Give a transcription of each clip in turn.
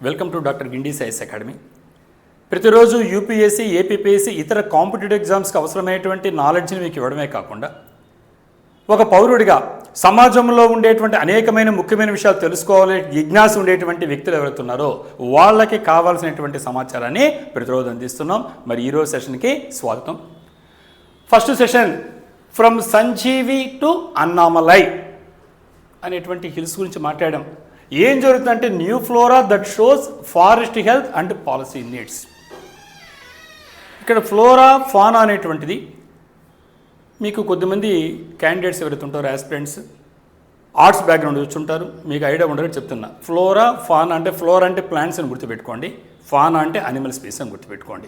Welcome to doctor Guindy science academy. ప్రతిరోజు UPSC, APPSC ఇతర competitive ఎగ్జామ్స్కి అవసరమైనటువంటి నాలెడ్జ్ని మీకు ఇవ్వడమే కాకుండా ఒక పౌరుడిగా సమాజంలో ఉండేటువంటి అనేకమైన ముఖ్యమైన విషయాలు తెలుసుకోవాలి జిజ్ఞాస ఉండేటువంటి వ్యక్తులు ఎవరైతున్నారో వాళ్ళకి కావాల్సినటువంటి సమాచారాన్ని ప్రతిరోజు అందిస్తున్నాం. మరి ఈరోజు సెషన్కి స్వాగతం. First session from Sanjeevi to Annamalai అనేటువంటి హిల్స్ గురించి మాట్లాడాం. ఏం జరుగుతుందంటే new flora that shows forest health and policy needs. ఇక్కడ ఫ్లోరా ఫానా అనేటువంటిది మీకు కొద్దిమంది క్యాండిడేట్స్ ఎవరైతే ఉంటారో యాస్పిరెంట్స్ ఆర్ట్స్ బ్యాక్గ్రౌండ్ వచ్చుంటారు, మీకు ఐడియా ఉండదు చెప్తున్నా. ఫ్లోరా ఫానా అంటే ఫ్లోరా అంటే ప్లాంట్స్ అని గుర్తుపెట్టుకోండి, ఫానా అంటే అనిమల్ స్పీసీస్ అని గుర్తుపెట్టుకోండి.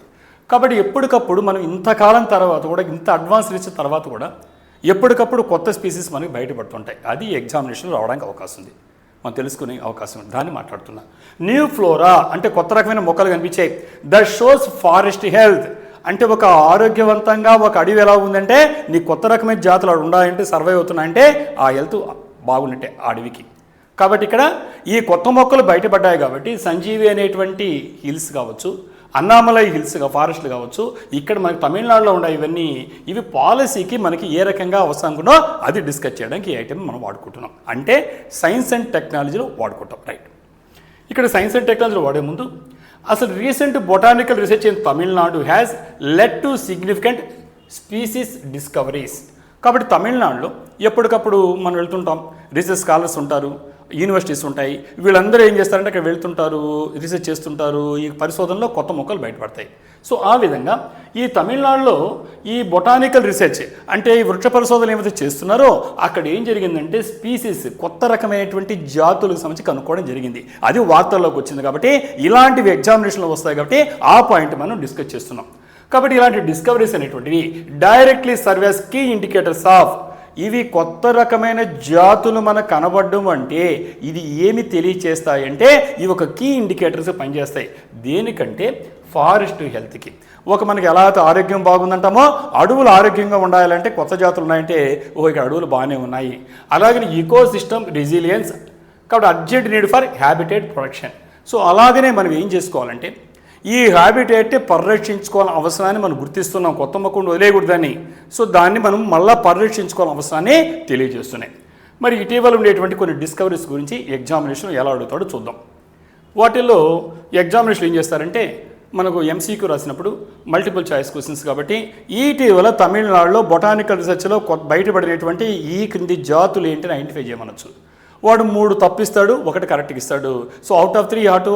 కాబట్టి ఎప్పటికప్పుడు మనం ఇంతకాలం తర్వాత కూడా ఇంత అడ్వాన్స్ రీచ్ తర్వాత కూడా ఎప్పటికప్పుడు కొత్త స్పీసీస్ మనకి బయటపడుతుంటాయి. అది ఎగ్జామినేషన్లో రావడానికి అవకాశం ఉంది, మనం తెలుసుకునే అవకాశం ఉంది. దాన్ని మాట్లాడుతున్నా. న్యూ ఫ్లోరా అంటే కొత్త రకమైన మొక్కలు కనిపించాయి. దట్ షోస్ ఫారెస్ట్ హెల్త్ అంటే ఒక ఆరోగ్యవంతంగా ఒక అడవి ఎలా ఉందంటే నీ కొత్త రకమైన జాతులు ఉండాలంటే సర్వైవ్ అవుతున్నాయంటే ఆ హెల్త్ బాగున్నట్టే ఆ అడవికి. కాబట్టి ఇక్కడ ఈ కొత్త మొక్కలు బయటపడ్డాయి కాబట్టి సంజీవి అనేటువంటి హిల్స్ కావచ్చు, అన్నామలై హిల్స్ ఫారెస్ట్లు కావచ్చు, ఇక్కడ మనకి తమిళనాడులో ఉన్నాయి ఇవన్నీ. ఇవి పాలసీకి మనకి ఏ రకంగా అవసరం ఉందో అది డిస్కస్ చేయడానికి ఈ ఐటెం మనం వాడుకుంటున్నాం. అంటే సైన్స్ అండ్ టెక్నాలజీలో వాడుకుంటాం. రైట్. ఇక్కడ సైన్స్ అండ్ టెక్నాలజీలో వాడే ముందు అసలు recent botanical research in Tamil Nadu has led to significant species discoveries. కాబట్టి తమిళనాడులో ఎప్పటికప్పుడు మనం వెళ్తుంటాం, రీసెర్చ్ స్కాలర్స్ ఉంటారు, యూనివర్సిటీస్ ఉంటాయి. వీళ్ళందరూ ఏం చేస్తారంటే అక్కడ వెళ్తుంటారు, రీసెర్చ్ చేస్తుంటారు, ఈ పరిశోధనలో కొత్త మొక్కలు బయటపడతాయి. సో ఆ విధంగా ఈ తమిళనాడులో ఈ బొటానికల్ రీసెర్చ్ అంటే ఈ వృక్ష పరిశోధనలు ఏమైతే చేస్తున్నారో అక్కడ ఏం జరిగిందంటే స్పీసీస్ కొత్త రకమైనటువంటి జాతులకు సంబంధించి కనుక్కోవడం జరిగింది. అది వార్తల్లోకి వచ్చింది. కాబట్టి ఇలాంటివి ఎగ్జామినేషన్లో వస్తాయి కాబట్టి ఆ పాయింట్ మనం డిస్కస్ చేస్తున్నాం. కాబట్టి ఇలాంటి డిస్కవరీస్ అనేటువంటివి directly serve as key indicators of ఇవి కొత్త రకమైన జాతులు మనకు కనబడడం అంటే ఇది ఏమి తెలియచేస్తాయంటే ఇవి ఒక కీ ఇండికేటర్స్ పనిచేస్తాయి. దేనికంటే ఫారెస్ట్ హెల్త్కి. మనకి ఎలా అయితే ఆరోగ్యం బాగుందంటామో అడవులు ఆరోగ్యంగా ఉండాలంటే కొత్త జాతులు ఉన్నాయంటే ఇక్కడ అడవులు బాగానే ఉన్నాయి. అలాగే ఈకో సిస్టమ్ రెసిలియన్స్ కాబట్టి urgent need for habitat protection. So అలాగనే మనం ఏం చేసుకోవాలంటే ఈ హ్యాబిటేట్ పరిరక్షించుకోవాలని అవసరాన్ని మనం గుర్తిస్తున్నాం. కొత్త మొక్కను వదిలేయకూడదని. సో దాన్ని మనం మళ్ళీ పరిరక్షించుకోవాలని అవసరాన్ని తెలియజేస్తున్నాయి. మరి ఇటీవల ఉండేటువంటి కొన్ని డిస్కవరీస్ గురించి ఎగ్జామినేషన్ ఎలా అడుగుతాడో చూద్దాం. వాటిల్లో ఎగ్జామినేషన్ ఏం చేస్తారంటే మనకు ఎంసీక్యూ రాసినప్పుడు మల్టిపుల్ చాయిస్ క్వశ్చన్స్ కాబట్టి ఇటీవల తమిళనాడులో బొటానికల్ రీసెర్చ్లో బయటపడినటువంటి ఈ క్రింది జాతులు ఏంటని ఐడెంటిఫై చేయమనొచ్చు. వాడు 3 తప్పిస్తాడు, 1 కరెక్ట్గా ఇస్తాడు. So out of 3 hot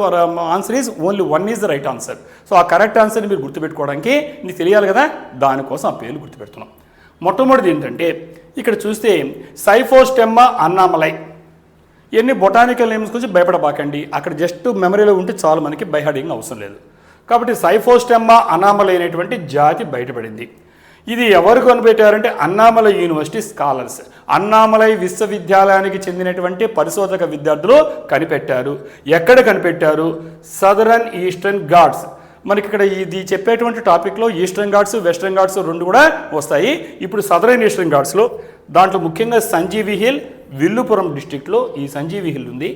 answer is only 1 is the right answer. So ఆ కరెక్ట్ ఆన్సర్ని మీరు గుర్తుపెట్టుకోవడానికి నీకు తెలియాలి కదా, దానికోసం ఆ పేర్లు గుర్తుపెడుతున్నాం. మొట్టమొదటిది ఏంటంటే ఇక్కడ చూస్తే సైఫోస్టెమ్మా అన్నామలై. ఇవన్నీ బొటానికల్ నేమ్స్ గురించి భయపడబాకండి, అక్కడ జస్ట్ మెమరీలో ఉంటే చాలు, మనకి బైహార్డింగ్ అవసరం లేదు. కాబట్టి సైఫోస్టెమ్మా అన్నామలై అనేటువంటి జాతి బయటపడింది. ఇది ఎవరు కనిపెట్టారంటే అన్నామలై యూనివర్సిటీ స్కాలర్స్, అన్నామలై విశ్వవిద్యాలయానికి చెందినటువంటి పరిశోధక విద్యార్థులు కనిపెట్టారు. ఎక్కడ కనిపెట్టారు? Southern eastern Ghats. మనకి ఇక్కడ ఇది చెప్పేటువంటి టాపిక్లో ఈస్టర్న్ ఘాట్స్, వెస్టర్న్ ఘాట్స్ 2 కూడా వస్తాయి. ఇప్పుడు సదరన్ ఈస్టర్న్ ఘాట్స్లో దాంట్లో ముఖ్యంగా సంజీవి హిల్, విల్లుపురం డిస్టిక్లో ఈ సంజీవి హిల్ ఉంది.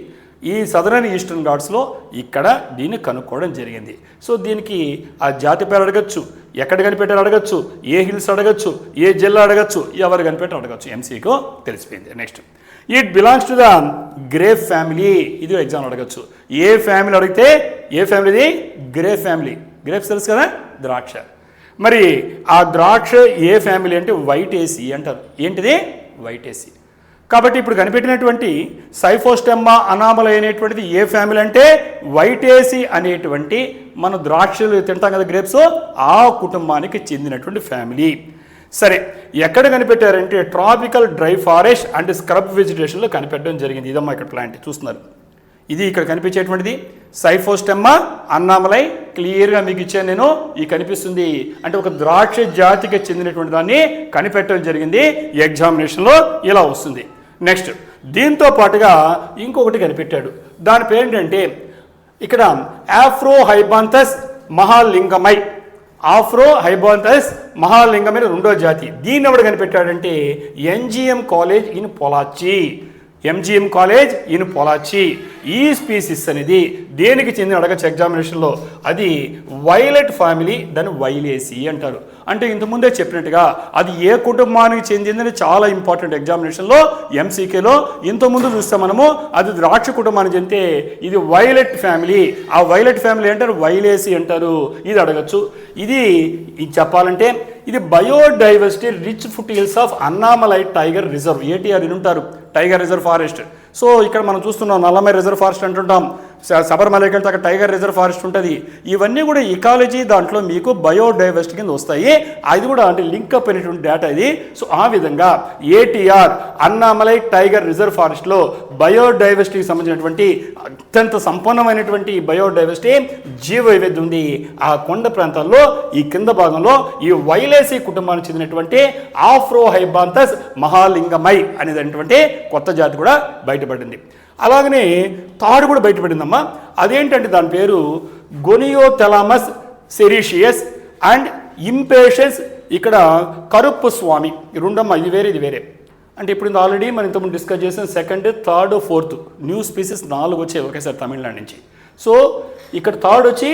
ఈ సదరన్ ఈస్టర్న్ ఘాట్స్లో ఇక్కడ దీన్ని కనుక్కోవడం జరిగింది. సో దీనికి ఆ జాతి పేరు అడగచ్చు, ఎక్కడ కనిపెట్టారు అడగచ్చు, ఏ హిల్స్ అడగచ్చు, ఏ జిల్లా అడగచ్చు, ఎవరు కనిపెట్టారు అడగచ్చు. ఎంసీకో తెలిసిపోయింది. Next it belongs to the grape family. ఇది ఎగ్జామ్ అడగచ్చు. ఏ ఫ్యామిలీ అడిగితే ఏ ఫ్యామిలీది? Grape family. గ్రేప్స్ తెలుసు కదా, ద్రాక్ష. మరి ఆ ద్రాక్ష ఏ ఫ్యామిలీ అంటే వైటేసి అంటారు. ఏంటిది? వైటేసి. కాబట్టి ఇప్పుడు కనిపెట్టినటువంటి సైఫోస్టెమ్మా అనామలై అనేటువంటిది ఏ ఫ్యామిలీ అంటే వైటేసి అనేటువంటి మన ద్రాక్షలు తింటాం కదా గ్రేప్స్, ఆ కుటుంబానికి చెందినటువంటి ఫ్యామిలీ. సరే, ఎక్కడ కనిపెట్టారంటే tropical dry forest and scrub వెజిటేషన్లో కనిపెట్టడం జరిగింది. ఇదమ్మా ఇక్కడ ప్లాంట్ చూస్తున్నారు. ఇది ఇక్కడ కనిపించేటువంటిది సైఫోస్టెమ్మా అన్నామలై. క్లియర్గా మీకు ఇచ్చాను నేను. ఈ కనిపిస్తుంది అంటే ఒక ద్రాక్ష జాతికి చెందినటువంటి దాన్ని కనిపెట్టడం జరిగింది. ఎగ్జామినేషన్లో ఇలా వస్తుంది. నెక్స్ట్ దీంతో పాటుగా ఇంకొకటి కనిపెట్టాడు. దాని పేరేంటంటే ఇక్కడ ఆఫ్రోహైబాంథస్ మహాలింగమై. ఆఫ్రోహైబాంథస్ మహాలింగమైన 2వ జాతి. దీన్ని ఎవడు కనిపెట్టాడంటే NGM college in Pollachi. MGM college in Pollachi. ఈ స్పీసిస్ అనేది దేనికి చెందిన అడగచ్చు ఎగ్జామినేషన్లో, అది వైలెట్ ఫ్యామిలీ, దాన్ని వైలేసి అంటారు. అంటే ఇంతకుముందే చెప్పినట్టుగా అది ఏ కుటుంబానికి చెందిందని చాలా ఇంపార్టెంట్ ఎగ్జామినేషన్లో ఎంసీకేలో. ఇంతకుముందు చూస్తే మనము అది ద్రాక్ష కుటుంబానికి చెందితే ఇది వైలెట్ ఫ్యామిలీ, ఆ వైలెట్ ఫ్యామిలీ అంటారు, వైలేసి అంటారు. ఇది అడగచ్చు. ఇది చెప్పాలంటే ఇది biodiversity rich foot hills of Annamalai tiger reserve, ATR ఉంటారు, టైగర్ రిజర్వ్ ఫారెస్ట్. సో ఇక్కడ మనం చూస్తున్నాం నల్లమై రిజర్వ్ ఫారెస్ట్ అంటుంటాం, శబరిమలకి వెళ్తే అక్కడ టైగర్ రిజర్వ్ ఫారెస్ట్ ఉంటుంది. ఇవన్నీ కూడా ఇకాలజీ దాంట్లో మీకు బయోడైవర్సిటీ కింద వస్తాయి. అది కూడా అంటే లింక్అప్ అయినటువంటి డేటా ఇది. సో ఆ విధంగా ఏటీఆర్ అన్నామలై టైగర్ రిజర్వ్ ఫారెస్ట్లో బయోడైవర్సిటీకి సంబంధించినటువంటి అత్యంత సంపన్నమైనటువంటి బయోడైవర్సిటీ జీవ వైవిధ్యం ఉంది. ఆ కొండ ప్రాంతాల్లో ఈ కింద భాగంలో ఈ వైలేసి కుటుంబానికి చెందినటువంటి ఆఫ్రోహైబాంతస్ మహాలింగమై అనేటువంటి కొత్త జాతి కూడా బయటపడింది. అలాగనే తాడు కూడా బయటపడిందమ్మా. అదేంటంటే దాని పేరు గొనియోథెలామస్ సెరీషియస్ అండ్ ఇంపేషన్స్. ఇక్కడ కరుప్పు స్వామి రెండమ్మా, ఇది వేరే ఇది వేరే. అంటే ఇప్పుడు ఆల్రెడీ మనం ఇంతకుముందు డిస్కస్ చేసిన second, third, fourth new species 4 వచ్చాయి ఒకేసారి తమిళనాడు నుంచి. సో ఇక్కడ థర్డ్ వచ్చి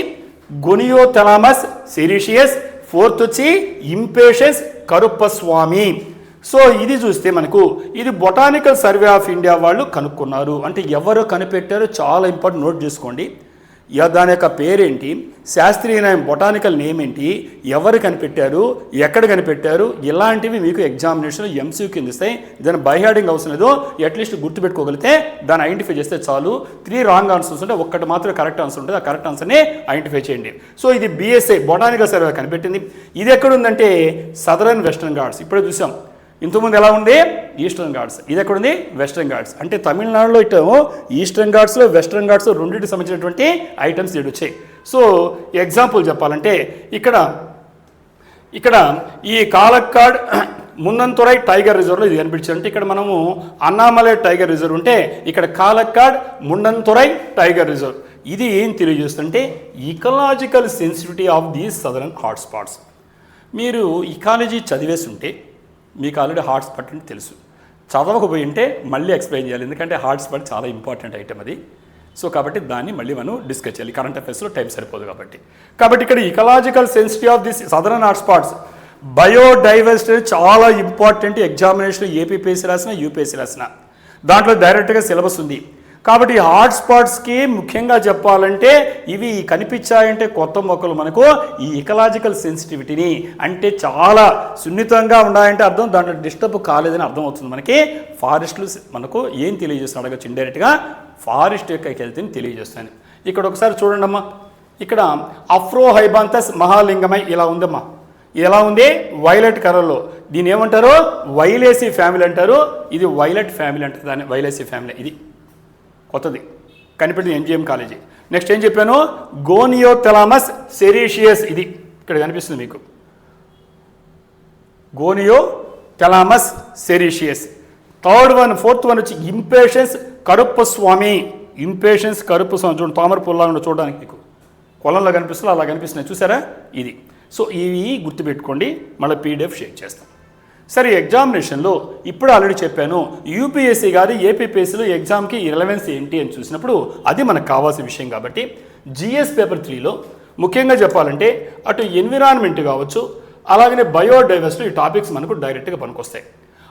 గొనియోథెలామస్ సెరీషియస్, ఫోర్త్ వచ్చి ఇంపేషన్స్ కరుప్ప స్వామి. సో ఇది చూస్తే మనకు ఇది బొటానికల్ సర్వే ఆఫ్ ఇండియా వాళ్ళు కనుక్కున్నారు. అంటే ఎవరు కనిపెట్టారో చాలా ఇంపార్టెంట్, నోట్ చేసుకోండి. దాని యొక్క పేరేంటి, శాస్త్రీయ నేమ్, బొటానికల్ నేమ్ ఏంటి, ఎవరు కనిపెట్టారు, ఎక్కడ కనిపెట్టారు, ఇలాంటివి మీకు ఎగ్జామినేషన్లో ఎంసీక్యూ కింద ఇస్తాయి. దాని బైహార్డింగ్ అవసరం లేదు, అట్లీస్ట్ గుర్తుపెట్టుకోగలిగితే దాన్ని ఐడెంటిఫై చేస్తే చాలు. 3 రాంగ్ ఆన్సర్స్ ఉంటే ఒక్కటి మాత్రమే కరెక్ట్ ఆన్సర్ ఉంటుంది, ఆ కరెక్ట్ ఆన్సర్ని ఐడెంటిఫై చేయండి. సో ఇది బిఎస్ఏ బొటానికల్ సర్వే కనిపెట్టింది. ఇది ఎక్కడుందంటే సదరన్ వెస్టర్న్ ఘాట్స్. ఇప్పుడే చూసాం, ఇంతకుముందు ఎలా ఉంది ఈస్టర్న్ ఘాట్స్, ఇది ఎక్కడుంది వెస్టర్న్ ఘాట్స్. అంటే తమిళనాడులో ఇటు ఈస్టర్న్ ఘాట్స్లో వెస్టర్న్ ఘాట్స్ రెండింటికి సంబంధించినటువంటి ఐటమ్స్ ఇటు వచ్చాయి. సో ఎగ్జాంపుల్ చెప్పాలంటే ఇక్కడ ఈ కాలక్కాడ్ మున్నంతురై టైగర్ రిజర్వ్లో ఇది కనిపించింది. అంటే ఇక్కడ మనము అన్నామలై టైగర్ రిజర్వ్ ఉంటే ఇక్కడ కాలక్కాడ్ మున్నంతురై టైగర్ రిజర్వ్. ఇది ఏం తెలియజేస్తుంటే ecological sensitivity of these southern hotspots. మీరు ఇకాలజీ చదివేసి ఉంటే మీకు ఆల్రెడీ హాట్స్పాట్ అంటే తెలుసు, చదవకపోయి ఉంటే మళ్ళీ ఎక్స్ప్లెయిన్ చేయాలి, ఎందుకంటే హాట్స్పాట్ చాలా ఇంపార్టెంట్ ఐటమ్ అది. సో కాబట్టి దాన్ని మళ్ళీ మనం డిస్కస్ చేయాలి, కరెంట్ అఫైర్స్లో టైం సరిపోదు కాబట్టి ఇక్కడ ecological sensitive of this southern hotspots biodiversity చాలా ఇంపార్టెంట్. ఎగ్జామినేషన్ ఏపీపీఎస్సీ రాసిన యూపీఎస్సీ రాసిన దాంట్లో డైరెక్ట్గా సిలబస్ ఉంది. కాబట్టి హాట్స్పాట్స్కి ముఖ్యంగా చెప్పాలంటే ఇవి కనిపించాయంటే కొత్త మొక్కలు మనకు ఈ ఇకలాజికల్ సెన్సిటివిటీని అంటే చాలా సున్నితంగా ఉన్నాయంటే అర్థం దాంట్లో డిస్టర్బ్ కాలేదని అర్థం అవుతుంది మనకి. ఫారెస్ట్లు మనకు ఏం తెలియజేస్తున్నాడు అడగచ్చు ఇండైరెక్ట్గా, ఫారెస్ట్ యొక్క హెల్త్ని తెలియజేస్తాను. ఇక్కడ ఒకసారి చూడండి అమ్మా, ఇక్కడ ఆఫ్రోహైబాంతస్ మహాలింగమై ఇలా ఉందమ్మా, ఎలా ఉంది వైలెట్ కలర్లో. దీని ఏమంటారు వైలేసి ఫ్యామిలీ అంటారు. ఇది వైలెట్ ఫ్యామిలీ అంటారు దాన్ని, వైలేసి ఫ్యామిలీ. ఇది కొత్తది కనిపెట్టింది ఎంజిఎం కాలేజీ. నెక్స్ట్ ఏం చెప్పాను, గోనియోథెలామస్ సెరీషియస్, ఇది ఇక్కడ కనిపిస్తుంది మీకు, గోనియోథెలామస్ సెరీషియస్. ఫోర్త్ వన్ వచ్చి ఇంపేషన్స్ కరుప్ప స్వామి. ఇంపేషన్స్ కరుప్ప స్వామి చూడండి, తామర పుల్లాగా చూడడానికి మీకు కొలంలో కనిపిస్తుంది, అలా కనిపిస్తున్నాయి చూసారా, ఇది. సో ఇవి గుర్తుపెట్టుకోండి, మళ్ళీ పీడిఎఫ్ షేర్ చేస్తాం. సరే ఎగ్జామినేషన్లో ఇప్పుడు ఆల్రెడీ చెప్పాను, యూపీఎస్సీ కాదు ఏపీపీఎస్సీలో ఎగ్జామ్కి రిలవెన్స్ ఏంటి అని చూసినప్పుడు అది మనకు కావాల్సిన విషయం. కాబట్టి జిఎస్ పేపర్ 3లో ముఖ్యంగా చెప్పాలంటే అటు ఎన్విరాన్మెంట్ కావచ్చు, అలాగనే బయోడైవర్సిటీ ఈ టాపిక్స్ మనకు డైరెక్ట్గా పనికొస్తాయి.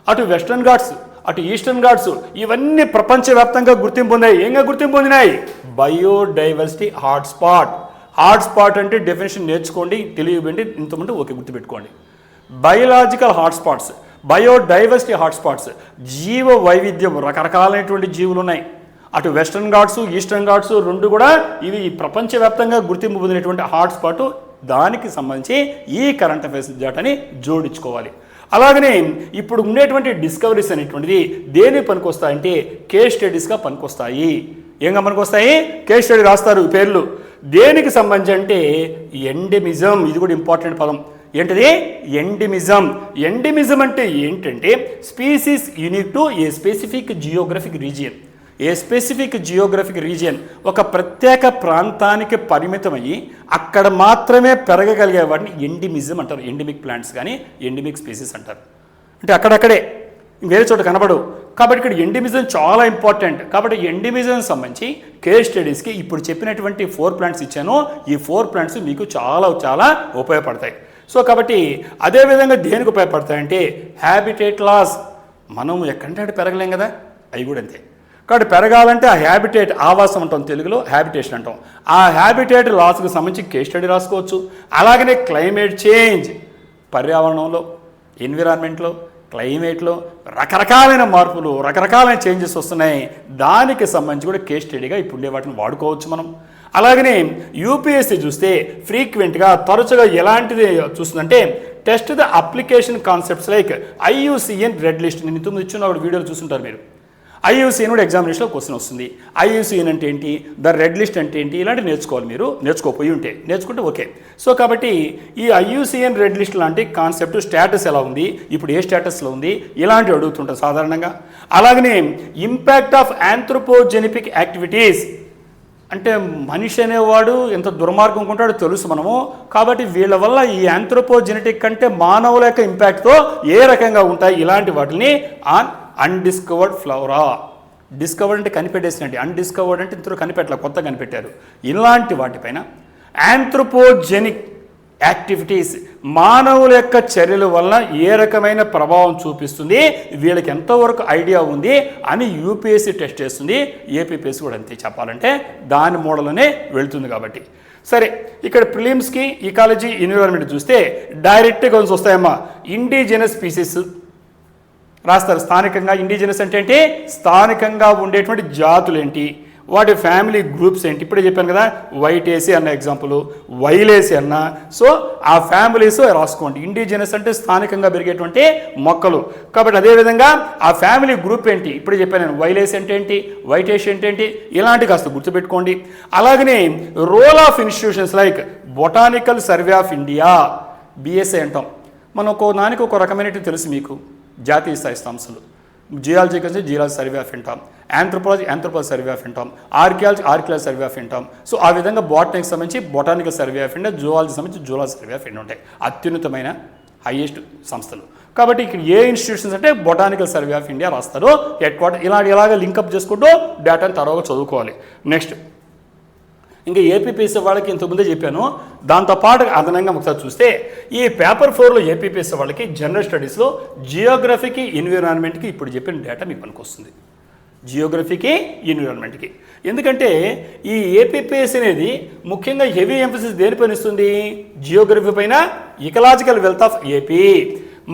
అటు వెస్టర్న్ ఘాట్స్ అటు ఈస్టర్న్ ఘాట్స్ ఇవన్నీ ప్రపంచవ్యాప్తంగా గుర్తింపు పొందాయి. ఏంగా గుర్తింపు పొందినాయి, బయోడైవర్సిటీ హాట్స్పాట్ అంటే డెఫినేషన్ నేర్చుకోండి, తెలియబెండి, ఇంతకుముందు ఓకే గుర్తుపెట్టుకోండి. బయోలాజికల్ హాట్స్పాట్స్, బయోడైవర్సిటీ హాట్స్పాట్స్, జీవ వైవిధ్యం, రకరకాలైనటువంటి జీవులు ఉన్నాయి. అటు వెస్టర్న్ ఘాట్స్ ఈస్టర్న్ ఘాట్స్ రెండు కూడా ఇవి ప్రపంచవ్యాప్తంగా గుర్తింపు పొందినటువంటి హాట్స్పాట్. దానికి సంబంధించి ఈ కరెంట్ అఫైర్స్ డేటాని జోడించుకోవాలి. అలాగనే ఇప్పుడు ఉండేటువంటి డిస్కవరీస్ అనేటువంటిది దేనికి పనికొస్తాయంటే కేస్ స్టడీస్గా పనికొస్తాయి. ఏంగా పనికొస్తాయి, కేస్ స్టడీ రాస్తారు పేర్లు. దేనికి సంబంధించి అంటే ఎండెమిజం, ఇది కూడా ఇంపార్టెంట్ పదం. ఏంటిది ఎండెమిజం. ఎండెమిజం అంటే ఏంటంటే species unique to A specific geographic region. A specific geographic region ఒక ప్రత్యేక ప్రాంతానికి పరిమితమయ్యి అక్కడ మాత్రమే పెరగగలిగే వాటిని ఎండెమిజం అంటారు. ఎండెమిక్ ప్లాంట్స్ కానీ ఎండెమిక్ స్పీసీస్ అంటారు. అంటే అక్కడక్కడే వేరే చోట కనబడవు. కాబట్టి ఇక్కడ ఎండిమిజం చాలా ఇంపార్టెంట్. కాబట్టి ఎండిమిజం సంబంధించి కేస్ స్టడీస్కి ఇప్పుడు చెప్పినటువంటి 4 ప్లాంట్స్ ఇచ్చాను. ఈ 4 ప్లాంట్స్ మీకు చాలా చాలా ఉపయోగపడతాయి. సో కాబట్టి అదేవిధంగా దేనికి ఉపయోగపడతాయంటే హ్యాబిటేట్ లాస్. మనం ఎక్కడంటే పెరగలేం కదా, అవి కూడా అంతే. కాబట్టి పెరగాలంటే ఆ హ్యాబిటేట్, ఆవాసం అంటాం తెలుగులో, హ్యాబిటేషన్ అంటాం. ఆ హ్యాబిటేట్ లాస్కి సంబంధించి కేస్ స్టడీ రాసుకోవచ్చు. అలాగనే క్లైమేట్ చేంజ్, పర్యావరణంలో, ఎన్విరాన్మెంట్లో, క్లైమేట్లో రకరకాలైన మార్పులు, రకరకాలైన చేంజెస్ వస్తున్నాయి. దానికి సంబంధించి కూడా కేస్ స్టడీగా ఇప్పుడు వాటిని వాడుకోవచ్చు మనం. అలాగనే యూపీఎస్సీ చూస్తే ఫ్రీక్వెంట్గా తరచుగా ఎలాంటిది చూస్తుందంటే test the application concepts like IUCN red list. నేను ఇంతకుముందు ఇచ్చిన ఒక వీడియోలు చూస్తుంటారు మీరు. ఐయుసిఎన్ కూడా ఎగ్జామినేషన్లో క్వశ్చన్ వస్తుంది. ఐయుసిఎన్ అంటే ఏంటి, ద రెడ్ లిస్ట్ అంటే ఏంటి, ఇలాంటివి నేర్చుకోవాలి. మీరు నేర్చుకోపోయి ఉంటే, నేర్చుకుంటే ఓకే. సో కాబట్టి ఈ ఐయుసిఎన్ రెడ్ లిస్ట్ లాంటి కాన్సెప్ట్ స్టేటస్ ఎలా ఉంది, ఇప్పుడు ఏ స్టేటస్లో ఉంది, ఇలాంటివి అడుగుతుంటారు సాధారణంగా. అలాగనే ఇంపాక్ట్ ఆఫ్ ఆంథ్రోపోజెనిక్ యాక్టివిటీస్, అంటే మనిషి అనేవాడు ఎంత దుర్మార్గం ఉంటాడో తెలుసు మనము. కాబట్టి వీళ్ళ వల్ల ఈ ఆంథ్రోపోజెనెటిక్ కంటే మానవుల యొక్క ఇంపాక్ట్తో ఏ రకంగా ఉంటాయి, ఇలాంటి వాటిని అన్డిస్కవర్డ్ ఫ్లోరా. డిస్కవర్డ్ అంటే కనిపెట్టేసినట్టు, అన్డిస్కవర్డ్ అంటే ఇంతలో కనిపెట్టలే, కొత్త కనిపెట్టారు. ఇలాంటి వాటిపైన ఆంథ్రోపోజెనిక్ యాక్టివిటీస్, మానవుల యొక్క చర్యల వల్ల ఏ రకమైన ప్రభావం చూపిస్తుంది, వీళ్ళకి ఎంతవరకు ఐడియా ఉంది అని యూపీఎస్సీ టెస్ట్ చేస్తుంది. ఏపీపీఎస్సీ కూడా అంతే చెప్పాలంటే దాని మోడల్లోనే వెళ్తుంది. కాబట్టి సరే, ఇక్కడ ప్రిలిమ్స్కి ఈకాలజీ ఎన్విరాన్మెంట్ చూస్తే డైరెక్ట్గా వస్తాయమ్మా. ఇండిజినస్ స్పీసీస్ రాస్తారు. స్థానికంగా ఇండిజినస్ అంటే ఏంటి, స్థానికంగా ఉండేటువంటి జాతులు ఏంటి, వాటి ఫ్యామిలీ గ్రూప్స్ ఏంటి. ఇప్పుడే చెప్పాను కదా, వైటేసి అన్న ఎగ్జాంపుల్, వైలేసి అన్న. సో ఆ ఫ్యామిలీస్ రాసుకోండి. ఇండిజినస్ అంటే స్థానికంగా పెరిగేటువంటి మొక్కలు. కాబట్టి అదేవిధంగా ఆ ఫ్యామిలీ గ్రూప్ ఏంటి, ఇప్పుడే చెప్పాను నేను, వైలేసి అంటే ఏంటి, వైటేసి అంటే ఏంటి, ఇలాంటి కాస్త గుర్తుపెట్టుకోండి. అలాగనే role of institutions like botanical survey of India, BSI అంటాం మనం. దానికి ఒక రకమైనటువంటి తెలుసు మీకు, జాతీయ స్థాయి సంస్థలు. జియాలజీ కలిసి జియాలజీ సర్వే ఆఫ్ వింటాం, ఆంథ్రోపాలజీ సర్వే ఆఫ్ వింటాం, ఆర్కియాలజీ సర్వే ఆఫ్ వింటాం. సో ఆ విధంగా బాటనీకి సంబంధించి botanical survey of India, zoology సంబంధించి జువాలజీ సర్వే ఆఫ్ ఇండియా ఉంటాయి. అత్యున్నతమైన హైయెస్ట్ సంస్థలు. కాబట్టి ఇక్కడ ఏ ఇన్స్టిట్యూషన్స్ అంటే బొటానికల్ సర్వే ఆఫ్ ఇండియా రాస్తారు, హెడ్ క్వార్టర్. ఇలాగ లింకప్ చేసుకుంటూ డేటాను తర్వాత చదువుకోవాలి. నెక్స్ట్ ఇంకా ఏపీపీఎస్సీ వాళ్ళకి ఇంతకుముందే చెప్పాను. దాంతోపాటు అదనంగా ఒకసారి చూస్తే ఈ పేపర్ 4లో ఏపీపీఎస్సీ వాళ్ళకి జనరల్ స్టడీస్లో జియోగ్రఫీకి, ఎన్విరాన్మెంట్కి ఇప్పుడు చెప్పిన డేటా మీకు పనికొస్తుంది. జియోగ్రఫీకి, ఎన్విరాన్మెంట్కి. ఎందుకంటే ఈ ఏపీపీఎస్సీ అనేది ముఖ్యంగా హెవీ ఎంఫసిస్ దేనిపైన ఇస్తుంది, జియోగ్రఫీ పైన. ఇకలాజికల్ వెల్త్ ఆఫ్ ఏపీ,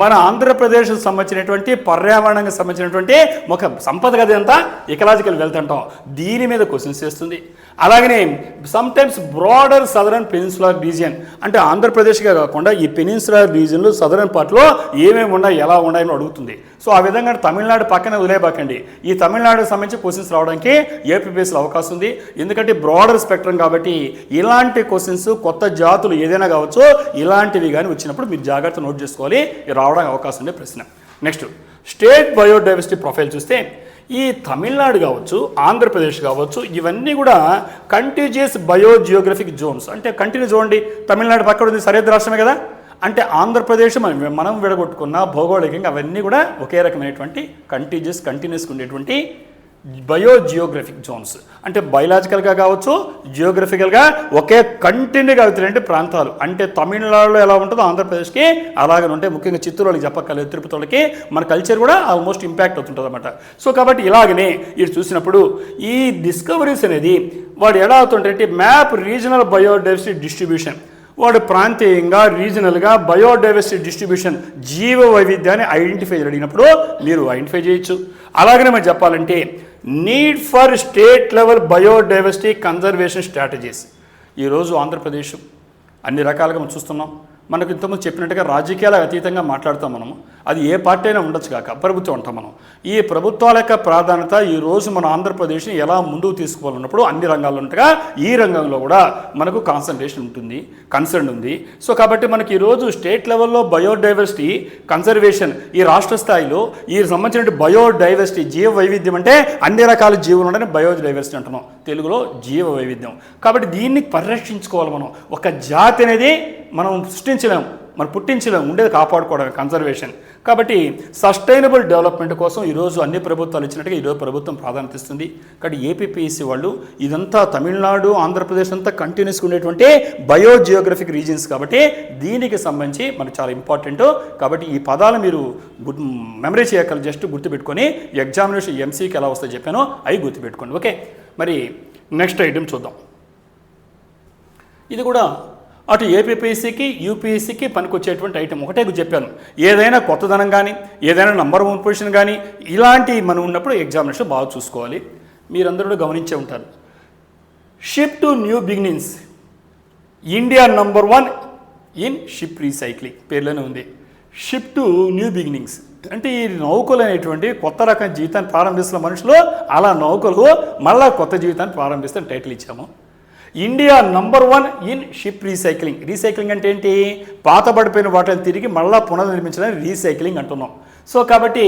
మన ఆంధ్రప్రదేశ్కి సంబంధించినటువంటి పర్యావరణానికి సంబంధించినటువంటి ఒక సంపద కదా అంతా ఇకలాజికల్ వెల్త్ అంటాం. దీని మీద క్వశ్చన్స్ చేస్తుంది. అలాగనే sometimes broader southern peninsular region, అంటే ఆంధ్రప్రదేశ్గా కాకుండా ఈ పెనిన్సులర్ రీజియన్లో సదరన్ పార్ట్లో ఏమేమి ఉన్నాయి, ఎలా ఉన్నాయని అడుగుతుంది. సో ఆ విధంగా తమిళనాడు పక్కన వదిలేబాకండి. ఈ తమిళనాడుకు సంబంధించి క్వశ్చన్స్ రావడానికి ఏపీపీఎస్సీలో అవకాశం ఉంది. ఎందుకంటే బ్రాడర్ స్పెక్ట్రమ్ కాబట్టి ఇలాంటి క్వశ్చన్స్, కొత్త జాతులు ఏదైనా కావచ్చు, ఇలాంటివి కానీ వచ్చినప్పుడు మీరు జాగ్రత్త నోట్ చేసుకోవాలి, రావడానికి అవకాశం ఉండే ప్రశ్న. నెక్స్ట్ స్టేట్ బయోడైవర్సిటీ ప్రొఫైల్ చూస్తే ఈ తమిళనాడు కావచ్చు, ఆంధ్రప్రదేశ్ కావచ్చు, ఇవన్నీ కూడా కంటిజియస్ బయోజియోగ్రఫిక్ జోన్స్. అంటే కంటిన్యూ చూడండి, తమిళనాడు పక్కన ఉంది, సరిహద్దు రాష్ట్రమే కదా. అంటే ఆంధ్రప్రదేశ్ మనం విడగొట్టుకున్న భౌగోళికంగా అవన్నీ కూడా ఒకే రకమైనటువంటి కంటిన్యూస్గా ఉండేటువంటి బయోజియోగ్రఫిక్ జోన్స్. అంటే బయలాజికల్గా కావచ్చు, జియోగ్రఫికల్గా ఒకే కంటిన్యూగా అవుతున్నటువంటి ప్రాంతాలు. అంటే తమిళనాడులో ఎలా ఉంటుందో ఆంధ్రప్రదేశ్కి అలాగనే ఉంటాయి. ముఖ్యంగా చిత్తూరు వాళ్ళకి చెప్పక్కర్లేదు, తిరుపతి వాళ్ళకి మన కల్చర్ కూడా ఆల్మోస్ట్ ఇంపాక్ట్ అవుతుంటుంది అనమాట. సో కాబట్టి ఇలాగనే ఇది చూసినప్పుడు ఈ డిస్కవరీస్ అనేది వాడు ఎలా అవుతుంటే మ్యాప్ రీజనల్ బయోడైవర్సిటీ డిస్ట్రిబ్యూషన్, వాడు ప్రాంతీయంగా, రీజనల్గా బయోడైవర్సిటీ డిస్ట్రిబ్యూషన్, జీవ వైవిధ్యాన్ని ఐడెంటిఫై అడిగినప్పుడు మీరు ఐడెంటిఫై చేయొచ్చు. అలాగనే మనం చెప్పాలంటే need for state level biodiversity conservation strategies. ఈరోజు ఆంధ్రప్రదేశ్ అన్ని రకాలుగా మనం చూస్తున్నాం. మనకు ఇంతకుముందు చెప్పినట్టుగా రాజకీయాలకు అతీతంగా మాట్లాడుతాం మనము. అది ఏ పార్టీ అయినా ఉండొచ్చు కాక, ప్రభుత్వం అంటాం మనం. ఈ ప్రభుత్వాల యొక్క ప్రాధాన్యత ఈరోజు మన ఆంధ్రప్రదేశ్ని ఎలా ముందుకు తీసుకోవాలన్నప్పుడు అన్ని రంగాల్లో ఉంటగా ఈ రంగంలో కూడా మనకు కాన్సన్ట్రేషన్ ఉంటుంది, కన్సర్న్ ఉంది. సో కాబట్టి మనకి ఈరోజు స్టేట్ లెవెల్లో బయోడైవర్సిటీ కన్జర్వేషన్, ఈ రాష్ట్ర స్థాయిలో ఈ సంబంధించిన బయోడైవర్సిటీ, జీవ వైవిధ్యం అంటే అన్ని రకాల జీవులు ఉండని బయోడైవర్సిటీ అంటున్నాం, తెలుగులో జీవ వైవిధ్యం. కాబట్టి దీన్ని పరిరక్షించుకోవాలి మనం. ఒక జాతి అనేది మనం సృష్టించలేము, మనం పుట్టించలేం, ఉండేది కాపాడుకోవడమే కన్జర్వేషన్. కాబట్టి సస్టైనబుల్ డెవలప్మెంట్ కోసం ఈరోజు అన్ని ప్రభుత్వాలు ఇచ్చినట్టుగా ఈరోజు ప్రభుత్వం ప్రాధాన్యత ఇస్తుంది. కాబట్టి ఏపీపీఎస్సీ వాళ్ళు ఇదంతా తమిళనాడు, ఆంధ్రప్రదేశ్ అంతా కంటిన్యూస్గా ఉండేటువంటి బయోజియోగ్రఫిక్ రీజన్స్ కాబట్టి దీనికి సంబంధించి మనకు చాలా ఇంపార్టెంట్. కాబట్టి ఈ పదాలు మీరు మెమరీ చేయగలరు, జస్ట్ గుర్తుపెట్టుకొని ఎగ్జామినేషన్ ఎంసీకి ఎలా వస్తాయో చెప్పానో అవి గుర్తుపెట్టుకోండి. ఓకే, మరి నెక్స్ట్ ఐటెం చూద్దాం. ఇది కూడా అటు ఏపీపీఎస్సీకి యూపీఎస్సీకి పనికొచ్చేటువంటి ఐటెం. ఒకటే చెప్పాను, ఏదైనా కొత్తదనం కానీ ఏదైనా నంబర్ 1 పొజిషన్ కానీ ఇలాంటి మనం ఉన్నప్పుడు ఎగ్జామినేషన్ బాగా చూసుకోవాలి. మీరందరూ కూడా గమనించే ఉంటారు. Ship to new beginnings, India number 1 in ship recycling, పేర్లోనే ఉంది. షిప్ టు న్యూ బిగినింగ్స్ అంటే ఈ నౌకలు అనేటువంటి కొత్త రకం జీవితాన్ని ప్రారంభిస్తున్న మనుషులు, అలా నౌకలు మళ్ళా కొత్త జీవితాన్ని ప్రారంభిస్తే టైటిల్ ఇచ్చాము. India number 1 in ship recycling. Recycling అంటే ఏంటి? పాతబడిపోయిన వాటిని తిరిగి మళ్ళా పునర్నిర్మించడానికి రీసైక్లింగ్ అంటున్నాం. సో కాబట్టి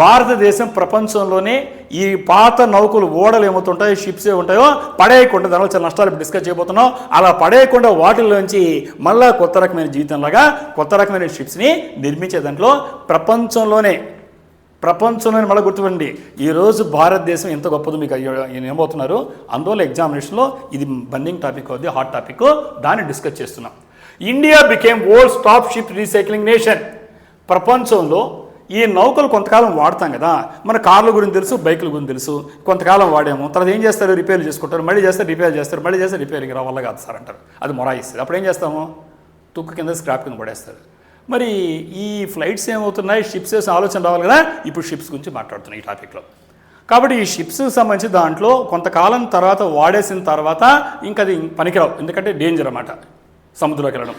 భారతదేశం ప్రపంచంలోనే ఈ పాత నౌకలు, ఓడలు ఏమవుతుంటాయో, షిప్స్ ఏముంటాయో పడేయకుండా, దానివల్ల చాలా నష్టాలు డిస్కస్ చేయబోతున్నాం. అలా పడేయకుండా వాటిల్లోంచి మళ్ళా కొత్త రకమైన జీవితంలాగా కొత్త రకమైన షిప్స్ని నిర్మించే దాంట్లో ప్రపంచంలోనే మళ్ళీ గుర్తుపండి, ఈరోజు భారతదేశం ఎంత గొప్పదో మీకు ఏమవుతున్నారు. అందువల్ల ఎగ్జామినేషన్లో ఇది బర్నింగ్ టాపిక్ అవుతుంది, హాట్ టాపిక్, దాన్ని డిస్కస్ చేస్తున్నాం. India became world's top ship recycling nation. ప్రపంచంలో ఈ నౌకలు కొంతకాలం వాడతాం కదా, మన కార్ల గురించి తెలుసు, బైకుల గురించి తెలుసు, కొంతకాలం వాడాము, తర్వాత ఏం చేస్తారు? రిపేర్లు చేసుకుంటారు, మళ్ళీ చేస్తారు, మళ్ళీ చేస్తారు, రిపేరింగ్ వల్ల కాదు సార్ అంటారు, అది మొరాయిస్తుంది. అప్పుడు ఏం చేస్తాము? తుక్కు కింద స్క్రాప్ కింద పడేస్తారు. మరి ఈ ఫ్లైట్స్ ఏమవుతున్నాయి, షిప్స్ వేసిన ఆలోచన రావాలి కదా. ఇప్పుడు షిప్స్ గురించి మాట్లాడుతున్నాయి ఈ టాపిక్లో. కాబట్టి ఈ షిప్స్కి సంబంధించి దాంట్లో కొంతకాలం తర్వాత వాడేసిన తర్వాత ఇంకా అది పనికిరావు, ఎందుకంటే డేంజర్ అన్నమాట సముద్రంలోకి వెళ్ళడం.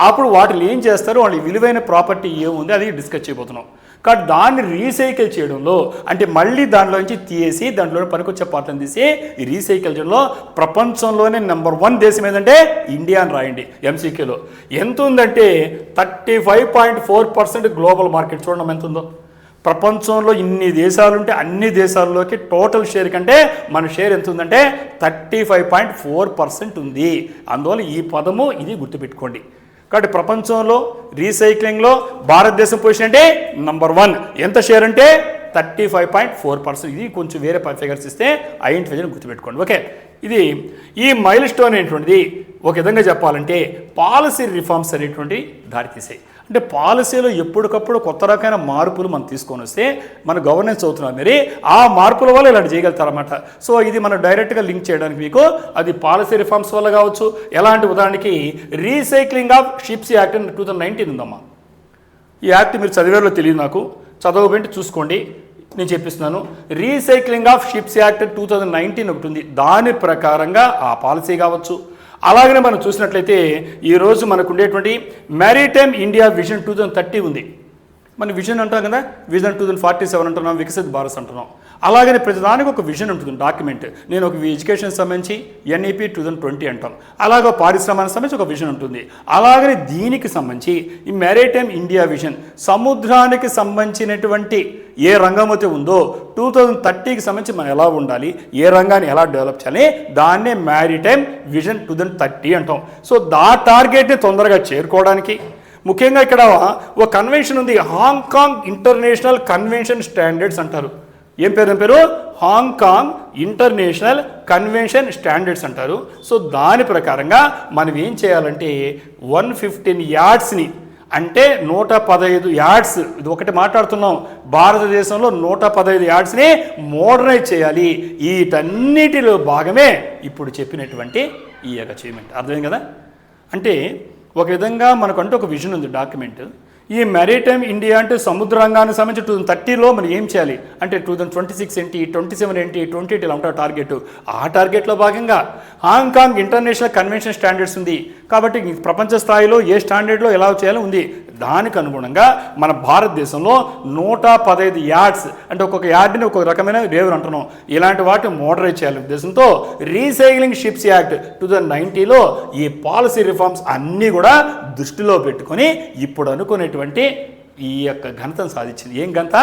అప్పుడు వాటిని ఏం చేస్తారు, వాళ్ళ విలువైన ప్రాపర్టీ ఏముంది అది డిస్కస్ చేయబోతున్నాం. కాబట్టి దాన్ని రీసైకిల్ చేయడంలో, అంటే మళ్ళీ దాంట్లోంచి తీసి దాంట్లో పనికొచ్చే పార్ట్లను తీసి ఈ రీసైకిల్ చేయడంలో ప్రపంచంలోనే నెంబర్ 1 దేశం ఏదంటే ఇండియా అని రాయండి ఎంసీక్యూలో. ఎంత ఉందంటే 35.4% గ్లోబల్ మార్కెట్. చూడడం ఎంత ఉందో. ప్రపంచంలో ఇన్ని దేశాలు ఉంటే అన్ని దేశాల్లోకి టోటల్ షేర్ కంటే మన షేర్ ఎంత ఉందంటే 35.4% ఉంది. అందువల్ల ఈ పదము ఇది గుర్తుపెట్టుకోండి. కాబట్టి ప్రపంచంలో రీసైక్లింగ్లో భారతదేశం పొజిషన్ అంటే నంబర్ 1. ఎంత షేర్ అంటే 35.4%. ఇది కొంచెం వేరే ఫిగర్స్ ఇస్తే ఐడెంటిఫై గుర్తుపెట్టుకోండి. ఓకే, ఇది ఈ మైల్ స్టోన్ అనేటువంటిది ఒక విధంగా చెప్పాలంటే పాలసీ రిఫార్మ్స్ అనేటువంటి దారితీసాయి. అంటే పాలసీలో ఎప్పటికప్పుడు కొత్త రకమైన మార్పులు మనం తీసుకొని వస్తే మన గవర్నెన్స్ అవుతున్నాం, మరి ఆ మార్పుల వల్ల ఇలాంటి చేయగలుగుతారన్నమాట. సో ఇది మనం డైరెక్ట్గా లింక్ చేయడానికి మీకు అది పాలసీ రిఫార్మ్స్ వల్ల కావచ్చు. ఎలాంటి ఉదాహరణకి రీసైక్లింగ్ ఆఫ్ షిప్స్ యాక్ట్ 2019 ఉందమ్మా. ఈ యాక్ట్ మీరు చదివేలో తెలియదు, నాకు చదవబెట్టి చూసుకోండి, నేను చెప్పిస్తున్నాను. రీసైక్లింగ్ ఆఫ్ షిప్స్ యాక్ట్ 2019 ఒకటి ఉంది. దాని ప్రకారంగా ఆ పాలసీ కావచ్చు. అలాగనే మనం చూసినట్లయితే ఈరోజు మనకు ఉండేటువంటి మ్యారిటైమ్ ఇండియా విజన్ 2030 ఉంది. మన విజన్ అంటాం కదా, విజన్ 2047 అంటున్నాం, వికసిత్ భారత్ అంటున్నాం. అలాగనే ప్రతిదానికి ఒక విజన్ ఉంటుంది డాక్యుమెంట్. నేను ఒక ఎడ్యుకేషన్ సంబంధించి ఎన్ఈపీ 2020 అంటాం. అలాగే పారిశ్రామిక సంబంధించి ఒక విజన్ ఉంటుంది. అలాగనే దీనికి సంబంధించి ఈ మ్యారిటైమ్ ఇండియా విజన్ సముద్రానికి సంబంధించినటువంటి ఏ రంగం అయితే ఉందో 2030కి సంబంధించి మనం ఎలా ఉండాలి, ఏ రంగాన్ని ఎలా డెవలప్ చేయాలి, దాన్నే మ్యారిటైమ్ విజన్ 2030 అంటాం. సో దా టార్గెట్ని తొందరగా చేరుకోవడానికి ముఖ్యంగా ఇక్కడ ఒక కన్వెన్షన్ ఉంది, హాంకాంగ్ ఇంటర్నేషనల్ కన్వెన్షన్ స్టాండర్డ్స్ అంటారు. ఏం పేరు? హాంకాంగ్ ఇంటర్నేషనల్ కన్వెన్షన్ స్టాండర్డ్స్ అంటారు. సో దాని ప్రకారంగా మనం ఏం చేయాలంటే 115 యార్డ్స్ని, అంటే 115 యార్డ్స్, ఇది ఒకటి మాట్లాడుతున్నాం, భారతదేశంలో 115 యార్డ్స్ని మోడర్నైజ్ చేయాలి. వీటన్నిటిలో భాగమే ఇప్పుడు చెప్పినటువంటి ఈ యొక్క అచీవ్మెంట్. అర్థమైంది కదా? అంటే ఒక విధంగా మనకంటూ ఒక విజన్ ఉంది డాక్యుమెంట్. ఈ మ్యారిటైమ్ ఇండియా అంటే సముద్ర రంగానికి సంబంధించి 2030లో మనం ఏం చేయాలి అంటే 2026 ఏంటి, 27 ఏంటి, 28 ఇలా ఉంటారు టార్గెట్. ఆ టార్గెట్లో భాగంగా హాంకాంగ్ ఇంటర్నేషనల్ కన్వెన్షన్ స్టాండర్డ్స్ ఉంది. కాబట్టి ప్రపంచ స్థాయిలో ఏ స్టాండర్డ్లో ఎలా చేయాలో ఉంది. దానికి అనుగుణంగా మన భారతదేశంలో 115 యార్డ్స్, అంటే ఒక్కొక్క యార్డ్ని ఒక్కొక్క రకమైన రేవులు అంటున్నాం, ఇలాంటి వాటిని మోడరైజ్ చేయాలి ఉద్దేశంతో రీసైక్లింగ్ షిప్స్ యాక్ట్ 2019లో ఈ పాలసీ రిఫార్మ్స్ అన్నీ కూడా దృష్టిలో పెట్టుకొని ఇప్పుడు అనుకునేటువంటి ఈ యొక్క ఘనతను సాధించింది. ఏం ఘనత?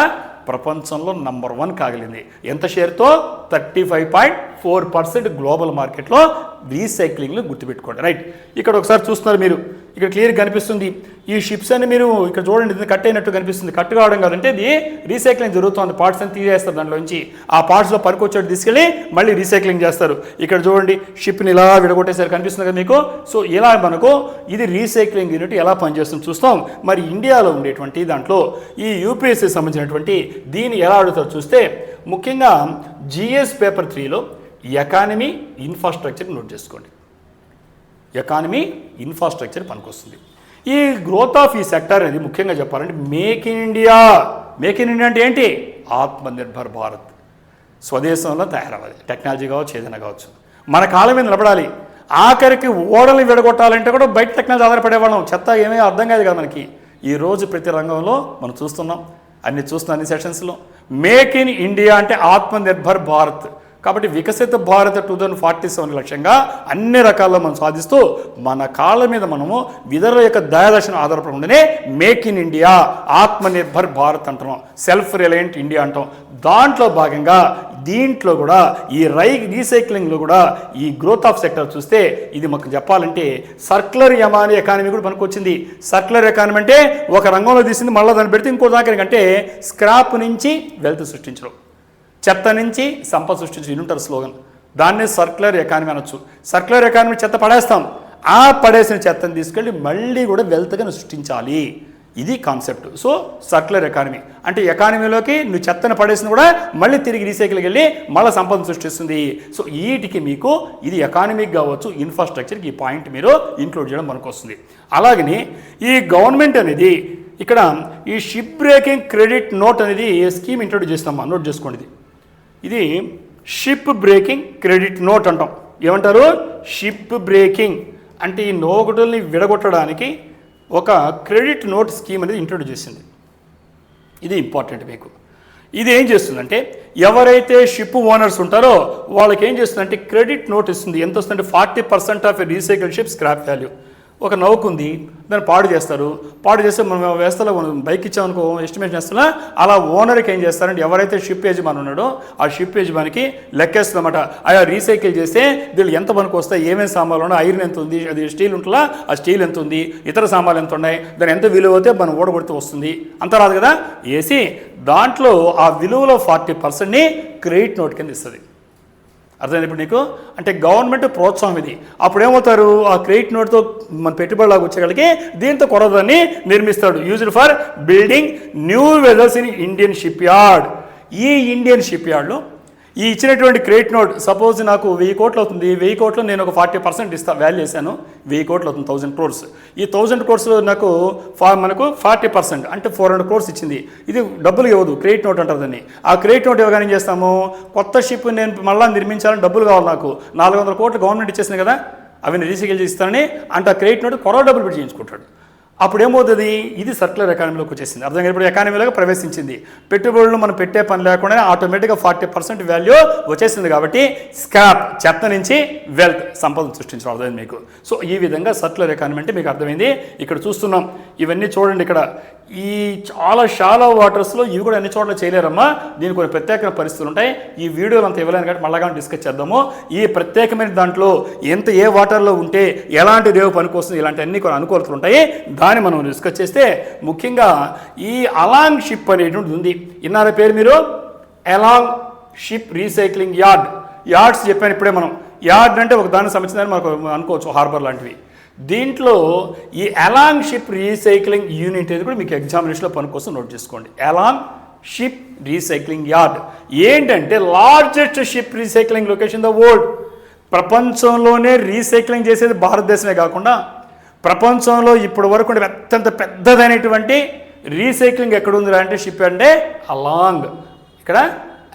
ప్రపంచంలో నంబర్ 1 కాగలింది. ఎంత షేర్తో? 35.4% గ్లోబల్ మార్కెట్లో రీసైక్లింగ్లో గుర్తుపెట్టుకోండి. రైట్, ఇక్కడ ఒకసారి చూస్తున్నారు మీరు ఇక్కడ క్లియర్ కనిపిస్తుంది. ఈ షిప్స్ అని మీరు ఇక్కడ చూడండి, ఇది కట్ అయినట్టు కనిపిస్తుంది. కట్ కావడం కాదంటే ఇది రీసైక్లింగ్ జరుగుతుంది. పార్ట్స్ అని తీసేస్తారు దాంట్లోంచి. ఆ పార్ట్స్లో పనికొచ్చేట్టు తీసుకెళ్ళి మళ్ళీ రీసైక్లింగ్ చేస్తారు. ఇక్కడ చూడండి షిప్ని ఇలా విడగొట్టేసారు, కనిపిస్తుంది కదా మీకు. సో ఇలా మనకు ఇది రీసైక్లింగ్ యూనిట్ ఎలా పనిచేస్తుంది చూస్తాం. మరి ఇండియాలో ఉండేటువంటి దాంట్లో ఈ యూపీఎస్సీ సంబంధించినటువంటి దీన్ని ఎలా అడుగుతారు చూస్తే, ముఖ్యంగా జిఎస్ పేపర్ 3లో ఎకానమీ ఇన్ఫ్రాస్ట్రక్చర్ నోట్ చేసుకోండి. ఎకానమీ ఇన్ఫ్రాస్ట్రక్చర్ పనికొస్తుంది. ఈ గ్రోత్ ఆఫ్ ఈ సెక్టర్ అనేది ముఖ్యంగా చెప్పాలంటే make in India. Make in India అంటే ఏంటి? ఆత్మనిర్భర్ భారత్. స్వదేశంలో తయారవ్వాలి. టెక్నాలజీ కావచ్చు, ఏదైనా కావచ్చు, మన కాళ్ళ మీద నిలబడాలి. ఆఖరికి ఓడల్ని విడగొట్టాలంటే కూడా బయట టెక్నాలజీ ఆధారపడేవాళ్ళం. చెత్త ఏమీ అర్థం కాదు కదా మనకి. ఈరోజు ప్రతి రంగంలో మనం చూస్తున్నాం, అన్ని సెషన్స్లో మేక్ ఇన్ ఇండియా అంటే ఆత్మనిర్భర్ భారత్. కాబట్టి వికసిత భారత్ 2047 లక్ష్యంగా అన్ని రకాల్లో మనం సాధిస్తూ మన కాళ్ళ మీద మనము ఇతరుల యొక్క దయాదర్శనం ఆధారపడకుండానే make in India, Atmanirbhar Bharat అంటున్నాం, సెల్ఫ్ రిలయంట్ ఇండియా అంటాం. దాంట్లో భాగంగా దీంట్లో కూడా ఈ రీసైక్లింగ్లో కూడా ఈ గ్రోత్ ఆఫ్ సెక్టర్ చూస్తే ఇది మాకు చెప్పాలంటే సర్క్యులర్ ఎకానమీ కూడా మనకు వచ్చింది. సర్క్యులర్ ఎకానమీ అంటే ఒక రంగంలో తీసింది మళ్ళీ దాన్ని పెడితే ఇంకో దాకా, అంటే స్క్రాప్ నుంచి వెల్త్ సృష్టించడం, చెత్త నుంచి సంపద సృష్టించడం, ఇన్నుంటారు స్లోగన్. దాన్నే సర్క్యులర్ ఎకానమీ అనొచ్చు. సర్క్యులర్ ఎకానమీ చెత్త పడేస్తాం, ఆ పడేసిన చెత్తను తీసుకెళ్ళి మళ్ళీ కూడా వెల్త్గా సృష్టించాలి. ఇది కాన్సెప్ట్. సో సర్క్యులర్ ఎకానమీ అంటే ఎకానమీలోకి నువ్వు చెత్తను పడేసిన కూడా మళ్ళీ తిరిగి రీసైకిల్కి వెళ్ళి మళ్ళీ సంపద సృష్టిస్తుంది. సో వీటికి మీకు ఇది ఎకానమీకి కావచ్చు, ఇన్ఫ్రాస్ట్రక్చర్కి ఈ పాయింట్ మీరు ఇంక్లూడ్ చేయడం మనకు వస్తుంది. అలాగని ఈ గవర్నమెంట్ అనేది ఇక్కడ ఈ షిప్ బ్రేకింగ్ క్రెడిట్ నోట్ అనేది స్కీమ్ ఇంట్రొడ్యూస్ చేస్తామా, నోట్ చేసుకోండి. ఇది షిప్ బ్రేకింగ్ క్రెడిట్ నోట్ అంటాం. ఏమంటారు? షిప్ బ్రేకింగ్ అంటే ఈ నౌకటుల్ని విడగొట్టడానికి ఒక క్రెడిట్ నోట్ స్కీమ్ అనేది ఇంట్రొడ్యూస్ చేసింది. ఇది ఇంపార్టెంట్ మీకు. ఇది ఏం చేస్తుందంటే ఎవరైతే షిప్ ఓనర్స్ ఉంటారో వాళ్ళకి ఏం చేస్తుందంటే క్రెడిట్ నోట్ ఇస్తుంది. ఎంత వస్తుందంటే 40% of recycle ship scrap value. ఒక నౌక ఉంది, దాన్ని పాడు చేస్తారు. పాడు చేస్తే మనం వేస్తాలో మనం బైక్ ఇచ్చామనుకో, ఎస్టిమేషన్ వేస్తున్నా, అలా ఓనర్కి ఏం చేస్తారంటే ఎవరైతే షిప్ యజమాని ఉన్నాడో ఆ షిప్ యజమానికి లెక్కేస్తుందన్నమాట. అలా రీసైకిల్ చేస్తే దీళ్ళు ఎంత పనికి వస్తాయి, ఏమేమి సామాన్లు ఉన్నాయి, ఐరన్ ఎంత ఉంది, అది స్టీల్ ఉంటుందా, ఆ స్టీల్ ఎంత ఉంది, ఇతర సామాన్లు ఎంత ఉన్నాయి, దాని ఎంత విలువ అయితే మనం ఓడగొడితే వస్తుంది, అంత రాదు కదా. వేసి దాంట్లో ఆ విలువలో 40%ని క్రెడిట్ నోట్ కింద ఇస్తుంది. అర్థమైంది ఇప్పుడు నీకు? అంటే గవర్నమెంట్ ప్రోత్సాహం ఇది. అప్పుడు ఏమవుతారు, ఆ క్రెడిట్ నోట్తో మన పెట్టుబడిలాగా వచ్చేగలిగి దీంతో కొరదాన్ని నిర్మిస్తాడు. Used for building new vessels in Indian shipyard. ఈ ఇండియన్ షిప్ యార్డ్లో ఈ ఇచ్చినటువంటి క్రెడిట్ నోట్ సపోజ్ నాకు 1000 కోట్లు అవుతుంది. 1000 కోట్లు నేను ఒక 40% ఇస్తాను, వాల్యూ వేసాను. 1000 కోట్లు అవుతుంది, 1000 crores. ఈ 1000 crores నాకు మనకు 40% అంటే 400 crores ఇచ్చింది. ఇది డబ్బులు ఇవ్వదు, క్రెడిట్ నోట్ అంటారు దాన్ని. ఆ క్రెడిట్ నోట్ ఇవ్వగానే ఏం చేస్తాము, కొత్త షిప్ నేను మళ్ళీ నిర్మించాలని డబ్బులు కావాలి నాకు. 400 కోట్లు గవర్నమెంట్ ఇచ్చేసింది కదా, అవి రీసైకిల్ ఇస్తానని అంటే ఆ క్రెడిట్ నోట్ కొరవ డబ్బులు పెట్టి చేయించుకుంటాడు. అప్పుడు ఏమవుతుంది, ఇది సర్క్యులర్ ఎకానమీలోకి వచ్చేసింది. అర్థం ఇప్పుడు ఎకానమీలోకి ప్రవేశించింది. పెట్టుబడులు మనం పెట్టే పని లేకుండా ఆటోమేటిక్గా 40% వాల్యూ వచ్చేసింది. కాబట్టి స్క్రాప్ చెత్త నుంచి వెల్త్ సంపద సృష్టించడం. అర్థమైంది మీకు? సో ఈ విధంగా సర్క్యులర్ ఎకానమీ అంటే మీకు అర్థమైంది. ఇక్కడ చూస్తున్నాం ఇవన్నీ చూడండి. ఇక్కడ ఈ చాలా షాలో వాటర్స్లో ఇవి కూడా అన్ని చోట్ల చేయలేరమ్మా. దీనికి కొన్ని ప్రత్యేకమైన పరిస్థితులు ఉంటాయి. ఈ వీడియోలు అంత ఇవ్వలేను కాబట్టి మళ్ళా డిస్కస్ చేద్దాము. ఈ ప్రత్యేకమైన దాంట్లో ఎంత ఏ వాటర్లో ఉంటే ఎలాంటి రేవు పనికి వస్తుంది, ఇలాంటి అన్ని కొన్ని అనుకూలతలు ఉంటాయి. దాన్ని మనం డిస్కస్ చేస్తే ముఖ్యంగా ఈ అలాంగ్ షిప్ అనేటువంటిది ఉంది. ఇన్నారా పేరు మీరు? Along ship recycling yard. Yards చెప్పాను ఇప్పుడే మనం. యార్డ్ అంటే ఒక దానికి సంబంధించిందని మనకు అనుకోవచ్చు, హార్బర్ లాంటివి. దీంట్లో ఈ అలాంగ్ షిప్ రీసైక్లింగ్ యూనిట్ అనేది కూడా మీకు ఎగ్జామినేషన్లో పని కోసం నోట్ చేసుకోండి. అలాంగ్ షిప్ రీసైక్లింగ్ యార్డ్ ఏంటంటే largest ship recycling location the world. ప్రపంచంలోనే రీసైక్లింగ్ చేసేది భారతదేశమే కాకుండా ప్రపంచంలో ఇప్పటి వరకు అత్యంత పెద్దదైనటువంటి రీసైక్లింగ్ ఎక్కడ ఉంది అంటే షిప్ అంటే అలాంగ్. ఇక్కడ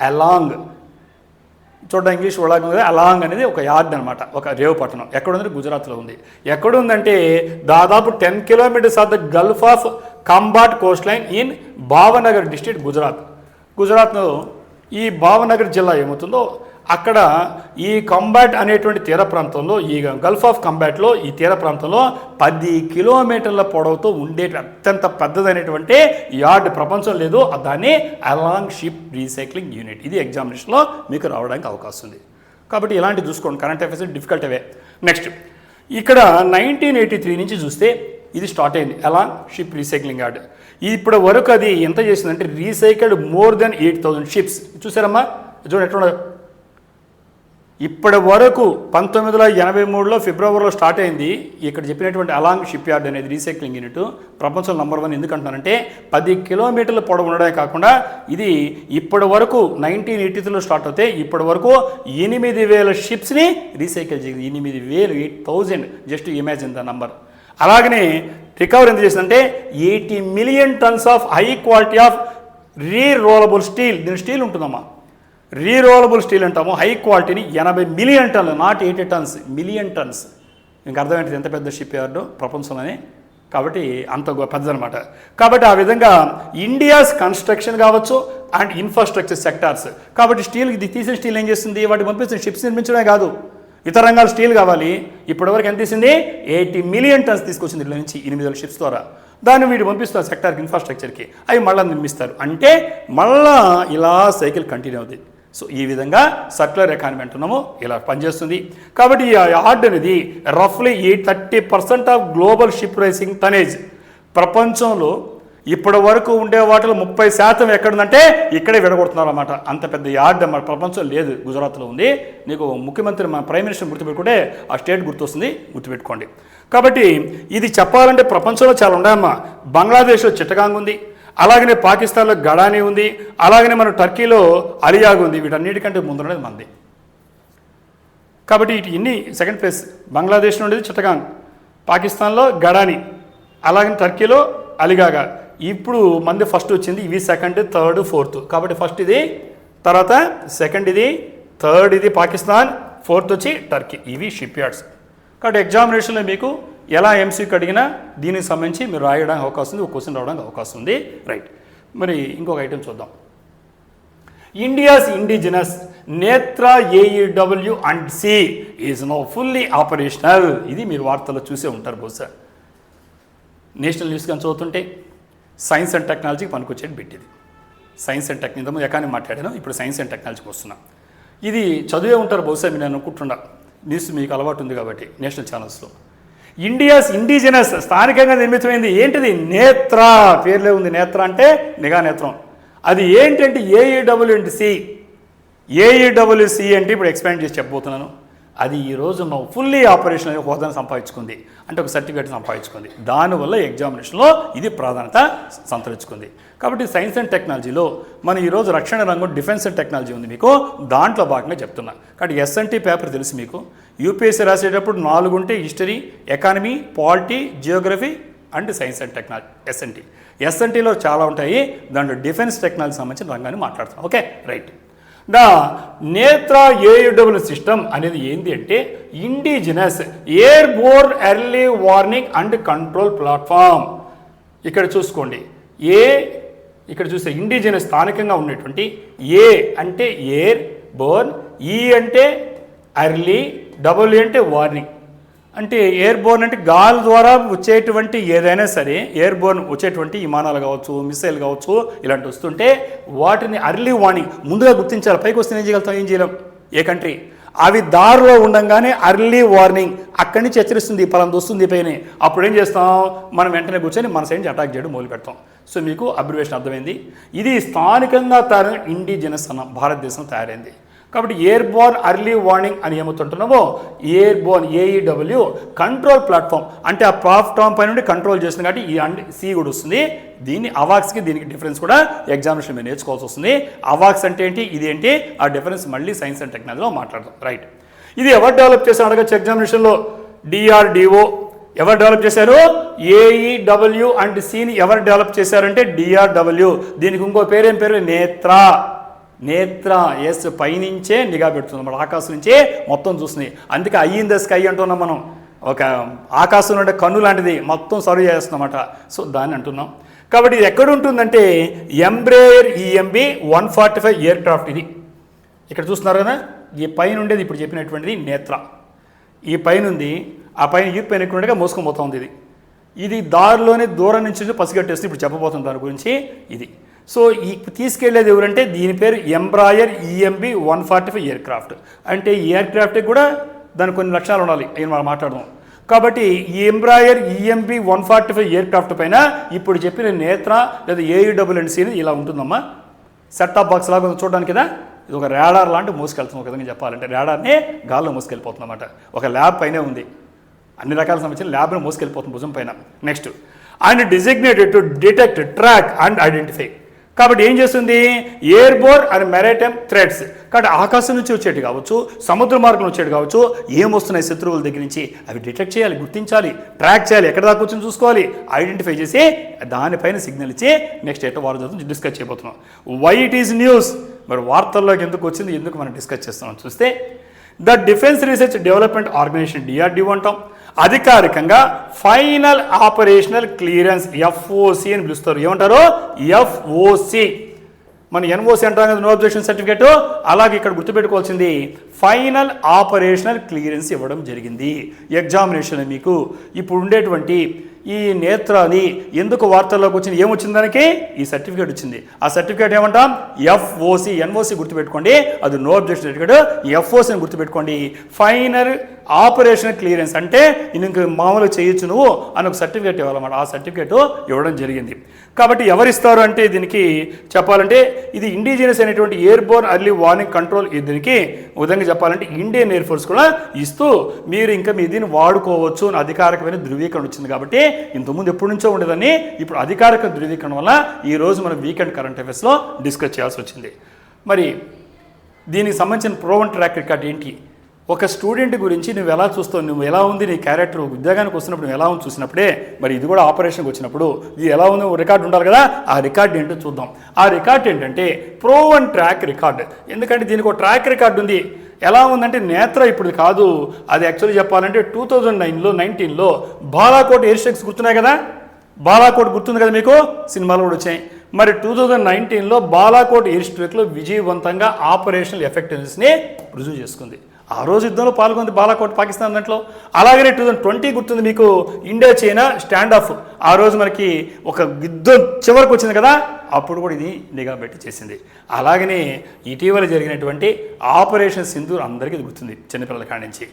అలాంగ్ చూడండి, ఇంగ్లీష్ వర్డ్ ఉంది. అలాంగ్ అనేది ఒక యార్డ్ అనమాట, ఒక రేవు పట్టణం. ఎక్కడుంది? గుజరాత్లో ఉంది. ఎక్కడుందంటే దాదాపు 10 kilometers of the Gulf of combat Coast line in Bhavnagar district, Gujarat. గుజరాత్లో ఈ భావనగర్ జిల్లా ఏమవుతుందో అక్కడ ఈ కంబాట్ అనేటువంటి తీర ప్రాంతంలో, ఈ గల్ఫ్ ఆఫ్ కంబాట్లో ఈ తీర ప్రాంతంలో 10 kilometers పొడవుతో ఉండే అత్యంత పెద్దదైనటువంటి యార్డ్ ప్రపంచం లేదు. దాన్ని అలాంగ్ షిప్ రీసైక్లింగ్ యూనిట్. ఇది ఎగ్జామినేషన్లో మీకు రావడానికి అవకాశం ఉంది. కాబట్టి ఇలాంటివి చూసుకోండి. కరెంట్ అఫైర్స్ డిఫికల్ట్ అవే. నెక్స్ట్ ఇక్కడ 1983 నుంచి చూస్తే ఇది స్టార్ట్ అయింది ఎలా షిప్ రీసైక్లింగ్ యార్డ్. ఇప్పటి వరకు అది ఎంత చేసిందంటే రీసైకిల్డ్ మోర్ దెన్ 8,000 షిప్స్. చూసారమ్మా చూడండి ఎట్లా. ఇప్పటి వరకు 1983లో ఫిబ్రవరిలో స్టార్ట్ అయింది. ఇక్కడ చెప్పినటువంటి అలాంగ్ షిప్ యార్డ్ అనేది రీసైక్లింగ్ యూనిట్ ప్రపంచంలో నంబర్ 1 ఎందుకంటున్నానంటే 10 కిలోమీటర్ల పొడవు ఉండడమే కాకుండా ఇది ఇప్పటి వరకు 1983లో స్టార్ట్ అవుతే ఇప్పటి వరకు 8,000 షిప్స్ని రీసైకిల్ చేసింది. 8,000 8,000 జస్ట్ ఇమాజిన్ ద నంబర్. అలాగనే రికవర్ ఎంత చేసిందంటే 80 million tons of high quality of rerollable steel. దీని స్టీల్ ఉంటుందమ్మా, రీరోలబుల్ స్టీల్ అంటాము. హై క్వాలిటీని 80 మిలియన్ టన్లు, నాట్ 80 టన్స్, మిలియన్ టన్స్. ఇంకా అర్థమేంటిది ఎంత పెద్ద షిప్ యార్డు ప్రపంచంలోనే. కాబట్టి అంత పెద్దదనమాట. కాబట్టి ఆ విధంగా ఇండియాస్ కన్స్ట్రక్షన్ కావచ్చు అండ్ ఇన్ఫ్రాస్ట్రక్చర్ సెక్టార్స్. కాబట్టి స్టీల్ ఇది తీసిన స్టీల్ ఏం చేస్తుంది, వాటికి పంపిస్తుంది షిప్స్ నిర్మించడమే కాదు, ఇతర రంగాలు స్టీల్ కావాలి. ఇప్పటివరకు ఎంత తీసింది 80 మిలియన్ టన్స్ తీసుకొచ్చింది ఇళ్ళ నుంచి 8,000 షిప్స్ ద్వారా. దాన్ని వీడు పంపిస్తారు సెక్టార్కి, ఇన్ఫ్రాస్ట్రక్చర్కి, అవి మళ్ళీ నిర్మిస్తారు. అంటే మళ్ళా ఇలా సైకిల్ కంటిన్యూ అవుతుంది. సో ఈ విధంగా సర్క్యులర్ ఎకానమీ అంటున్నాము, ఇలా పనిచేస్తుంది. కాబట్టి ఈ యార్డ్ అనేది రఫ్లీ 30% of global ship raising tonnage. ప్రపంచంలో ఇప్పటి వరకు ఉండే వాటిలో 30% ఎక్కడుందంటే ఇక్కడే విడగొడుతున్నారు అన్నమాట. అంత పెద్ద యార్డ్ మన ప్రపంచం లేదు, గుజరాత్లో ఉంది. నీకు ముఖ్యమంత్రి మన ప్రైమ్ మినిస్టర్ గుర్తుపెట్టుకుంటే ఆ స్టేట్ గుర్తొస్తుంది, గుర్తుపెట్టుకోండి. కాబట్టి ఇది చెప్పాలంటే ప్రపంచంలో చాలా ఉన్నాయమ్మా. బంగ్లాదేశ్లో చిట్టగాంగ్ ఉంది, అలాగనే పాకిస్తాన్లో గడానీ ఉంది, అలాగనే మన టర్కీలో అలియాగ్ ఉంది. వీటన్నిటికంటే ముందున్నది మంది. కాబట్టి ఇన్ని సెకండ్ ప్లేస్ బంగ్లాదేశ్లో ఉండేది చిట్టగాంగ్, పాకిస్తాన్లో గడానీ, అలాగనే టర్కీలో అలిగాగా. ఇప్పుడు మంది ఫస్ట్ వచ్చింది, ఇవి సెకండ్, థర్డ్, ఫోర్త్. కాబట్టి ఫస్ట్ ఇది, తర్వాత సెకండ్ ఇది, థర్డ్ ఇది పాకిస్తాన్, ఫోర్త్ వచ్చి టర్కీ. ఇవి షిప్ యార్డ్స్. కాబట్టి ఎగ్జామినేషన్లో మీకు ఎలా ఎంసీకి అడిగినా దీనికి సంబంధించి మీరు రాయడానికి అవకాశం ఉంది, ఒక క్వశ్చన్ రావడానికి అవకాశం ఉంది. రైట్. మరి ఇంకొక ఐటెం చూద్దాం. India's indigenous Netra AEW and C is now fully operational. ఇది మీరు వార్తల్లో చూసే ఉంటారు బహుశా. నేషనల్ న్యూస్ కానీ చదువుతుంటే సైన్స్ అండ్ టెక్నాలజీకి పనికొచ్చేది పెట్టింది. సైన్స్ అండ్ టెక్నాలజీ ఇంతకుముందు ఎకానమీ మాట్లాడాను, ఇప్పుడు సైన్స్ అండ్ టెక్నాలజీకి వస్తున్నాం. ఇది చదివే ఉంటారు బహుశా, నేను అనుకుంటున్నా. న్యూస్ మీకు అలవాటు ఉంది కాబట్టి నేషనల్ ఛానల్స్లో. ఇండియాస్ ఇండిజినస్ స్థానికంగా నిర్మితమైంది ఏంటిది, నేత్రా. పేర్లే ఉంది, నేత్ర అంటే నిఘా నేత్రం. అది ఏంటంటే ఏఈడబ్ల్యూ అంటే సి. ఏఈడబ్ల్యూసి అంటే ఇప్పుడు ఎక్స్పాండ్ చేసి చెప్పబోతున్నాను. అది ఈ రోజు ఫుల్లీ ఆపరేషనల్ హోదాను సంపాదించుకుంది, అంటే ఒక సర్టిఫికేట్ సంపాదించుకుంది. దానివల్ల ఎగ్జామినేషన్లో ఇది ప్రాధాన్యత సంతరించుకుంది. కాబట్టి సైన్స్ అండ్ టెక్నాలజీలో మన ఈరోజు రక్షణ రంగం డిఫెన్స్ అండ్ టెక్నాలజీ ఉంది మీకు, దాంట్లో భాగంగా చెప్తున్నా. కాబట్టి ఎస్ఎన్టీ పేపర్ తెలుసు మీకు. యూపీఎస్సీ రాసేటప్పుడు 4 ఉంటే history, economy, polity, geography and science and technology. ఎస్ఎన్టీలో చాలా ఉంటాయి. దాంట్లో డిఫెన్స్ టెక్నాలజీ సంబంధించిన రంగాన్ని మాట్లాడతాం. Okay right. The Netra AUW system అనేది ఏంటి అంటే indigenous airborne early warning and control platform. ఇక్కడ చూసుకోండి, ఇక్కడ చూస్తే ఇండిజినస్ స్థానికంగా ఉన్నటువంటి, ఏ అంటే ఎయిర్ బోర్న్, ఈ అంటే ఎర్లీ, డబ్ల్యూ అంటే వార్నింగ్. అంటే ఎయిర్ బోర్న్ అంటే గాలి ద్వారా వచ్చేటువంటి ఏదైనా సరే, ఎయిర్ బోర్న్ వచ్చేటువంటి విమానాలు కావచ్చు, మిసైల్ కావచ్చు, ఇలాంటి వస్తుంటే వాటిని అర్లీ వార్నింగ్ ముందుగా గుర్తించాలి. పైకి వస్తే ఏం చేయగలుగుతాం, ఏం చేయలేం ఏ కంట్రీ. అవి దారిలో ఉండగానే అర్లీ వార్నింగ్ అక్కడి నుంచి హెచ్చరిస్తుంది, పలాంది వస్తుంది పైన. అప్పుడు ఏం చేస్తాం, మనం వెంటనే కూర్చొని మన సైడ్ నుంచి అటాక్ చేయడం మొదలు పెడతాం. సో మీకు అబ్రివేషన్ అర్థమైంది. ఇది స్థానికంగా తయారైన ఇండిజినస్ అన్న భారతదేశం తయారైంది. కాబట్టి ఎయిర్ బోర్న్ అర్లీ వార్నింగ్ అని ఏమవుతుంటున్నామో, airborne AEW control platform అంటే ఆ ప్లాట్ఫామ్ పై నుండి కంట్రోల్ చేస్తుంది. కాబట్టి ఈ అండ్ సి కూడా వస్తుంది. దీన్ని అవాక్స్కి దీనికి డిఫరెన్స్ కూడా ఎగ్జామినేషన్ మీరు నేర్చుకోవాల్సి వస్తుంది. అవాక్స్ అంటే ఏంటి, ఇది ఏంటి, ఆ డిఫరెన్స్ మళ్ళీ సైన్స్ అండ్ టెక్నాలజీలో మాట్లాడదాం. రైట్. ఇది ఎవరు డెవలప్ చేశారు అడగచ్చు ఎగ్జామినేషన్లో. డిఆర్డిఓ. ఎవరు డెవలప్ చేశారు, ఏఈడబ్ల్యూ అండ్ సిని ఎవరు డెవలప్ చేశారంటే డిఆర్డబ్ల్యూ. దీనికి ఇంకో పేరు ఏం పేరు, నేత్రా. నేత్ర ఎస్ పైనుంచే నిఘా పెడుతుంది అన్నమాట, ఆకాశం నుంచే మొత్తం చూస్తుంది. అందుకే ఐ ఇన్ ద స్కై అంటున్నాం మనం. ఒక ఆకాశంలో ఉండే కన్ను లాంటిది మొత్తం సర్వ్ చేస్తుందన్నమాట. సో దాన్ని అంటున్నాం. కాబట్టి ఇది ఎక్కడ ఉంటుందంటే ఎంబ్రేయర్ ఈఎంబి 145 ఎయిర్ క్రాఫ్ట్. ఇది ఇక్కడ చూస్తున్నారు కదా, ఈ పైన ఉండేది ఇప్పుడు చెప్పినటువంటిది నేత్ర. ఈ పైన ఉంది, ఆ పైన ఈ పైన ఎక్కువ ఉండగా మోసుకొని పోతా ఉంది. ఇది దారిలోనే దూరం నుంచి పసిగట్టేస్తుంది. ఇప్పుడు చెప్పబోతుంది దాని గురించి. ఇది సో ఈ తీసుకెళ్లేది ఎవరంటే దీని పేరు ఎంబ్రాయర్ ఈఎంబి 145 ఎయిర్ క్రాఫ్ట్. అంటే ఈ ఎయిర్ క్రాఫ్ట్కి కూడా దానికి కొన్ని లక్షణాలు ఉండాలి, అవి మనం మాట్లాడదాం. కాబట్టి ఈ ఎంబ్రాయర్ ఈఎంబి 145 ఎయిర్ క్రాఫ్ట్ పైన ఇప్పుడు చెప్పిన నేత్ర లేదా AUSS ఇలా ఉంటుందమ్మా. సెట్ టాప్ బాక్స్ లాగా చూడడానికి కదా, ఇది ఒక రాడార్ లాంటి మోసుకెళ్తుంది. ఒక విధంగా చెప్పాలంటే రాడార్ని గాల్లో మోసుకెళ్ళిపోతుంది అన్నమాట. ఒక ల్యాబ్ పైనే ఉంది, అన్ని రకాల సంబంధించిన ల్యాబ్ని మోసుకెళ్ళిపోతుంది భుజం పైన. Next and designated to detect, track and identify. కాబట్టి ఏం చేస్తుంది, ఎయిర్బోర్న్ అండ్ మెరైటైమ్ థ్రెట్స్. కాబట్టి ఆకాశం నుంచి వచ్చేటి కావచ్చు, సముద్ర మార్గం వచ్చేటి కావచ్చు, ఏమొస్తున్నాయి శత్రువుల దగ్గర నుంచి అవి డిటెక్ట్ చేయాలి, గుర్తించాలి, ట్రాక్ చేయాలి, ఎక్కడ దాకా కూర్చొని చూసుకోవాలి, ఐడెంటిఫై చేసి దానిపైన సిగ్నల్ ఇచ్చి నెక్స్ట్ ఎట్లా వారు చదువు డిస్కస్ చేయబోతున్నాం. వై ఇట్ ఈస్ న్యూస్, మరి వార్తల్లోకి ఎందుకు వచ్చింది, ఎందుకు మనం డిస్కస్ చేస్తున్నాం చూస్తే, the defence research development organisation DRDO అంటాం, అధికారికంగా ఫైనల్ ఆపరేషనల్ క్లియరెన్స్ FOC అని పిలుస్తారు. ఏమంటారు, FOC. మన NOC అంటాం కదా, నో అబ్జెక్షన్ సర్టిఫికేట్. అలాగే ఇక్కడ గుర్తుపెట్టుకోవాల్సింది ఫైనల్ ఆపరేషనల్ క్లియరెన్స్ ఇవ్వడం జరిగింది. ఎగ్జామినేషన్ మీకు ఇప్పుడు ఉండేటువంటి ఈ నేత్రాన్ని ఎందుకు వార్తల్లోకి వచ్చింది, ఏమొచ్చింది దానికి, ఈ సర్టిఫికేట్ వచ్చింది. ఆ సర్టిఫికేట్ ఏమంటాం, FOC. NOC గుర్తుపెట్టుకోండి, అది నో అబ్జెక్షన్ సర్టిఫికేట్. FOC అని గుర్తుపెట్టుకోండి, ఫైనల్ ఆపరేషనల్ క్లియరెన్స్. అంటే ఇంక మామూలుగా చేయొచ్చు నువ్వు అని ఒక సర్టిఫికేట్ ఇవ్వాలన్నమాట. ఆ సర్టిఫికేట్ ఇవ్వడం జరిగింది. కాబట్టి ఎవరిస్తారు అంటే దీనికి చెప్పాలంటే ఇది ఇండిజినస్ అయినటువంటి ఎయిర్బోర్న్ ఎర్లీ వార్నింగ్ కంట్రోల్. దీనికి విధంగా చెప్పాలంటే ఇండియన్ ఎయిర్ ఫోర్స్ కూడా ఇస్తూ మీరు ఇంకా మీ దీన్ని వాడుకోవచ్చు అని అధికారికమైన ధృవీకరణ వచ్చింది. కాబట్టి ఇంతకుముందు ఎప్పటి నుంచో ఉండేదని ఇప్పుడు అధికారిక ధృవీకరణ వల్ల ఈరోజు మనం వీకెండ్ కరెంట్ అఫైర్స్లో డిస్కస్ చేయాల్సి వచ్చింది. మరి దీనికి సంబంధించిన ప్రోవెన్ ట్రాక్ రికార్డ్ ఏంటి, ఒక స్టూడెంట్ గురించి నువ్వు ఎలా చూస్తావు, నువ్వు ఎలా ఉంది నీ క్యారెక్టర్, ఉద్యోగానికి వస్తున్నప్పుడు నువ్వు ఎలా ఉంది చూసినప్పుడే మరి ఇది కూడా ఆపరేషన్కి వచ్చినప్పుడు ఇది ఎలా ఉంది రికార్డు ఉండాలి కదా. ఆ రికార్డు ఏంటో చూద్దాం. ఆ రికార్డు ఏంటంటే ప్రోవెన్ ట్రాక్ రికార్డ్. ఎందుకంటే దీనికి ఒక ట్రాక్ రికార్డు ఉంది. ఎలా ఉందంటే నేత్ర ఇప్పుడు కాదు, అది యాక్చువల్లీ చెప్పాలంటే 2019లో బాలాకోట్ ఎయిర్ స్ట్రైక్స్ గుర్తున్నాయి కదా, బాలాకోట్ గుర్తుంది కదా మీకు, సినిమాలు కూడా వచ్చాయి. మరి 2019లో బాలాకోట్ ఎయిర్ స్ట్రైక్లో విజయవంతంగా ఆపరేషనల్ ఎఫెక్టివ్నెస్ని రుజువు చేసుకుంది. ఆ రోజు యుద్ధంలో పాల్గొంది బాలాకోట్ పాకిస్తాన్ దాంట్లో. అలాగనే 2020 గుర్తుంది మీకు, ఇండియా చైనా స్టాండ్ ఆఫ్. ఆ రోజు మనకి ఒక యుద్ధం చివరికి వచ్చింది కదా, అప్పుడు కూడా ఇది నిఘా పెట్టి చేసింది. అలాగనే ఇటీవల జరిగినటువంటి ఆపరేషన్ సింధూర్ అందరికీ గుర్తుంది, చిన్నపిల్లల కాడి నుంచి.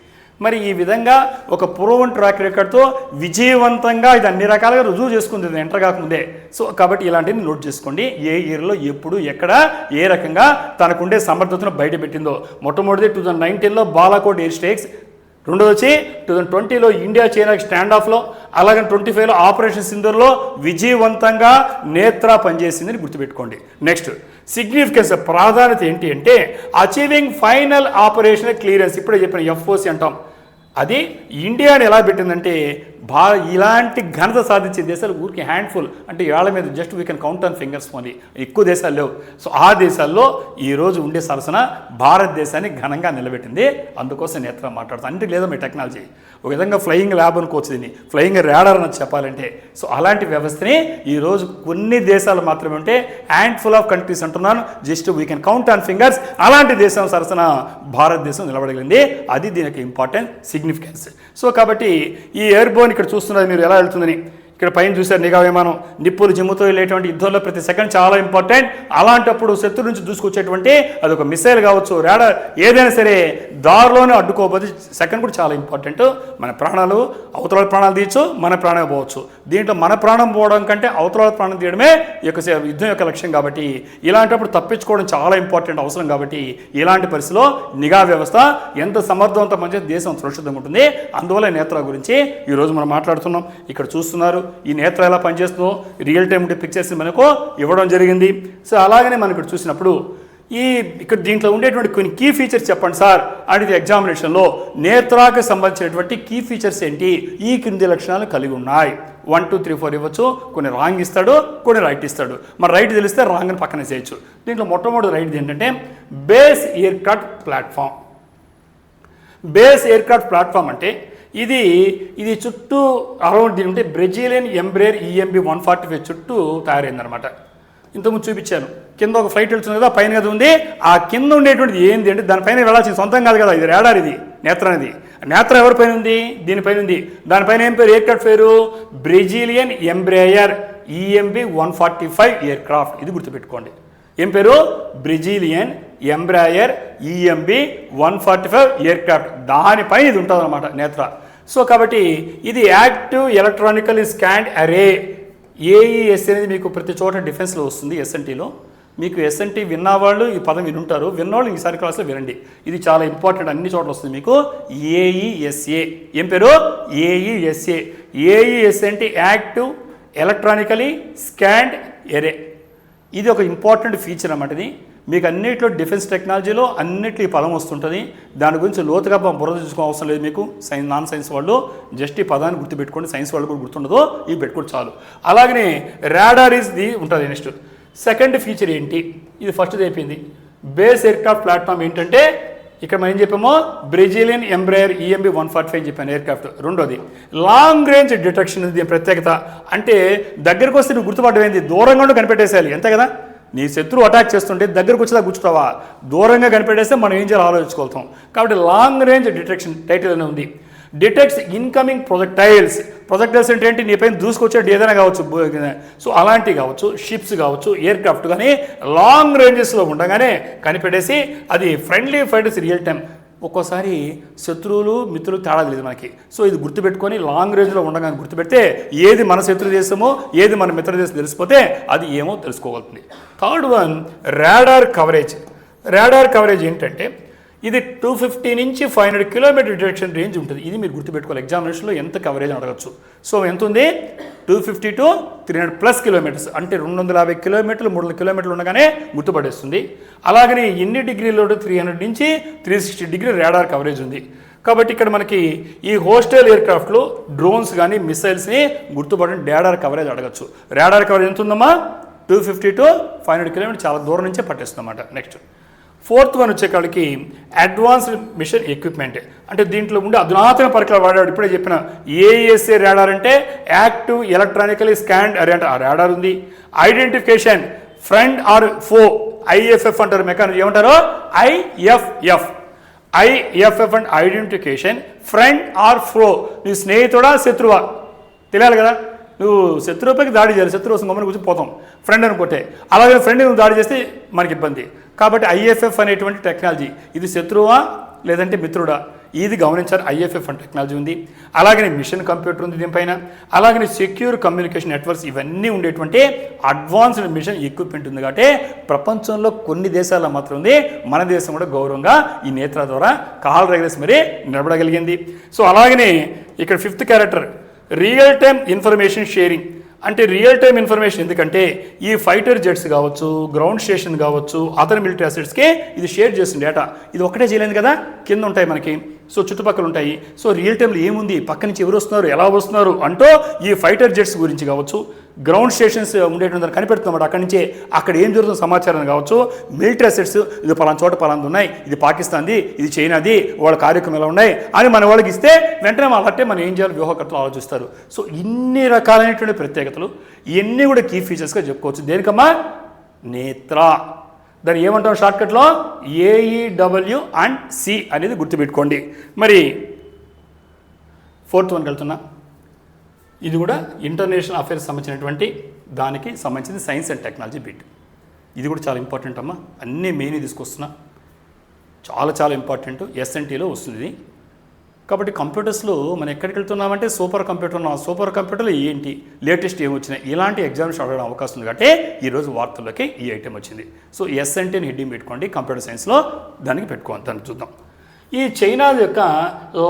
మరి ఈ విధంగా ఒక ప్రోవెన్ ట్రాక్ రికార్డ్తో విజయవంతంగా ఇది అన్ని రకాలుగా రుజువు చేసుకుంది ఎంటర్ కాకముందే. సో కాబట్టి ఇలాంటివి నోట్ చేసుకోండి, ఏ ఇయర్లో ఎప్పుడు ఎక్కడ ఏ రకంగా తనకుండే సమర్థతను బయటపెట్టిందో. మొట్టమొదటి 2019లో బాలాకోట్ ఎయిర్ స్ట్రైక్స్, రెండోది వచ్చి 2020లో ఇండియా చైనా స్టాండ్ ఆఫ్లో, అలాగే 25లో ఆపరేషన్ సింధూర్లో విజయవంతంగా నేత్ర పనిచేసిందని గుర్తుపెట్టుకోండి. నెక్స్ట్ సిగ్నిఫికెన్స్, ప్రాధాన్యత ఏంటి అంటే అచీవింగ్ ఫైనల్ ఆపరేషనల్ క్లియరెన్స్. ఇప్పుడే చెప్పిన FOC అంటాం. అది ఇండియాని ఎలా పెట్టిందంటే ఇలాంటి ఘనత సాధించే దేశాలు ఊరికి హ్యాండ్ఫుల్, అంటే ఇవాళ మీద just we can count on fingers only, ఎక్కువ దేశాలు లేవు. సో ఆ దేశాల్లో ఈరోజు ఉండే సరసన భారతదేశాన్ని ఘనంగా నిలబెట్టింది. అందుకోసం నేత్ర మాట్లాడుతాను. అంటే లేదా మీ టెక్నాలజీ ఒక విధంగా ఫ్లయింగ్ ల్యాబ్ అనుకోవచ్చు, దీన్ని ఫ్లయింగ్ రాడార్ అని చెప్పాలంటే. సో అలాంటి వ్యవస్థని ఈరోజు కొన్ని దేశాలు మాత్రమే ఉంటే, హ్యాండ్ఫుల్ ఆఫ్ కంట్రీస్ అంటున్నాను, just we can count on fingers. అలాంటి దేశం సరసన భారతదేశం నిలబడగలిగింది. అది దీనికి ఇంపార్టెంట్ సిగ్నిఫికెన్స్. సో కాబట్టి ఈ ఎయిర్బోర్న్ ఇక్కడ చూస్తున్నది మీరు ఎలా వెళ్తుందని, ఇక్కడ పైన చూశారు నిఘా విమానం, నిప్పులు జిమ్ముతో వెళ్ళేటువంటి యుద్ధంలో ప్రతి సెకండ్ చాలా ఇంపార్టెంట్. అలాంటప్పుడు శత్రు నుంచి దూసుకొచ్చేటువంటి అదొక మిసైల్ కావచ్చు, రాడార్ ఏదైనా సరే దారిలోనే అడ్డుకోబోతే సెకండ్ కూడా చాలా ఇంపార్టెంట్. మన ప్రాణాలు, అవతల ప్రాణాలు తీయచ్చు, మన ప్రాణం పోవచ్చు. దీంట్లో మన ప్రాణం పోవడం కంటే అవతల ప్రాణం తీయడమే ఈ యొక్క యుద్ధం యొక్క లక్ష్యం. కాబట్టి ఇలాంటప్పుడు తప్పించుకోవడం చాలా ఇంపార్టెంట్ అవసరం. కాబట్టి ఇలాంటి పరిస్థితిలో నిఘా వ్యవస్థ ఎంత సమర్థవంతం మంచి దేశం సురక్షితంగా ఉంటుంది. అందువల్ల నేత్ర గురించి ఈరోజు మనం మాట్లాడుతున్నాం. ఇక్కడ చూస్తున్నారు ఈ నేత్ర ఎలా పనిచేస్తుందో రియల్ టైమ్ పిక్చర్స్ మనకు ఇవ్వడం జరిగింది. సో అలాగనే మనం ఇక్కడ చూసినప్పుడు ఇక్కడ దీంట్లో ఉండేటువంటి కొన్ని కీ ఫీచర్స్ చెప్పండి సార్ అనేది ఎగ్జామినేషన్లో నేత్రాకు సంబంధించినటువంటి కీ ఫీచర్స్ ఏంటి, ఈ క్రింది లక్షణాలు కలిగి ఉన్నాయి. 1 2 3 4 ఇవ్వచ్చు, కొన్ని రాంగ్ ఇస్తాడు, కొన్ని రైట్ ఇస్తాడు. మరి రైట్ తెలిస్తే రాంగ్ అని పక్కనే చేయొచ్చు. దీంట్లో మొట్టమొదటి రైట్ ఏంటంటే base air craft platform. Base air craft platform అంటే ఇది చుట్టూ అరౌండ్ దీని ఉంటే బ్రెజిలియన్ ఎంబ్రేర్ EMB 145 చుట్టూ తయారైందనమాట. ఇంతకుముందు చూపించాను. కింద ఒక ఫ్లైట్ వెళ్తుంది కదా, పైన కదా ఉంది. ఆ కింద ఉండేటువంటిది ఏంటి అంటే దానిపైన వెళ్ళాల్సింది సొంతం కాదు కదా, ఇది రాడార్, ఇది నేత్ర అనేది. నేత్ర ఎవరిపైన ఉంది, దీనిపైన ఉంది. దానిపైన ఏం పేరు, ఎయిర్ క్రాఫ్ట్ పేరు Brazilian Embraer EMB 145 air craft. ఇది గుర్తుపెట్టుకోండి. ఏం పేరు, బ్రెజిలియన్ ఎంబ్రాయర్ EMB 145 ఎయిర్ క్రాఫ్ట్. దానిపైన ఇది ఉంటుంది అనమాట నేత్ర. సో కాబట్టి ఇది యాక్టివ్ ఎలక్ట్రానికలీ స్కాన్డ్ అరే, ఏఈఎస్ అనేది మీకు ప్రతి చోట డిఫెన్స్లో వస్తుంది. ఎస్ఎన్టీలో మీకు ఎస్ఎన్టీ విన్నవాళ్ళు ఈ పదం వినుంటారు, విన్నవాళ్ళు ఈసారి క్లాస్లో వినండి. ఇది చాలా ఇంపార్టెంట్, అన్ని చోట్ల వస్తుంది మీకు. ఏఈఎస్ఏ ఏం పేరు? ఏఈఎస్ఏ. ఏఈఎస్ అంటే యాక్టివ్ ఎలక్ట్రానికలీ స్కాన్డ్ ఎరే. ఇది ఒక ఇంపార్టెంట్ ఫీచర్ అన్నమాట. ఇది మీకు అన్నిట్లో డిఫెన్స్ టెక్నాలజీలో అన్నిట్లో ఈ పదం వస్తుంటుంది. దాని గురించి లోతుగా బుర్ర తీసుకో అవసరం లేదు మీకు. నాన్ సైన్స్ వాళ్ళు జస్ట్ ఈ పదాన్ని గుర్తుపెట్టుకోండి, సైన్స్ వాళ్ళు కూడా గుర్తుండదు, ఇవి పెట్టుకోండి చాలు. అలాగనే రాడార్ ఇది ఉంటుంది. నెక్స్ట్ సెకండ్ ఫీచర్ ఏంటి? ఇది ఫస్ట్ది అయిపోయింది. బేస్ ఎయిర్క్రాఫ్ట్ ప్లాట్ఫామ్ ఏంటంటే ఇక్కడ మనం ఏం చెప్పామో బ్రెజిలియన్ ఎంబ్రాయర్ EMB 145 చెప్పాను ఎయిర్క్రాఫ్ట్. రెండోది లాంగ్ రేంజ్ డిటెక్షన్. ఇది ప్రత్యేకత అంటే దగ్గరకు వస్తే నువ్వు గుర్తుపడమైంది, దూరంగా ఉండి కనిపెట్టేసేయాలి, అంతే కదా. నీ శత్రువు అటాక్ చేస్తుంటే దగ్గరకు వచ్చేదా కూర్చుంటావా? దూరంగా కనిపెట్టేస్తే మనం ఏం చేయాలో ఆలోచించుకోగలుగుతాం. కాబట్టి లాంగ్ రేంజ్ డిటెక్షన్ టైటిల్ అనే ఉంది. Detects incoming projectiles. ప్రొజెక్టైల్స్ అంటే ఏంటి? నీ పైన దూసుకొచ్చేటి ఏదైనా కావచ్చు, సో అలాంటివి కావచ్చు, షిప్స్ కావచ్చు, ఎయిర్క్రాఫ్ట్ కానీ లాంగ్ రేంజెస్లో ఉండగానే కనిపెట్టేసి అది ఫ్రెండ్లీ ఫైటర్స్ రియల్ టైం. ఒక్కోసారి శత్రువులు మిత్రులు తేడా తెలియదు మనకి. సో ఇది గుర్తుపెట్టుకొని లాంగ్ రేంజ్లో ఉండగానే గుర్తుపెడితే ఏది మన శత్రు దేశమో ఏది మన మిత్ర దేశం తెలిసిపోతే అది ఏమో తెలుసుకోగలుగుతుంది. Third one radar coverage. Radar coverage ఏంటంటే ఇది 250 నుంచి 500 కిలోమీటర్ డిటెక్షన్ రేంజ్ ఉంటుంది. ఇది మీరు గుర్తుపెట్టుకోవాలి, ఎగ్జామినేషన్లో ఎంత కవరేజ్ అడగచ్చు. సో ఎంత ఉంది? 250 to 300+ కిలోమీటర్స్, అంటే 250 కిలోమీటర్లు 300 కిలోమీటర్లు ఉండగానే గుర్తుపడేస్తుంది. అలాగనే ఎన్ని డిగ్రీలో 300 నుంచి 360 డిగ్రీ రాడార్ కవరేజ్ ఉంది. కాబట్టి ఇక్కడ మనకి ఈ హోస్టల్ ఎయిర్క్రాఫ్ట్లో డ్రోన్స్ కానీ మిసైల్స్ని గుర్తుపడిన రాడార్ కవరేజ్ అడగచ్చు. రాడార్ కవరేజ్ ఎంత ఉందమ్మా? 250 to 500 కిలోమీటర్, చాలా దూరం నుంచే పట్టేస్తుంది అన్నమాట. నెక్స్ట్ ఫోర్త్ వన్ వచ్చేకాడికి అడ్వాన్స్డ్ మిషన్ ఎక్విప్మెంట్. అంటే దీంట్లో ఉండే అధునాతన పరికరాలు వాడాడు. ఇప్పుడే చెప్పిన ఏఎస్ఏ రాడార్ అంటే యాక్టివ్ ఎలక్ట్రానికలీ స్కాన్డ్ అరే అంటే ఆ రాడార్ ఉంది. Identification friend or foe, IFF అంటారు, మెకానిజం ఏమంటారు? IFF and identification friend or foe. నీ స్నేహితుడా శత్రువా తెలియాలి కదా. నువ్వు శత్రువుపైకి దాడి చేయాలి, శత్రువు వస్తుంది మమ్మల్ని కూర్చొని పోతాం ఫ్రెండ్ అనుకుంటే. అలాగే ఫ్రెండ్ నువ్వు దాడి చేస్తే మనకి ఇబ్బంది. కాబట్టి IFF అనేటువంటి టెక్నాలజీ ఇది శత్రువా లేదంటే మిత్రుడా, ఇది గమనించాలి. IFF అనే టెక్నాలజీ ఉంది. అలాగనే మిషన్ కంప్యూటర్ ఉంది దీనిపైన. అలాగనే సెక్యూర్ కమ్యూనికేషన్ నెట్వర్క్స్, ఇవన్నీ ఉండేటువంటి అడ్వాన్స్డ్ మిషన్ ఎక్విప్మెంట్ ఉంది. కాబట్టి ప్రపంచంలో కొన్ని దేశాల్లో మాత్రం ఉంది, మన దేశం కూడా గౌరవంగా ఈ నేత్ర ద్వారా కాల్ రెగ్యులేస్ మరి నిలబడగలిగింది. సో అలాగనే ఇక్కడ fifth character real time information sharing. అంటే రియల్ టైమ్ ఇన్ఫర్మేషన్ ఎందుకంటే ఈ ఫైటర్ జెట్స్ కావచ్చు, గ్రౌండ్ స్టేషన్ కావచ్చు, అదర్ మిలిటరీ అసెట్స్కి ఇది షేర్ చేస్తుంది డేటా. ఇది ఒక్కటే చేయలేదు కదా, కింద ఉంటాయి మనకి, సో చుట్టుపక్కల ఉంటాయి. సో రియల్ టైంలో ఏముంది, పక్క నుంచి ఎవరు వస్తున్నారు, ఎలా వస్తున్నారు అంటూ ఈ ఫైటర్ జెట్స్ గురించి కావచ్చు, గ్రౌండ్ స్టేషన్స్ ఉండేటువంటి కనిపెడుతున్నమాట. అక్కడి నుంచే అక్కడ ఏం జరుగుతున్న సమాచారం కావచ్చు, మిలిటరీ అసెట్స్ ఇది పలానా చోట పలానా ఉన్నాయి, ఇది పాకిస్తాన్ది, ఇది చైనాది, వాళ్ళ కార్యక్రమం ఎలా ఉన్నాయి అని మన వాళ్ళకి ఇస్తే వెంటనే వాళ్ళంటే మనం ఏం చేయాలి వ్యూహకర్తలు ఆలోచిస్తారు. సో ఇన్ని రకాలైనటువంటి ప్రత్యేకతలు ఇవన్నీ కూడా కీ ఫీచర్స్గా చెప్పుకోవచ్చు. దేనికమ్మా? నేత్ర. దాన్ని ఏమంటాం షార్ట్కట్లో? AEWC అనేది గుర్తుపెట్టుకోండి. మరి ఫోర్త్ వన్కి వెళ్తున్నా. ఇది కూడా ఇంటర్నేషనల్ అఫైర్స్ సంబంధించినటువంటి దానికి సంబంధించింది సైన్స్ అండ్ టెక్నాలజీ బిట్. ఇది కూడా చాలా ఇంపార్టెంట్ అమ్మా, అన్నీ మెయిన్ తీసుకొస్తున్నా, చాలా చాలా ఇంపార్టెంట్. SNTలో వస్తుంది ఇది. కాబట్టి కంప్యూటర్స్లో మనం ఎక్కడికి వెళ్తున్నామంటే సూపర్ కంప్యూటర్ ఉన్నాం. సూపర్ కంప్యూటర్లో ఏంటి లేటెస్ట్ ఏమి వచ్చినాయి ఇలాంటి ఎగ్జామ్స్ అడగడం అవకాశం ఉంది. కాబట్టి ఈరోజు వార్తల్లోకి ఈ ఐటెం వచ్చింది. సో SNTని హెడ్డింగ్ పెట్టుకోండి, కంప్యూటర్ సైన్స్లో దానికి పెట్టుకోండి. దాన్ని చూద్దాం. ఈ చైనా యొక్క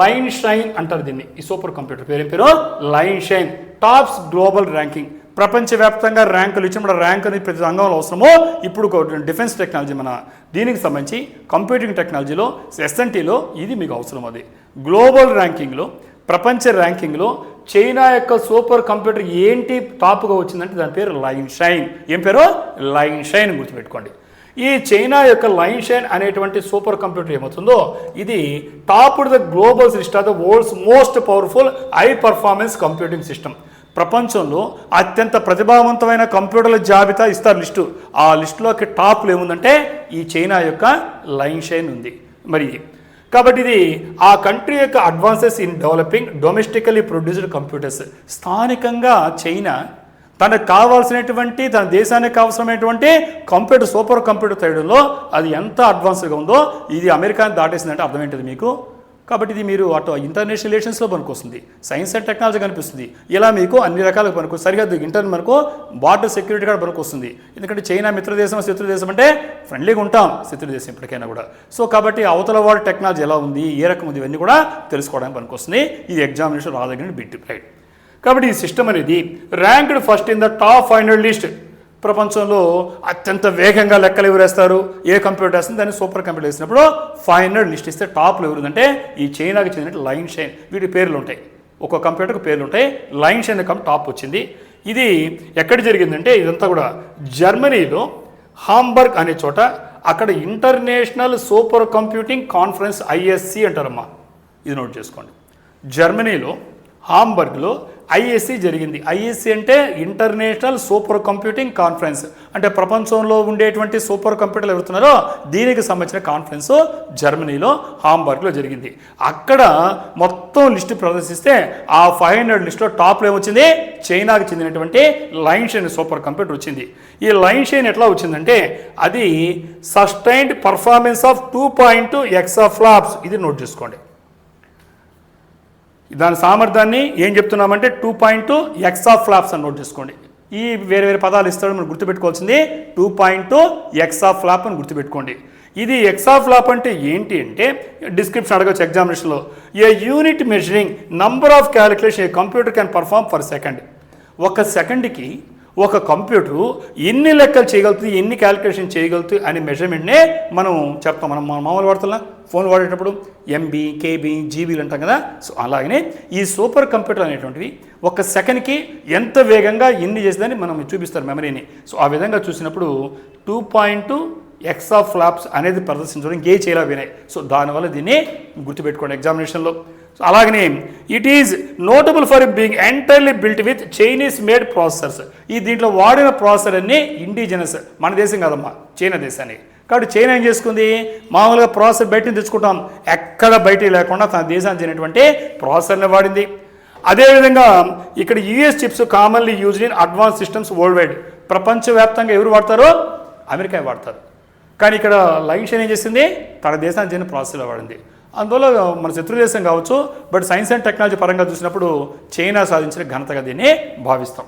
లైన్ షైన్ అంటారు దీన్ని. ఈ సూపర్ కంప్యూటర్ పేరు line shine tops global ranking. ప్రపంచవ్యాప్తంగా ర్యాంకులు ఇచ్చిన ర్యాంక్ అనేది ప్రతి రంగంలో అవసరమో. ఇప్పుడు డిఫెన్స్ టెక్నాలజీ మన దీనికి సంబంధించి కంప్యూటింగ్ టెక్నాలజీలో SNTలో ఇది మీకు అవసరం. అది గ్లోబల్ ర్యాంకింగ్లో, ప్రపంచ ర్యాంకింగ్లో చైనా యొక్క సూపర్ కంప్యూటర్ ఏంటి టాప్గా వచ్చిందంటే దాని పేరు లైన్ షైన్. ఏం పేరు? లైన్ షైన్ గుర్తుపెట్టుకోండి. ఈ చైనా యొక్క లైన్ షైన్ అనేటువంటి సూపర్ కంప్యూటర్ ఏమవుతుందో ఇది top the global list of the world's most powerful high performance computing system. ప్రపంచంలో అత్యంత ప్రతిభావంతమైన కంప్యూటర్ల జాబితా ఇస్తారు లిస్టు. ఆ లిస్టులోకి టాప్లో ఏముందంటే ఈ చైనా యొక్క లైన్ షైన్ ఉంది. మరి కాబట్టి ఇది ఆ కంట్రీ యొక్క advances in developing domestically produced computers. స్థానికంగా చైనా తనకు కావాల్సినటువంటి తన దేశానికి అవసరమైనటువంటి కంప్యూటర్ సూపర్ కంప్యూటర్ తేయడంలో అది ఎంత అడ్వాన్స్గా ఉందో ఇది అమెరికాని దాటేసిందంటే అర్థమేంటిది మీకు? కాబట్టి ఇది మీరు అటు ఇంటర్నేషనల్ రిలేషన్స్లో పనికొస్తుంది, సైన్స్ అండ్ టెక్నాలజీ కనిపిస్తుంది, ఇలా మీకు అన్ని రకాలుగా పనికి సరిహద్దు మనకు బార్డర్ సెక్యూరిటీ కూడా పనికొస్తుంది. ఎందుకంటే చైనా మిత్రదేశం శత్రు దేశం అంటే ఫ్రెండ్లీగా ఉంటాం శత్రు దేశం ఇప్పటికైనా కూడా. సో కాబట్టి అవతల వాడి టెక్నాలజీ ఎలా ఉంది, ఏ రకం ఉంది, ఇవన్నీ కూడా తెలుసుకోవడానికి పనికొస్తుంది. ఇది ఎగ్జామినేషన్ రాదగిన బిట్ రైట్. కాబట్టి ఈ సిస్టమ్ అనేది ranked first in the top 500 list. ప్రపంచంలో అత్యంత వేగంగా లెక్కలు ఎవరు వేస్తారు, ఏ కంప్యూటర్ వేస్తుంది, దాన్ని సూపర్ కంప్యూటర్ వేసినప్పుడు 500 లిస్ట్ ఇస్తే టాప్లో ఎవరుందంటే ఈ చైనాకి చెందిన లైన్ షైన్. వీటి పేర్లు ఉంటాయి, ఒక్కో కంప్యూటర్కి పేర్లు ఉంటాయి. లైన్ షైన్ టాప్ వచ్చింది. ఇది ఎక్కడ జరిగిందంటే ఇదంతా కూడా జర్మనీలో హాంబర్గ్ అనే చోట. అక్కడ international super computing conference ISC అంటారమ్మా. ఇది నోట్ చేసుకోండి. జర్మనీలో హాంబర్గ్లో ISC జరిగింది. ISC అంటే ఇంటర్నేషనల్ సూపర్ కంప్యూటింగ్ కాన్ఫరెన్స్. అంటే ప్రపంచంలో ఉండేటువంటి సూపర్ కంప్యూటర్లు ఎవరుతున్నారో దీనికి సంబంధించిన కాన్ఫరెన్స్ జర్మనీలో హాంబర్గ్లో జరిగింది. అక్కడ మొత్తం లిస్టు ప్రదర్శిస్తే ఆ 500 లిస్టులో టాప్లో ఏమొచ్చింది, చైనాకి చెందినటువంటి లైన్ షైన్ సూపర్ కంప్యూటర్ వచ్చింది. ఈ లైన్ షైన్ ఎట్లా వచ్చిందంటే అది సస్టైన్డ్ పర్ఫార్మెన్స్ ఆఫ్ 2.2 ఎక్సాఫ్లాప్స్. ఇది నోట్ చేసుకోండి. దాని సామర్థ్యాన్ని ఏం చెప్తున్నామంటే 2.2 ఎక్సాఫ్లాప్స్ అని నోట్ చేసుకోండి. ఈ వేరే వేరే పదాలు ఇస్తాడు, మనం గుర్తుపెట్టుకోవాల్సింది 2.2 ఎక్సాఫ్లాప్ అని గుర్తుపెట్టుకోండి. ఇది ఎక్సాఫ్లాప్ అంటే ఏంటి అంటే డిస్క్రిప్షన్ అడగచ్చు ఎగ్జామినేషన్లో. A unit measuring number of calculation a computer can perform for second. ఒక సెకండ్కి ఒక కంప్యూటరు ఎన్ని లెక్కలు చేయగలుగుతుంది, ఎన్ని క్యాలిక్యులేషన్ చేయగలుగుతుంది అనే మెజర్మెంట్నే మనం చెప్తాం. మనం మామూలు వాడుతున్నాం ఫోన్ వాడేటప్పుడు MB, KB, GBలు అంటాం కదా. సో అలాగనే ఈ సూపర్ కంప్యూటర్ అనేటువంటివి ఒక సెకండ్కి ఎంత వేగంగా ఎన్ని చేసేదని మనం చూపిస్తారు మెమరీని. సో ఆ విధంగా చూసినప్పుడు 2.2 ఎక్సాఫ్లాప్స్ అనేది ప్రదర్శించడం ఇంకే చేయలా వినాయి. సో దానివల్ల దీన్ని గుర్తుపెట్టుకోండి ఎగ్జామినేషన్లో. సో అలాగనే it is notable for being entirely built with Chinese made processors. ఈ దీంట్లో వాడిన ప్రాసెసర్ అన్ని ఇండిజినస్, మన దేశం కాదమ్మా, చైనా దేశానికి. కాబట్టి చైనా ఏం చేసుకుంది, మామూలుగా ప్రాసెసర్ బయట తెచ్చుకుంటాం, ఎక్కడ బయట లేకుండా తన దేశానికి చెందినటువంటి ప్రాసెసర్ని వాడింది. అదేవిధంగా ఇక్కడ US chips commonly used in advance systems world wide. ప్రపంచవ్యాప్తంగా ఎవరు వాడతారో అమెరికా వాడతారు. కానీ ఇక్కడ లైన్ షైన్ ఏం చేసింది, తన దేశానికి చెందిన ప్రాసెసర్ వాడింది. అందువల్ల మన శత్రు దేశం కావచ్చు, బట్ సైన్స్ అండ్ టెక్నాలజీ పరంగా చూసినప్పుడు చైనా సాధించిన ఘనతగా దీన్ని భావిస్తాం.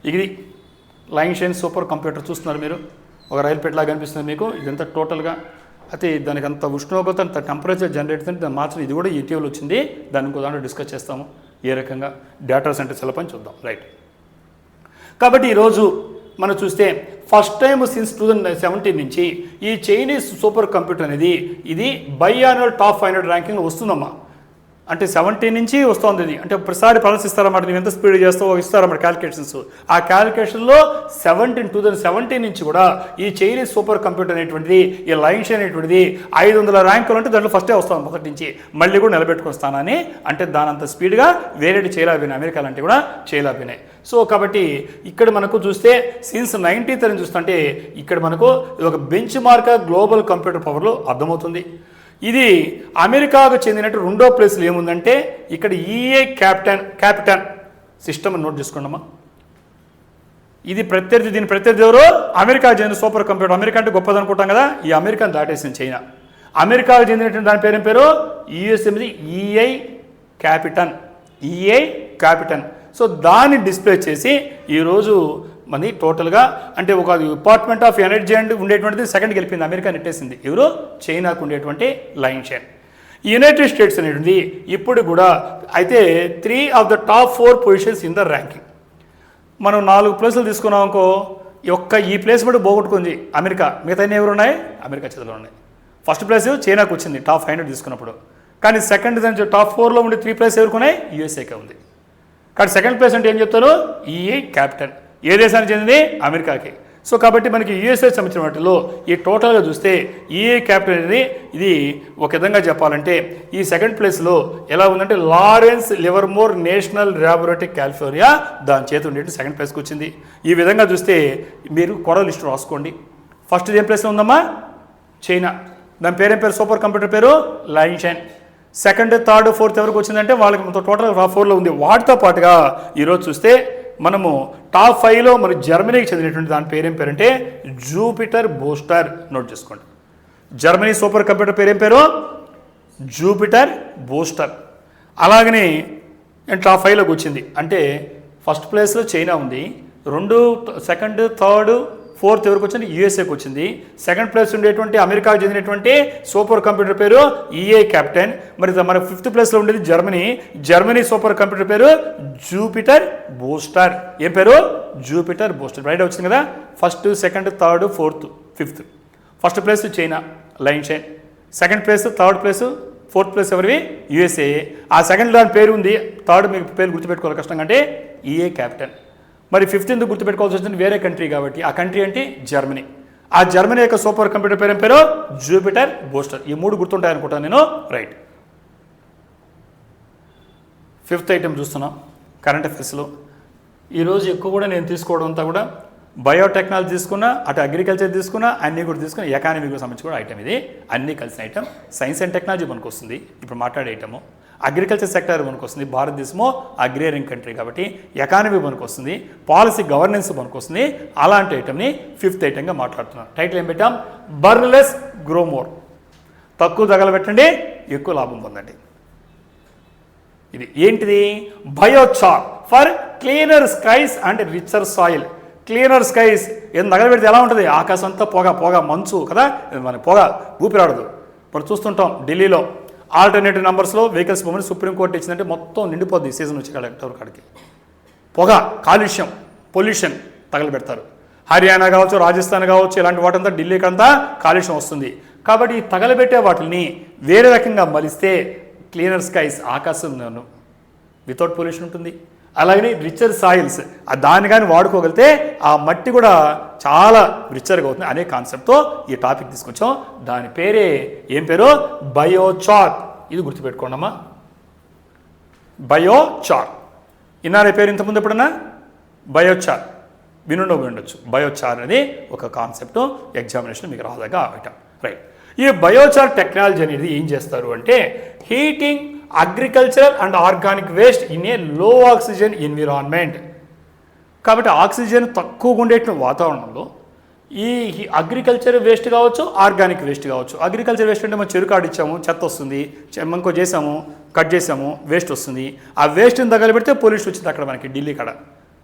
ఇది లైన్ షైన్ సూపర్ కంప్యూటర్ చూస్తున్నారు మీరు, ఒక రైలు పెట్టలాగా కనిపిస్తుంది మీకు. ఇదంతా టోటల్గా అయితే దానికి అంత ఉష్ణోగ్రత, అంత టెంపరేచర్ జనరేట్ అవుతుంది. దాన్ని మార్చడం ఇది కూడా ఇటీవల వచ్చింది. దాన్ని ఇంకో దాంట్లో డిస్కస్ చేస్తాము ఏ రకంగా డేటా సెంటర్స్ ఎలా పని చూద్దాం రైట్. కాబట్టి ఈరోజు మనం చూస్తే ఫస్ట్ టైం సిన్స్ 2017 నుంచి ఈ చైనీస్ సూపర్ కంప్యూటర్ అనేది ఇది బైయాన్యువల్ టాప్ 500 ర్యాంకింగ్లో వస్తుందమ్మా. అంటే 17 నుంచి వస్తుంది ఇది. అంటే ప్రతిసారి ప్రదర్శిస్తారన్నమాట, నువ్వు ఎంత స్పీడ్ చేస్తావో ఇస్తారన్నమాట క్యాలిక్యులేషన్స్. ఆ క్యాలిక్యులేషన్లో 2017 నుంచి కూడా ఈ చైనీస్ సూపర్ కంప్యూటర్ అనేటువంటిది, ఈ లైన్ షైన్ అనేటువంటిది 500 ర్యాంకులు అంటే దాంట్లో ఫస్టే వస్తాం మొదటి నుంచి, మళ్ళీ కూడా నిలబెట్టుకొని వస్తానని. అంటే దానంత స్పీడ్గా వేరేటి చేయలేకపోయినాయి, అమెరికా లాంటివి కూడా చేయలేకపోయినాయి. సో కాబట్టి ఇక్కడ మనకు చూస్తే సిన్స్ 90th అని చూస్తుంటే ఇక్కడ మనకు ఒక బెంచ్ మార్క్ గ్లోబల్ కంప్యూటర్ పవర్లో అర్థమవుతుంది. ఇది అమెరికాకు చెందినట్టు రెండో ప్లేస్లో ఏముందంటే ఇక్కడ EA క్యాపిటన్ సిస్టమ్ నోట్ చేసుకోండమ్మా. ఇది ప్రత్యర్థి, దీని ప్రత్యర్థి ఎవరు, అమెరికాకు చెందిన సూపర్ కంప్యూటర్. అమెరికా అంటే గొప్పది అనుకుంటాం కదా, ఈ అమెరికాను దాటేసింది చైనా. అమెరికాకు చెందినటువంటి దాని పేరు ఏం పేరు, US EI క్యాపిటన్. సో దాన్ని డిస్ప్లే చేసి ఈరోజు మన టోటల్గా అంటే ఒక డిపార్ట్మెంట్ ఆఫ్ ఎనర్జీ అండ్ ఉండేటువంటిది సెకండ్కి వెళ్ళిపోయింది, అమెరికా నెట్టేసింది. ఎవరు, చైనాకు ఉండేటువంటి లైన్ షైన్. యునైటెడ్ స్టేట్స్ అనేటువంటి ఇప్పుడు కూడా అయితే 3 of the top 4 positions in the ranking. మనం 4 ప్లేసులు తీసుకున్నాం అనుకో, ఈ ప్లేస్ కూడా పోగొట్టుకుంది అమెరికా. మిగతా ఎవరు ఉన్నాయి, అమెరికా చేతిలో ఉన్నాయి. ఫస్ట్ ప్లేస్ చైనాకు వచ్చింది టాప్ 500 తీసుకున్నప్పుడు. కానీ సెకండ్ దాని టాప్ 4లో ఉండే 3 ప్లేస్ ఎవరుకున్నాయి, USAకే ఉంది. కానీ సెకండ్ ప్లేస్ అంటే ఏం చెప్తారు, EI క్యాపిటన్. ఏ దేశానికి చెందింది, అమెరికాకి. సో కాబట్టి మనకి USA సంబంధించిన వాటిలో ఈ టోటల్గా చూస్తే EI క్యాపిటల్ అనేది ఇది ఒక విధంగా చెప్పాలంటే ఈ సెకండ్ ప్లేస్లో ఎలా ఉందంటే Lawrence Livermore national laboratory California దాని చేతి ఉండేది సెకండ్ ప్లేస్కి వచ్చింది. ఈ విధంగా చూస్తే మీరు కొర లిస్టు రాసుకోండి. ఫస్ట్ ఏం ప్లేస్లో ఉందమ్మా, చైనా. దాని పేరేం పేరు, సూపర్ కంప్యూటర్ పేరు line shine. Second, third, fourth ఎవరికి వచ్చిందంటే వాళ్ళకి టోటల్ టాప్ 4లో ఉంది. వాటితో పాటుగా ఈరోజు చూస్తే మనము టాప్ 5లో మరి జర్మనీకి చెందినటువంటి దాని పేరేం పేరంటే జూపిటర్ బూస్టర్. నోట్ చేసుకోండి. జర్మనీ సూపర్ కంప్యూటర్ పేరేం పేరు, జూపిటర్ బూస్టర్. అలాగనే టాప్ 5లోకి వచ్చింది. అంటే ఫస్ట్ ప్లేస్లో చైనా ఉంది, సెకండ్, థర్డ్, ఫోర్త్ ఎవరికి వచ్చింది? యూఎస్ఏకి వచ్చింది. సెకండ్ ప్లేస్ ఉండేటువంటి అమెరికాకు చెందినటువంటి సూపర్ కంప్యూటర్ పేరు ఈఏ క్యాప్టెన్. మరి మన 5th ప్లేస్లో ఉండేది జర్మనీ సూపర్ కంప్యూటర్ పేరు జూపిటర్ బూస్టర్. ఏం పేరు? Jupiter booster. రైట్ వచ్చింది కదా. First, second, third, fourth, 5th. First place China, line chain. Second place, third place, fourth place ఎవరివి? యూఎస్ఏ. ఆ సెకండ్ దాని పేరు ఉంది, థర్డ్ మీకు పేరు గుర్తుపెట్టుకోవాలి కష్టంగా, అంటే ఈఏ క్యాప్టెన్. మరి 5th ఎందుకు గుర్తుపెట్టుకోవాల్సి వచ్చింది? వేరే కంట్రీ కాబట్టి. ఆ కంట్రీ అంటే జర్మనీ. ఆ జర్మనీ యొక్క సూపర్ కంప్యూటర్ పేరు ఏం పేరు? Jupiter booster. ఈ 3 గుర్తుంటాయి అనుకుంటాను నేను. రైట్. 5th ఐటెం చూస్తున్నాం కరెంట్ అఫైర్స్లో. ఈరోజు ఎక్కువ కూడా నేను తీసుకోవడం అంతా కూడా బయోటెక్నాలజీ తీసుకున్నా, అటు అగ్రికల్చర్ తీసుకున్నా, అన్నీ కూడా తీసుకున్నా, ఎకానమీకి సంబంధించి కూడా ఐటమ్ ఇది. అన్నీ కలిసిన ఐటమ్. సైన్స్ అండ్ టెక్నాలజీ మనకు వస్తుంది ఇప్పుడు మాట్లాడే ఐటము. అగ్రికల్చర్ సెక్టర్ మనకు వస్తుంది, భారతదేశము అగ్రేరియన్ కంట్రీ కాబట్టి ఎకానమీ మనకు వస్తుంది, పాలసీ గవర్నెన్స్ మనకు వస్తుంది. అలాంటి ఐటమ్ని 5th ఐటమ్గా మాట్లాడుతున్నాం. టైటిల్ ఏం పెట్టాం? బర్న్లెస్ గ్రో మోర్. తక్కువ తగలబెట్టండి, ఎక్కువ లాభం పొందండి. ఇది ఏంటిది? Biochar for cleaner skies and richer soil. Cleaner skies ఏం తగలబెడితే ఎలా ఉంటుంది? ఆకాశం అంతా పొగ మంచు కదా, మన పొగ ఊపిరాడదు. మనం చూస్తుంటాం ఢిల్లీలో ఆల్టర్నేటివ్ నెంబర్స్లో వెహికల్స్ పోమని సుప్రీంకోర్టు ఇచ్చిందంటే మొత్తం నిండిపోద్ది సీజన్ వచ్చి కలెక్టర్ కాడికి. పొగ, కాలుష్యం, పొల్యూషన్ తగలబెడతారు. హర్యానా కావచ్చు, రాజస్థాన్ కావచ్చు, ఇలాంటి వాటంతా ఢిల్లీకి అంతా కాలుష్యం వస్తుంది. కాబట్టి ఈ తగలబెట్టే వాటిని వేరే రకంగా మలిస్తే క్లీనర్ స్కైస్, ఆకాశం వితౌట్ పొల్యూషన్ ఉంటుంది. అలాగనే రిచర్ సాయిల్స్, దాన్ని కానీ వాడుకోగలిగితే ఆ మట్టి కూడా చాలా రిచర్గా అవుతుంది అనే కాన్సెప్ట్తో ఈ టాపిక్ తీసుకొచ్చాం. దాని పేరే ఏం పేరు? బయోచార్. ఇది గుర్తుపెట్టుకోండి అమ్మా, బయోచార్. ఇన్నారే పేరు ఇంతకుముందు ఎప్పుడన్నా? బయోచార్ వినుండొచ్చు. బయోచార్ అనేది ఒక కాన్సెప్ట్, ఎగ్జామినేషన్ మీకు రాదాగా ఐటమ్. రైట్. ఈ బయోచార్ టెక్నాలజీ అనేది ఏం చేస్తారు అంటే heating agriculture and organic waste in a లో ఆక్సిజన్ ఎన్విరాన్మెంట్. కాబట్టి ఆక్సిజన్ తక్కువగా ఉండేటువంటి వాతావరణంలో ఈ అగ్రికల్చర్ వేస్ట్ కావచ్చు, ఆర్గానిక్ వేస్ట్ కావచ్చు. అగ్రికల్చర్ వేస్ట్ అంటే మనం చెరుకు ఆడిచ్చాము, చెత్త వస్తుంది, ఇంకో చేసాము, కట్ చేసాము, వేస్ట్ వస్తుంది. ఆ వేస్ట్ని తగలబెడితే పొల్యూషన్ వచ్చింది. అక్కడ మనకి ఢిల్లీ కాడ,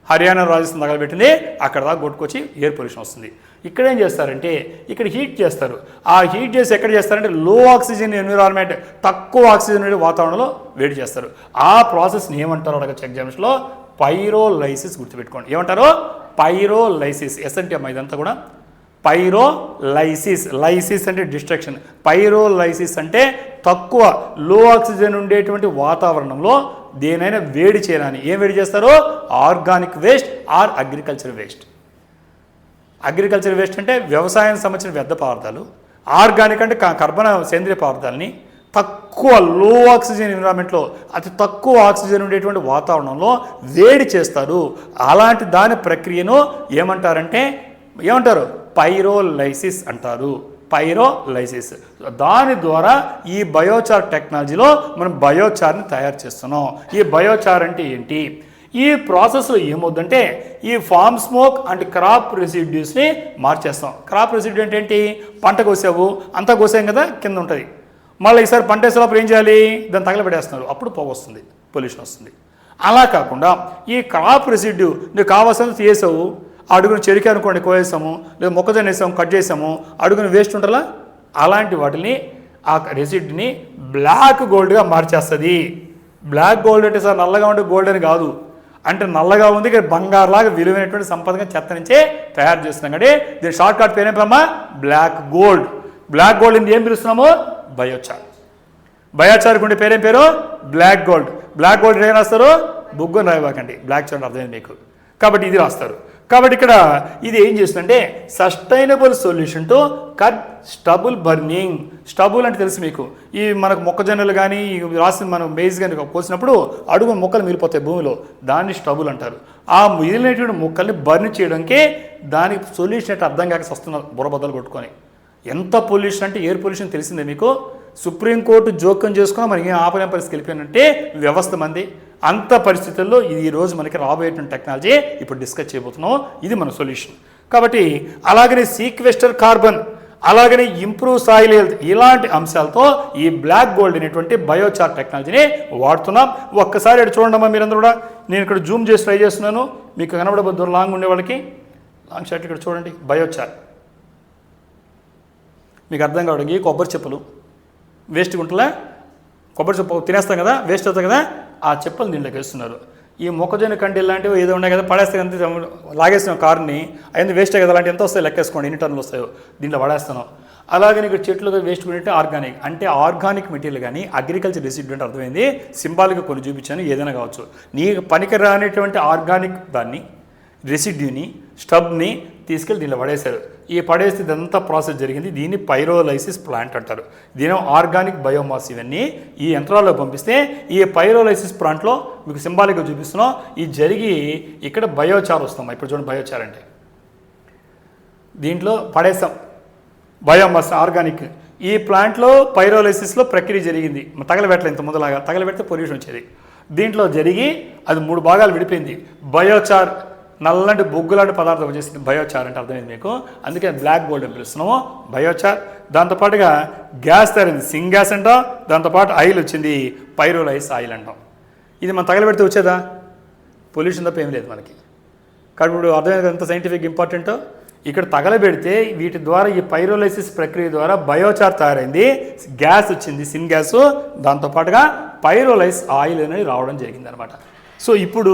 హర్యానా, రాజస్థాన్ తగలబెట్టింది, అక్కడ దాకా కొట్టుకొచ్చి ఎయిర్ పొల్యూషన్ వస్తుంది. ఇక్కడ ఏం చేస్తారంటే ఇక్కడ హీట్ చేస్తారు. ఆ హీట్ చేసి ఎక్కడ చేస్తారంటే లో ఆక్సిజన్ ఎన్విరాన్మెంట్, తక్కువ ఆక్సిజన్ ఉండే వాతావరణంలో వేడి చేస్తారు. ఆ ప్రాసెస్ని ఏమంటారో అడగచ్చు ఎగ్జామ్స్లో? పైరోలైసిస్. గుర్తుపెట్టుకోండి. ఏమంటారు? పైరోలైసిస్. ఎస్ఎన్టీ అమ్మా ఇదంతా కూడా. పైరోలైసిస్. లైసిస్ అంటే డిస్ట్రక్షన్. పైరోలైసిస్ అంటే తక్కువ లో ఆక్సిజన్ ఉండేటువంటి వాతావరణంలో దేనైనా వేడి చేయడానికి ఏం వేడి చేస్తారో? Organic waste are agriculture waste. Agriculture waste అంటే వ్యవసాయానికి సంబంధించిన వ్యర్థ పదార్థాలు. ఆర్గానిక్ అంటే కర్బన సేంద్రియ పదార్థాలని తక్కువ లో ఆక్సిజన్ ఎన్విరాన్మెంట్లో, అతి తక్కువ ఆక్సిజన్ ఉండేటువంటి వాతావరణంలో వేడి చేస్తారు. అలాంటి దాని ప్రక్రియను ఏమంటారు? పైరోలైసిస్ అంటారు. పైరోలైసిస్. దాని ద్వారా ఈ బయోచార్ టెక్నాలజీలో మనం బయోచార్ని తయారు చేస్తున్నాం. ఈ బయోచార్ అంటే ఏంటి? ఈ ప్రాసెస్లో ఏమవుతుందంటే ఈ ఫార్మ్ స్మోక్ అండ్ క్రాప్ రెసిడ్యూస్ని మార్చేస్తాం. క్రాప్ రెసిడ్యూ అంటే ఏంటి? పంట కోసావు, అంతా కోసాం కదా, కింద ఉంటుంది. మళ్ళీ ఈసారి పంట వేసేటప్పుడు ఏం చేయాలి? దాన్ని తగలబెట్టేస్తున్నారు, అప్పుడు పొగ వస్తుంది, పొల్యూషన్ వస్తుంది. అలా కాకుండా ఈ క్రాప్ రెసిడ్యూ నీకు కావాల్సినంత చేసావు, అడుగును చెరికే అనుకోండి కోసేసాము, లేదా మొక్కజొన్న వేసాము, కట్ చేసాము, అడుగును వేస్ట్ ఉంటుందా? అలాంటి వాటిని ఆ రెసిడ్యూని బ్లాక్ గోల్డ్గా మార్చేస్తుంది. బ్లాక్ గోల్డ్ అంటే సార్ నల్లగా ఉండే గోల్డ్ అని కాదు, అంటే నల్లగా ఉంది బంగారులాగా విలువైనటువంటి సంపదగా చెత్త నుంచే తయారు చేస్తున్నాం. కాబట్టి దీని షార్ట్ కట్ పేరు ఏమమ్మా? Black gold. బ్లాక్ గోల్డ్ ఏం పిలుస్తున్నాము? బయోచార్. బయోచార్కి ఉండే పేరేం పేరు? Black gold. బ్లాక్ గోల్డ్ ఏం రాస్తారు? బుగ్గను రాయబాకండి, బ్లాక్ చూడండి అర్థమైంది మీకు. కాబట్టి ఇది రాస్తారు. కాబట్టి ఇక్కడ ఇది ఏం చేస్తుందంటే sustainable solution to cut stubble burning. Stubble అంటే తెలుసు మీకు, ఈ మనకు మొక్కజొన్నలు కానీ రాసిన మనం మేజ్ కానీ కోసినప్పుడు అడుగు మొక్కలు మిగిలిపోతాయి భూమిలో, దాన్ని స్టబుల్ అంటారు. ఆ మిగిలినటువంటి మొక్కల్ని బర్న్ చేయడానికి దానికి సొల్యూషన్ అంటే అర్థం కాక వస్తున్నారు బుర్రబద్దలు కొట్టుకొని. ఎంత పొల్యూషన్ అంటే ఎయిర్ పొల్యూషన్ తెలిసిందే మీకు. సుప్రీంకోర్టు జోక్యం చేసుకున్నా మనకి ఏం ఆపలేని పరిస్థితి వెళ్ళిపోయినంటే వ్యవస్థ మంది. అంత పరిస్థితుల్లో ఇది ఈరోజు మనకి రాబోయేటువంటి టెక్నాలజీ ఇప్పుడు డిస్కస్ చేయబోతున్నాం. ఇది మన సొల్యూషన్. కాబట్టి అలాగనే సీక్వెస్టర్ కార్బన్ అలాగనే ఇంప్రూవ్ సాయిల్ హెల్త్, ఇలాంటి అంశాలతో ఈ బ్లాక్ గోల్డ్ అనేటువంటి బయోచార్ టెక్నాలజీని వాడుతున్నాం. ఒక్కసారి ఇక్కడ చూడండి మీరందరూ కూడా. నేను ఇక్కడ జూమ్ చేసి ట్రై చేస్తున్నాను, మీకు కనబడబోద్దు లాంగ్ ఉండే వాళ్ళకి. లాంగ్ షాట్ ఇక్కడ చూడండి, బయోచార్ మీకు అర్థం కావడానికి. కొబ్బరి చెప్పులు వేస్ట్ గుంటలే, కొబ్బరి చెప్పు తినేస్తాం కదా, వేస్ట్ అవుతాయి కదా, ఆ చెప్పులు దీంట్లోకి వేస్తున్నారు. ఈ మొక్కజొన్న కంటి ఇలాంటివి ఏదో ఉన్నాయి కదా, పడేస్తే అంతే, లాగేస్తున్నాం కార్ని, అవన్నీ వేస్టే కదా, అలాంటి ఎంత వస్తాయి లెక్కేసుకోండి, ఎన్ని టన్నులు వస్తాయో దీంట్లో పడేస్తున్నాం. అలాగే ఇక్కడ చెట్లు వేస్ట్ కొనింటే ఆర్గానిక్, అంటే ఆర్గానిక్ మెటీరియల్ కానీ అగ్రికల్చర్ రెసిడ్యూ అంటే అర్థమైంది. సింబాలిక్గా కొన్ని చూపించాను, ఏదైనా కావచ్చు. నీకు పనికి రానిటువంటి ఆర్గానిక్ దాన్ని రెసిడ్యూని స్టబ్ని తీసుకెళ్ళి దీనిలో పడేశారు. ఈ పడేస్తే ఇదంతా ప్రాసెస్ జరిగింది. దీన్ని పైరోలైసిస్ ప్లాంట్ అంటారు. దీని ఆర్గానిక్ బయోమాస్. ఇవన్నీ ఈ యంత్రాల్లో పంపిస్తే ఈ పైరోలైసిస్ ప్లాంట్లో మీకు సింబాలిక్గా చూపిస్తున్నాం. ఇది జరిగి ఇక్కడ బయోచార్ వస్తాం. ఇప్పుడు చూడండి, బయోచార్ అంటే దీంట్లో పడేస్తాం బయోమాస్ ఆర్గానిక్. ఈ ప్లాంట్లో పైరోలైసిస్లో ప్రక్రియ జరిగింది. తగలబెట్టలేదు, ఇంత ముందులాగా తగలబెడితే పొల్యూషన్ వచ్చేది. దీంట్లో జరిగి అది 3 భాగాలు విడిపోయింది. బయోచార్ నల్లంటి బొగ్గులాంటి పదార్థం వచ్చేసింది. బయోచార్ అంటే అర్థమైంది మీకు, అందుకే బ్లాక్ గోల్డ్ అని పిలుస్తున్నాము బయోచార్. దాంతోపాటుగా గ్యాస్ తయారైంది, సింగ్ గ్యాస్ అంటాం. దాంతోపాటు ఆయిల్ వచ్చింది, పైరోలైస్ ఆయిల్ అంటాం. ఇది మనం తగలబెడితే వచ్చేదా? పొల్యూషన్ తప్ప ఏం లేదు మనకి. కాబట్టి ఇప్పుడు అర్థమైంది ఎంత సైంటిఫిక్ ఇంపార్టెంటో. ఇక్కడ తగలబెడితే వీటి ద్వారా ఈ పైరోలైసిస్ ప్రక్రియ ద్వారా బయోచార్ తయారైంది, గ్యాస్ వచ్చింది, సిన్ గ్యాస్. దాంతోపాటుగా పైరోలైస్ ఆయిల్ అనేది రావడం జరిగింది అనమాట. సో ఇప్పుడు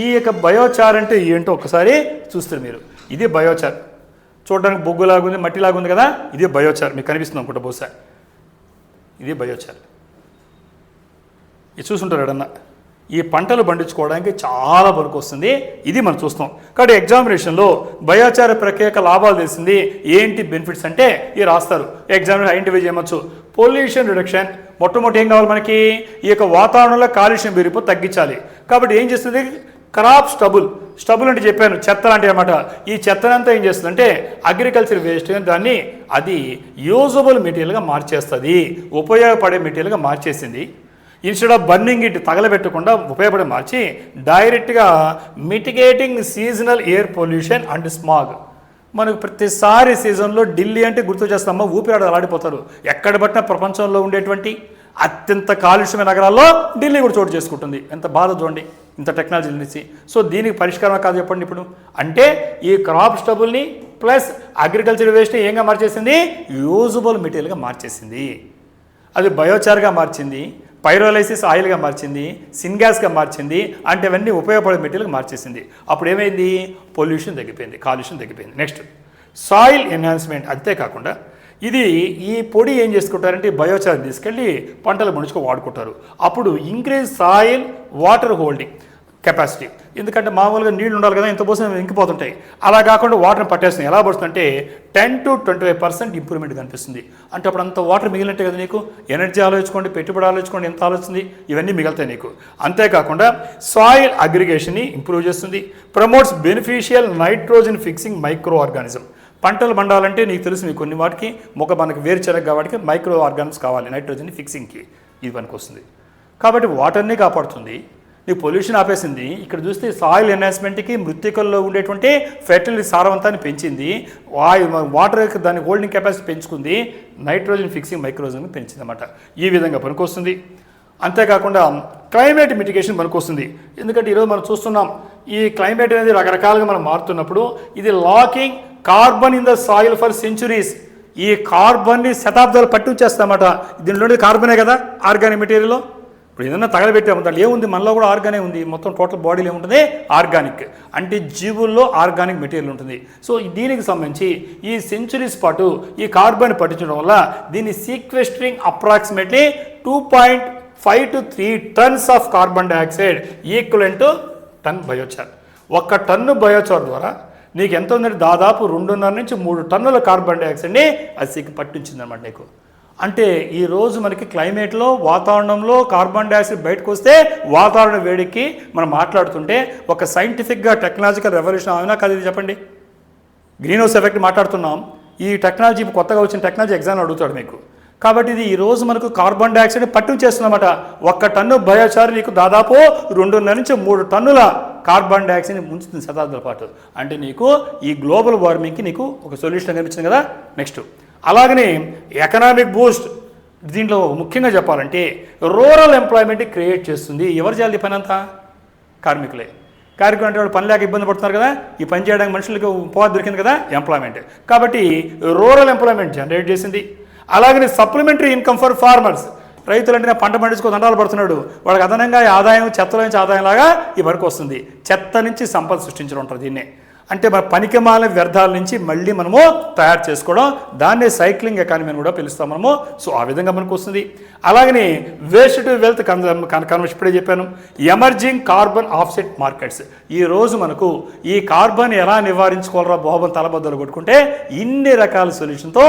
ఈ యొక్క బయోచార్ అంటే ఏంటో ఒకసారి చూస్తారు మీరు. ఇది బయోచార్, చూడడానికి బొగ్గులాగుంది, మట్టిలాగుంది కదా, ఇదే బయోచార్. మీకు కనిపిస్తుంది అనుకుంటా బహుశా, ఇది బయోచార్. ఇది చూసుంటారు ఎడన్నా. ఈ పంటలు పండించుకోవడానికి చాలా పనికి వస్తుంది. ఇది మనం చూస్తాం. కాబట్టి ఎగ్జామినేషన్లో బయోచార ప్రక్రియ యొక్క లాభాలు తెలిసింది, ఏంటి బెనిఫిట్స్ అంటే ఇవి రాస్తారు. ఎగ్జామినేషన్ ఐడెంటిఫై చేయవచ్చు. పొల్యూషన్ రిడక్షన్, మొట్టమొదటి ఏం కావాలి మనకి? ఈ యొక్క వాతావరణంలో కాలుష్యం పెరిగిపో తగ్గించాలి. కాబట్టి ఏం చేస్తుంది? Crop stubble. స్టబుల్ అంటే చెప్పాను, చెత్త లాంటివి అనమాట. ఈ చెత్తనంతా ఏం చేస్తుందంటే అగ్రికల్చర్ వేస్ట్, దాన్ని అది యూజబుల్ మెటీరియల్గా మార్చేస్తుంది, ఉపయోగపడే మెటీరియల్గా మార్చేసింది. ఇన్స్టెడ్ ఆఫ్ బర్నింగ్ ఇట్, తగలబెట్టకుండా ఉపయోగపడే మార్చి డైరెక్ట్గా mitigating seasonal air pollution and smog. మనకు ప్రతిసారి సీజన్లో ఢిల్లీ అంటే గుర్తు చేస్తామో ఊపిరాడు అలాడిపోతారు. ఎక్కడ పట్టినా ప్రపంచంలో ఉండేటువంటి అత్యంత కాలుష్యమైన నగరాల్లో ఢిల్లీ కూడా చోటు చేసుకుంటుంది. ఎంత బాధ చూడండి ఇంత టెక్నాలజీ నుంచి. సో దీనికి పరిష్కారం కాదు చెప్పండి ఇప్పుడు. అంటే ఈ క్రాప్ స్టబుల్ని ప్లస్ అగ్రికల్చర్ వేస్ట్ని ఏంగా మార్చేసింది? యూజబుల్ మెటీరియల్గా మార్చేసింది. అది బయోచార్గా మార్చింది, పైరోలైసిస్ ఆయిల్గా మార్చింది, సిన్ గ్యాస్గా మార్చింది. అంటే అవన్నీ ఉపయోగపడే మెటీరియల్గా మార్చేసింది. అప్పుడు ఏమైంది? పొల్యూషన్ తగ్గిపోయింది, కాలుష్యం తగ్గిపోయింది. Next soil enhancement. అంతేకాకుండా ఇది ఈ పొడి ఏం చేసుకుంటారంటే బయోచార్ తీసుకెళ్ళి పంటలు పండించుకో వాడుకుంటారు. అప్పుడు increase soil water holding capacity. ఎందుకంటే మామూలుగా నీళ్ళు ఉండాలి కదా, ఇంత పోసిన ఇంకిపోతుంటాయి. అలా కాకుండా వాటర్ని పట్టేస్తుంది. ఎలా పడుతుందంటే 10 to 25% ఇంప్రూవ్మెంట్ కనిపిస్తుంది. అంటే అప్పుడు అంత వాటర్ మిగిలినట్టే కదా నీకు. ఎనర్జీ ఆలోచించుకోండి, పెట్టుబడి ఆలోచించుకోండి, ఎంత ఆలోచింది, ఇవన్నీ మిగులుతాయి నీకు. అంతేకాకుండా సాయిల్ అగ్రిగేషన్ని ఇంప్రూవ్ చేస్తుంది. Promotes beneficial nitrogen fixing micro organism. పంటలు పండాలంటే నీకు తెలుసు, మీకు కొన్ని వాటికి మనకి వేరుచెనగ వాటికి మైక్రో ఆర్గానిజమ్స్ కావాలి నైట్రోజన్ ఫిక్సింగ్కి. ఇది పనికి వస్తుంది. కాబట్టి వాటర్ని కాపాడుతుంది, నీ పొల్యూషన్ ఆపేసింది. ఇక్కడ చూస్తే సాయిల్ ఎన్హాన్స్మెంట్కి మృత్తికల్లో ఉండేటువంటి ఫెర్టిలిటీ సారవంతాన్ని పెంచింది, వాటర్ దాని హోల్డింగ్ కెపాసిటీ పెంచుకుంది, నైట్రోజన్ ఫిక్సింగ్ మైక్రోజన్ పెంచింది అన్నమాట. ఈ విధంగా పనికొస్తుంది. అంతేకాకుండా క్లైమేట్ మిటిగేషన్ పనికొస్తుంది. ఎందుకంటే ఈరోజు మనం చూస్తున్నాం ఈ క్లైమేట్ అనేది రకరకాలుగా మనం మారుతున్నప్పుడు ఇది locking carbon in the soil for centuries. ఈ కార్బన్ని శతాబ్దాలు పట్టి ఉంచేస్తామట. దీనిలోనే కార్బనే కదా ఆర్గానిక్ మెటీరియల్లో. ఇప్పుడు ఏదన్నా తగలబెట్టాము, దాంట్లో ఏముంది? మనలో కూడా ఆర్గానిక్ ఉంది. మొత్తం టోటల్ బాడీలో ఏముంటుంది? ఆర్గానిక్. అంటే జీవుల్లో ఆర్గానిక్ మెటీరియల్ ఉంటుంది. సో దీనికి సంబంధించి ఈ సెంచురీస్ పాటు ఈ కార్బన్ పట్టించడం వల్ల దీన్ని sequestering approximately 2.5 to 3 tons of carbon dioxide equivalent ton biochar. 1 ton biochar ద్వారా నీకు ఎంత ఉందంటే దాదాపు 2.5 నుంచి 3 టన్నుల కార్బన్ డైఆక్సైడ్ని అది పట్టించింది అనమాట నీకు. అంటే ఈరోజు మనకి క్లైమేట్లో వాతావరణంలో కార్బన్ డైఆక్సైడ్ బయటకు వస్తే వాతావరణ వేడికి మనం మాట్లాడుతుంటే ఒక సైంటిఫిక్గా టెక్నాలజికల్ రెవల్యూషన్ అవునా కాదు ఇది చెప్పండి. గ్రీన్ హౌస్ ఎఫెక్ట్ మాట్లాడుతున్నాం. ఈ టెక్నాలజీ కొత్తగా వచ్చిన టెక్నాలజీ ఎగ్జామ్ అడుగుతాడు మీకు. కాబట్టి ఇది ఈరోజు మనకు కార్బన్ డైఆక్సైడ్ పట్టు చేస్తున్నమాట. 1 టన్ను బయోచార్ నీకు దాదాపు 2.5 నుంచి 3 టన్నుల కార్బన్ డైఆక్సైడ్ని ఉంచుతుంది శతాబ్దాల పాటు. అంటే నీకు ఈ గ్లోబల్ వార్మింగ్కి నీకు ఒక సొల్యూషన్ కనిపించింది కదా. నెక్స్ట్ అలాగనే ఎకనామిక్ బూస్ట్, దీంట్లో ముఖ్యంగా చెప్పాలంటే రూరల్ ఎంప్లాయ్మెంట్ క్రియేట్ చేస్తుంది. ఎవరు చేయాలి ఈ పని అంతా? కార్మికులే. కార్మికులు అంటే వాళ్ళు పని లేక ఇబ్బంది పడుతున్నారు కదా, ఈ పని చేయడానికి మనుషులకు ఉపాధి దొరికింది కదా, ఎంప్లాయ్మెంట్. కాబట్టి రూరల్ ఎంప్లాయ్మెంట్ జనరేట్ చేసింది. అలాగనే సప్లిమెంటరీ ఇన్కమ్ ఫర్ ఫార్మర్స్, రైతులు అంటే పంట పండించుకో దండాలు పడుతున్నాడు, వాళ్ళకి అదనంగా ఆదాయం, చెత్తలో నుంచి ఆదాయం లాగా ఈ వరకు వస్తుంది. చెత్త నుంచి సంపద సృష్టించడం ఉంటుంది దీన్నే. అంటే మన పనికిమాలిన వ్యర్థాల నుంచి మళ్ళీ మనము తయారు చేసుకోవడం, దాన్నే సైక్లింగ్ ఎకానమీ అని కూడా పిలుస్తాం మనము. సో ఆ విధంగా మనకు వస్తుంది. అలాగనే వేస్ట్ టు వెల్త్ కన్వర్షన్ ఇప్పుడే చెప్పాను. ఎమర్జింగ్ కార్బన్ ఆఫ్సెట్ మార్కెట్స్, ఈరోజు మనకు ఈ కార్బన్ ఎలా నివారించుకోవాలరా బాబుని తలబద్దలు కొట్టుకుంటే ఇన్ని రకాల సొల్యూషన్తో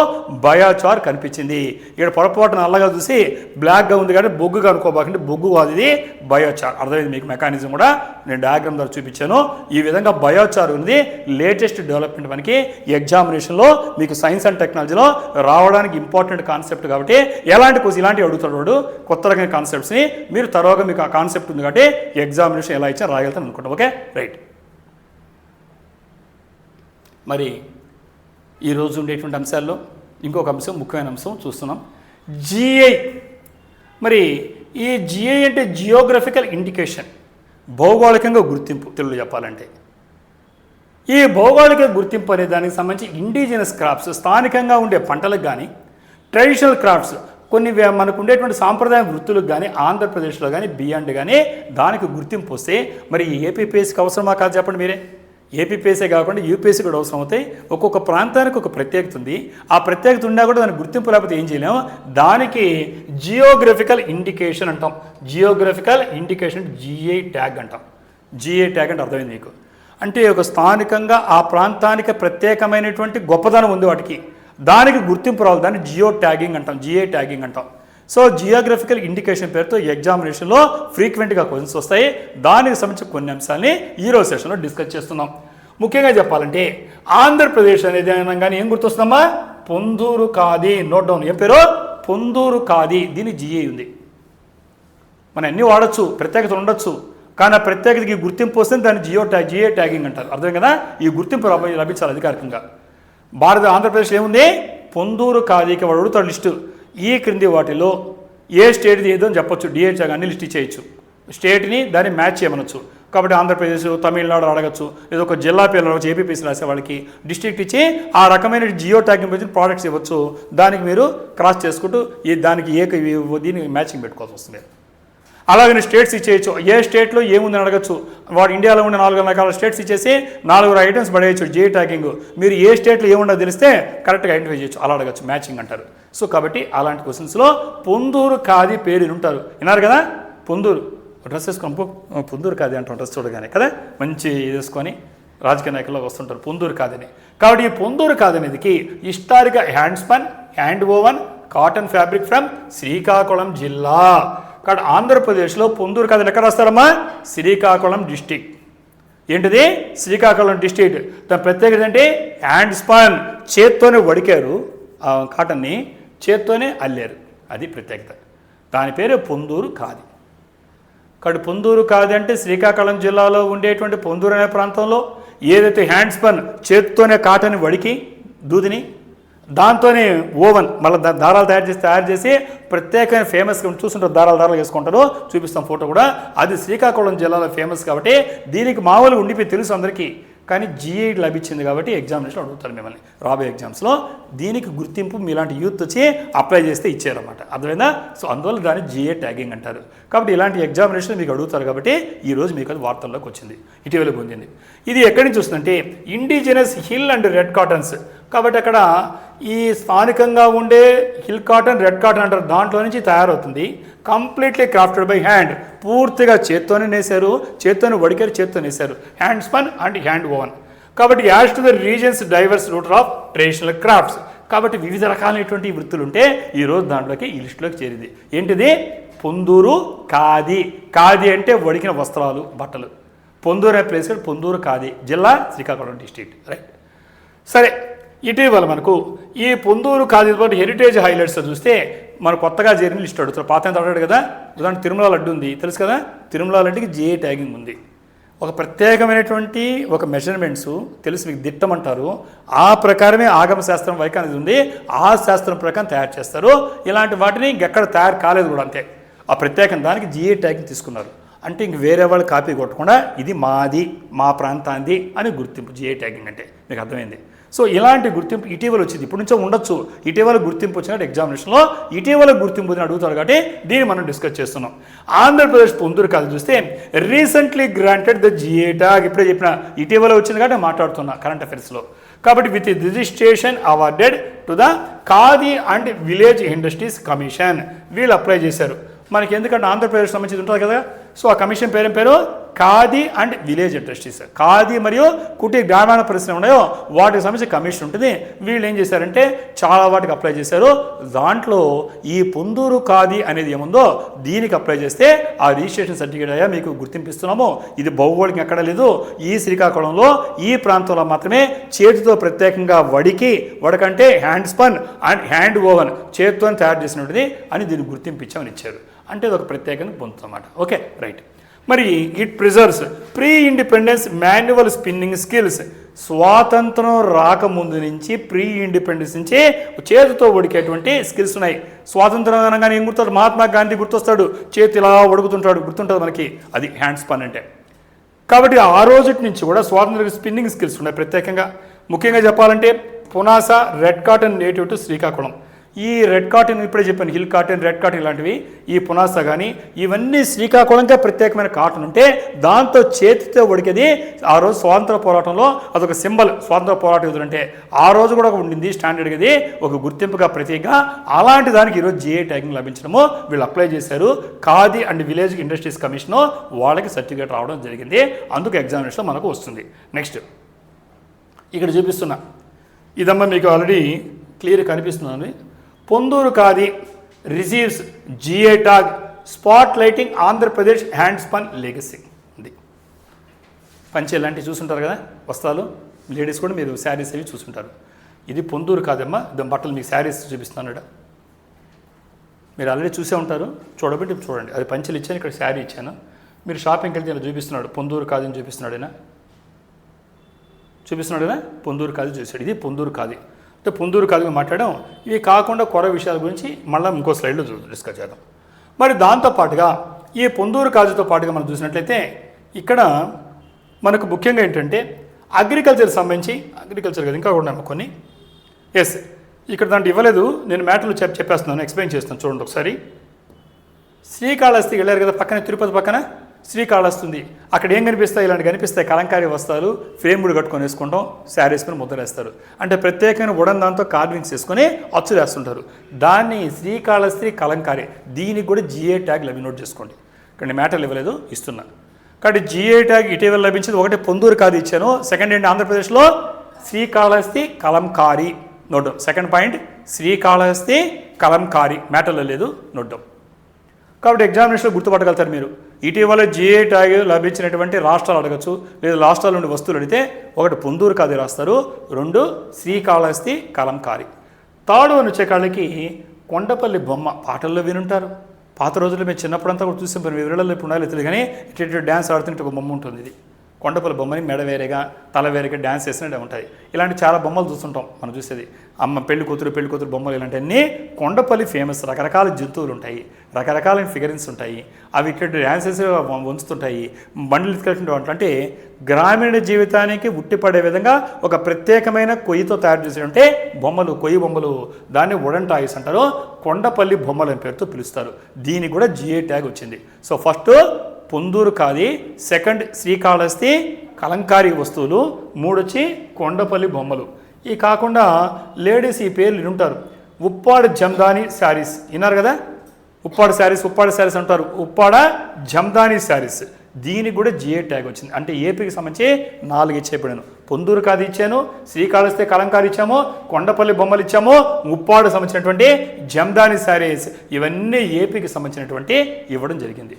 బయోచార్ కనిపించింది. ఇక్కడ పొరపాటున నల్లగా చూసి బ్లాక్గా ఉంది కానీ బొగ్గుగా అనుకోబాకండి, బొగ్గు కాదు, ఇది బయోచార్. అర్థమైంది మీకు మెకానిజం కూడా, నేను డయాగ్రామ్ ద్వారా చూపించాను. ఈ విధంగా బయోచార్ ఉంది. లేటెస్ట్ డెవలప్మెంట్ మనకి ఎగ్జామినేషన్లో మీకు సైన్స్ అండ్ టెక్నాలజీలో రావడానికి ఇంపార్టెంట్ కాన్సెప్ట్ కాబట్టి ఇలాంటివి అడుగుతాడు వాడు. కొత్త రకమైన కాన్సెప్ట్స్ని మీరు తర్వాత మీకు ఆ కాన్సెప్ట్ ఉంది కాబట్టి ఎగ్జామినేషన్ ఎలా ఇచ్చినా రాయగలుగుతాను అనుకుంటాం. Okay, right. మరి ఈరోజు ఉండేటువంటి అంశాల్లో ఇంకొక అంశం, ముఖ్యమైన అంశం చూస్తున్నాం, జిఐ. మరి ఈ జిఐ అంటే జియోగ్రఫికల్ ఇండికేషన్, భౌగోళికంగా గుర్తింపు తెలుగులో చెప్పాలంటే. ఈ భౌగోళిక గుర్తింపు అనే దానికి సంబంధించి ఇండిజినస్ క్రాప్స్, స్థానికంగా ఉండే పంటలకు కానీ, ట్రెడిషనల్ క్రాఫ్ట్స్ కొన్ని మనకు ఉండేటువంటి సాంప్రదాయ వృత్తులకు కానీ ఆంధ్రప్రదేశ్లో కానీ బియాండ్ కానీ దానికి గుర్తింపు వస్తే మరి ఏపీపీఎస్సీకి అవసరమా కాదు చెప్పండి మీరే. ఏపీపీఎస్సీ కాకుండా యూపీఎస్సీ కూడా అవసరం అవుతాయి. ఒక్కొక్క ప్రాంతానికి ఒక ప్రత్యేకత ఉంది. ఆ ప్రత్యేకత ఉన్నా కూడా దానికి గుర్తింపు లేకపోతే ఏం చేయలేము. దానికి జియోగ్రఫికల్ ఇండికేషన్ అంటాం. జియోగ్రఫికల్ ఇండికేషన్ జిఐ ట్యాగ్ అంటాం. జిఐ ట్యాగ్ అంటే అర్థమైంది మీకు. అంటే ఒక స్థానికంగా ఆ ప్రాంతానికి ప్రత్యేకమైనటువంటి గొప్పదనం ఉంది వాటికి, దానికి గుర్తింపు రావాలి. దాన్ని జియో ట్యాగింగ్ అంటాం, జిఐ ట్యాగింగ్ అంటాం. సో జియోగ్రఫికల్ ఇండికేషన్ పేరుతో ఎగ్జామినేషన్లో ఫ్రీక్వెంట్గా క్వశ్చన్స్ వస్తాయి. దానికి సంబంధించిన కొన్ని అంశాలని ఈరోజు సెషన్లో డిస్కస్ చేస్తున్నాం. ముఖ్యంగా చెప్పాలంటే ఆంధ్రప్రదేశ్ అనేది అనగానే ఏం గుర్తొస్తుందమ్మా? పొందూరు ఖాదీ. నోట్ డౌన్, ఏం పేరు? పొందూరు ఖాదీ. దీనికి జిఐ ఉంది. మనం అన్నీ వాడచ్చు, ప్రత్యేకత ఉండొచ్చు, కానీ ఆ ప్రత్యేకతకి గుర్తింపు వస్తే దాన్ని జిఐ ట్యాగింగ్ అంటారు. అర్థం కదా? ఈ గుర్తింపు లభించాలి అధికారికంగా. ఆంధ్రప్రదేశ్లో ఏముంది? పొందూరు ఖాదీకి వాడు అడుగుతాడు లిస్టు. ఈ క్రింది వాటిలో ఏ స్టేట్ది ఏదో అని చెప్పొచ్చు, డిఐ ట్యాగ్ అన్ని లిస్ట్ ఇచ్చేయచ్చు. స్టేట్ని దాన్ని మ్యాచ్ చేయమనొచ్చు. కాబట్టి ఆంధ్రప్రదేశ్, తమిళనాడు అడగచ్చు, లేదా ఒక జిల్లా పేరు అడగచ్చు. ఏపీపీసీ రాసే వాళ్ళకి డిస్ట్రిక్ట్ ఇచ్చి ఆ రకమైన జియో ట్యాగింగ్ వచ్చిన ప్రోడక్ట్స్ ఇవ్వచ్చు. దానికి మీరు క్రాస్ చేసుకుంటూ దానికి దీనికి మ్యాచింగ్ పెట్టుకోవాల్సి వస్తుంది. అలాగనే స్టేట్స్ ఇచ్చేయచ్చు. ఏ స్టేట్లో ఏముందని అడగచ్చు. వాడు ఇండియాలో ఉన్న 4 రకాల స్టేట్స్ ఇచ్చేసి 4 ఐటమ్స్ పడేయచ్చు జిఐ ట్యాగింగ్. మీరు ఏ స్టేట్లో ఏముండో తెలిస్తే కరెక్ట్గా ఐడెంటిఫై చేయొచ్చు. అలా అడగచ్చు, మ్యాచింగ్ అంటారు. సో కాబట్టి అలాంటి క్వశ్చన్స్లో పొందూరు ఖాదీ పేరు ఉంటారు. విన్నారు కదా? పొందూరు డ్రెస్ వేసుకొని పొందూరు ఖాదీ అంటాం డ్రెస్ చూడగానే కదా, మంచి వేసుకొని రాజకీయ నాయకుల్లో వస్తుంటారు పొందూరు ఖాదీని. కాబట్టి ఈ పొందూరు ఖాదీ అనేదికి హిస్టారిక్గా hand spun, hand woven cotton fabric from Srikakulam జిల్లా. కాబట్టి ఆంధ్రప్రదేశ్లో పొందూరు ఖాదీ ఎక్కడ రాస్తారమ్మా? శ్రీకాకుళం డిస్టిక్. ఏంటిది? శ్రీకాకుళం డిస్టిక్. దాని ప్రత్యేకత ఏంటి? హ్యాండ్ స్పాన్, చేత్తోనే వడికారు ఆ కాటన్ని, చేత్తోనే అల్లారు. అది ప్రత్యేకత. దాని పేరు పొందూరు ఖాదీ. కాబట్టి పొందూరు ఖాదీ అంటే శ్రీకాకుళం జిల్లాలో ఉండేటువంటి పొందూరు అనే ప్రాంతంలో ఏదైతే హ్యాండ్ స్పన్, చేత్తోనే కాటన్ని వడికి దూదిని దాంతోనే ఓవెన్ మళ్ళీ దారాలు తయారు చేసి ప్రత్యేకమైన ఫేమస్గా చూస్తుంటారు. దారాలు వేసుకుంటారు, చూపిస్తాం ఫోటో కూడా. అది శ్రీకాకుళం జిల్లాలో ఫేమస్ కాబట్టి దీనికి మామూలుగా ఉండిపోయి తెలుసు అందరికీ. కానీ జిఐ లభించింది కాబట్టి ఎగ్జామినేషన్ అడుగుతారు మిమ్మల్ని రాబోయే ఎగ్జామ్స్లో. దీనికి గుర్తింపు మీలాంటి యూత్ వచ్చి అప్లై చేస్తే ఇచ్చారన్నమాట. అర్థమైందా? సో అందువల్ల దాన్ని జిఐ ట్యాగింగ్ అంటారు. కాబట్టి ఇలాంటి ఎగ్జామినేషన్ మీకు అడుగుతారు కాబట్టి ఈరోజు మీకు అది వార్తల్లోకి వచ్చింది, ఇటీవల పొందింది. ఇది ఎక్కడి నుంచి వస్తుందంటే indigenous hill and red cottons. కాబట్టి అక్కడ ఈ స్థానికంగా ఉండే హిల్ కాటన్, రెడ్ కాటన్ అంటారు, దాంట్లో నుంచి తయారవుతుంది. కంప్లీట్లీ క్రాఫ్టెడ్ బై హ్యాండ్, పూర్తిగా చేత్తోనే నేసారు, చేత్తోనే వడికారు, చేత్తో నేసారు. Hand spun and hand woven. కాబట్టి as to the reasons diverse root of traditional crafts. కాబట్టి వివిధ రకాలైనటువంటి వృత్తులు ఉంటే ఈరోజు దాంట్లోకి ఈ లిస్టులోకి చేరింది. ఏంటిది? పొందూరు ఖాదీ. ఖాదీ అంటే వడికిన వస్త్రాలు, బట్టలు. పొందూరు అనే ప్లేస్ పొందూరు ఖాదీ, జిల్లా శ్రీకాకుళం డిస్ట్రిక్ట్. రైట్. సరే, ఇటీవల మనకు ఈ పొందూరు ఖాదీ పాటు హెరిటేజ్ హైలైట్స్ చూస్తే మన కొత్తగా చేరిన లిస్ట్ అడుగుతారు. పాత ఎంత అడిగాడు కదా, ఉదాహరణ తిరుమల లడ్డు ఉంది తెలుసు కదా, తిరుమల లడ్డుకి జిఐ ట్యాగింగ్ ఉంది. ఒక ప్రత్యేకమైనటువంటి ఒక మెజర్మెంట్స్ తెలుసు మీకు దిట్టమంటారు, ఆ ప్రకారమే ఆగమ శాస్త్రం వైఖరి అనేది ఉంది, ఆ శాస్త్రం ప్రకారం తయారు చేస్తారు. ఇలాంటి వాటిని ఇంకెక్కడ తయారు కాలేదు కూడా అంతే. ఆ ప్రత్యేకం దానికి జిఐ ట్యాగ్ తీసుకున్నారు. అంటే ఇంక వేరే వాళ్ళు కాపీ కొట్టకుండా ఇది మాది, మా ప్రాంతాంది అని గుర్తింపు జిఐ ట్యాగింగ్ అంటే. మీకు అర్థమైంది. సో ఇలాంటి గుర్తింపు ఇటీవల వచ్చింది, ఇప్పుడు నుంచో ఉండొచ్చు. ఇటీవల గుర్తింపు వచ్చినట్టు ఎగ్జామినేషన్లో ఇటీవల గుర్తింపు అని అడుగుతారు కాబట్టి దీన్ని మనం డిస్కస్ చేస్తున్నాం. ఆంధ్రప్రదేశ్ పొందూరు కాదు చూస్తే recently granted the GI tag. ఇప్పుడే చెప్పిన ఇటీవల వచ్చింది కాబట్టి మాట్లాడుతున్నా కరెంట్ అఫైర్స్లో. కాబట్టి with registration awarded to the khadi and village industries commission, వీళ్ళు అప్లై చేశారు. మనకి ఎందుకంటే ఆంధ్రప్రదేశ్ సంబంధించి ఉంటుంది కదా, సో ఆ కమిషన్ పేరు khadi and village industries. Khadi మరియు కుటీర గ్రామీణ పరిశ్రమ ఉన్నాయో వాటికి సంబంధించి కమిషన్ ఉంటుంది. వీళ్ళు ఏం చేశారంటే చాలా వాటికి అప్లై చేశారు. దాంట్లో ఈ పొందూరు ఖాదీ అనేది ఏముందో దీనికి అప్లై చేస్తే ఆ రిజిస్ట్రేషన్ సర్టిఫికేట్ అయ్యా మీకు గుర్తింపిస్తున్నాము, ఇది భౌగోళికం ఎక్కడ లేదు, ఈ శ్రీకాకుళంలో ఈ ప్రాంతంలో మాత్రమే చేతితో ప్రత్యేకంగా వడకంటే hand spun and hand woven చేతితో తయారు చేసినటువంటిది అని దీన్ని గుర్తింపించామని ఇచ్చారు. అంటే ఇది ఒక ప్రత్యేకంగా పొందుతుందన్నమాట. Okay right. మరి it preserves pre independence manual spinning skills. స్వాతంత్రం రాకముందు నుంచి ప్రీ ఇండిపెండెన్స్ నుంచి చేతితో ఉడికేటువంటి స్కిల్స్ ఉన్నాయి. స్వాతంత్రం అనగానే ఏం గుర్తాడు, మహాత్మా గాంధీ గుర్తొస్తాడు, చేతి ఇలా ఉడుకుతుంటాడు, గుర్తుంటుంది మనకి, అది హ్యాండ్ స్పన్ అంటే. కాబట్టి ఆ రోజు నుంచి కూడా స్వాతంత్ర స్పిన్నింగ్ స్కిల్స్ ఉన్నాయి ప్రత్యేకంగా. ముఖ్యంగా చెప్పాలంటే పునాస red cotton native to Srikakulam. ఈ రెడ్ కాటన్ ఇప్పుడే చెప్పాను, హిల్ కాటన్, రెడ్ కాటన్ ఇలాంటివి, ఈ పునాస కానీ ఇవన్నీ శ్రీకాకుళంకే ప్రత్యేకమైన కాటన్ ఉంటే దాంతో చేతితో ఉడికేది. ఆ రోజు స్వాతంత్ర పోరాటంలో అదొక సింబల్, స్వాతంత్ర పోరాట యోధులు అంటే ఆ రోజు కూడా ఉండింది స్టాండర్డ్, ఇది ఒక గుర్తింపుగా ప్రత్యేకంగా. అలాంటి దానికి ఈరోజు జిఐ ట్యాగింగ్ లభించడము వీళ్ళు అప్లై చేశారు. Khadi and village industries commission వాళ్ళకి సర్టిఫికేట్ రావడం జరిగింది. అందుకు ఎగ్జామినేషన్ మనకు వస్తుంది. నెక్స్ట్ ఇక్కడ చూపిస్తున్నా ఇదమ్మా మీకు ఆల్రెడీ క్లియర్ కనిపిస్తున్నాను. Ponduru khadi receives GI tag spot lighting Andhra Pradesh hand spun legacy. ఇది పంచె ఇలాంటివి చూసుంటారు కదా, వస్త్రాలు, లేడీస్ కూడా మీరు శారీస్ అవి చూసుంటారు. ఇది పొందూరు కాదమ్మా, బట్టలు మీకు శారీస్ చూపిస్తున్నాను. మీరు ఆల్రెడీ చూసే ఉంటారు, చూడబట్టి చూడండి. అది పంచెలు ఇచ్చాను, ఇక్కడ శారీ ఇచ్చాను. మీరు షాపింగ్కి వెళ్తే ఇలా చూపిస్తున్నాడు, పొందూరు ఖాదీ అని చూపిస్తున్నాడు పొందూరు ఖాదీ చూశాడు. ఇది పొందూరు ఖాదీ అంటే పొందూరు ఖాదీ మాట్లాడడం. ఇవి కాకుండా కొర విషయాల గురించి మళ్ళీ ఇంకో స్లైడ్లో డిస్కస్ చేద్దాం. మరి దాంతోపాటుగా ఈ పొందూరు ఖాదీతో పాటుగా మనం చూసినట్లయితే ఇక్కడ మనకు ముఖ్యంగా ఏంటంటే అగ్రికల్చర్ సంబంధించి, అగ్రికల్చర్ కదా ఇంకా కూడా కొన్ని, ఎస్ ఇక్కడ దాంట్లో ఇవ్వలేదు, నేను మ్యాటర్లు చెప్పేస్తున్నాను, ఎక్స్ప్లెయిన్ చేస్తాను. చూడండి ఒకసారి. శ్రీకాళహస్తికి వెళ్ళారు కదా, పక్కన తిరుపతి పక్కన శ్రీకాళహస్తి ఉంది. అక్కడ ఏం కనిపిస్తాయి, ఇలాంటి కనిపిస్తాయి కలంకారీ వస్త్రాలు, ఫ్రేమ్లు కట్టుకొని వేసుకుంటాం, శారీస్ పైన ముద్రేస్తారు. అంటే ప్రత్యేకమైన ఉడన్ దాంతో కార్వింగ్స్ వేసుకొని అచ్చులు వేస్తుంటారు. దాన్ని శ్రీకాళహస్తి కలంకారీ, దీనికి కూడా జిఐ ట్యాగ్ నోట్ చేసుకోండి. ఇక్కడ మ్యాటర్లు ఇవ్వలేదు, ఇస్తున్నా. కాబట్టి జిఐ ట్యాగ్ ఇటీవల లభించింది. ఒకటి పొందూరు ఖాదీ ఇచ్చాను, సెకండ్ ఏంటి ఆంధ్రప్రదేశ్లో Srikalahasti Kalamkari note. Second point Srikalahasti Kalamkari, మ్యాటర్లో లేదు, నోట్. కాబట్టి ఎగ్జామినేషన్లో గుర్తుపట్టగలుగుతారు మీరు. ఇటీవల జిఐ ట్యాగ్ లభించినటువంటి రాష్ట్రాలు అడగచ్చు, లేదా రాష్ట్రాల నుండి వస్తువులు అడిగితే ఒకటి పొందూరు ఖాదీ రాస్తారు, రెండు శ్రీకాళహస్తి కలంకారీ. తాడు అని వచ్చేకాళ్ళకి కొండపల్లి బొమ్మ, పాటల్లో వినుంటారు. పాత రోజుల్లో మేము చిన్నప్పుడంతా కూడా చూసాం, మీ విరళలో ఇప్పుడు ఉండాలి తెలియదు కానీ ఇటు డ్యాన్స్ ఆడుతుంటే ఒక బొమ్మ ఉంటుంది. ఇది కొండపల్లి బొమ్మని మెడ వేరేగా తల వేరేగా డ్యాన్స్ చేసినట్టు ఉంటాయి. ఇలాంటి చాలా బొమ్మలు చూస్తుంటాం మనం చూసేది. అమ్మ పెళ్లి కూతురు బొమ్మలు ఇలాంటివన్నీ కొండపల్లి ఫేమస్. రకరకాల జంతువులు ఉంటాయి, రకరకాల ఫిగరెన్స్ ఉంటాయి, అవి ఇక్కడ డ్యాన్స్ చేసి వంచుతుంటాయి, బండ్లు ఎత్తుకెళ్తుంటే. అంటే గ్రామీణ జీవితానికి ఉట్టిపడే విధంగా ఒక ప్రత్యేకమైన కొయ్యితో తయారు చేసేటువంటి బొమ్మలు, కొయ్యి బొమ్మలు, దాన్ని వుడెన్ టాయ్స్ అంటారు. కొండపల్లి బొమ్మలు అని పేరుతో పిలుస్తారు. దీనికి కూడా జిఐ ట్యాగ్ వచ్చింది. So first Ponduru khadi, second Srikalahasti Kalamkari వస్తువులు, మూడు వచ్చి కొండపల్లి బొమ్మలు. ఈ కాకుండా లేడీస్ ఈ పేర్లు వినుంటారు. ఉప్పాడ జమ్దాని శారీస్ విన్నారు కదా, ఉప్పాడ శారీస్ అంటారు, ఉప్పాడ జమ్దాని శారీస్. దీనికి కూడా జిఐ ట్యాగ్ వచ్చింది. అంటే ఏపీకి సంబంధించి 4 ఇచ్చేపడాను. పొందూరు ఖాదీ ఇచ్చాను, శ్రీకాళహస్తి కలంకారీ ఇచ్చాము, కొండపల్లి బొమ్మలు ఇచ్చాము, ఉప్పాడు సంబంధించినటువంటి జమ్దాని శారీస్, ఇవన్నీ ఏపీకి సంబంధించినటువంటి ఇవ్వడం జరిగింది.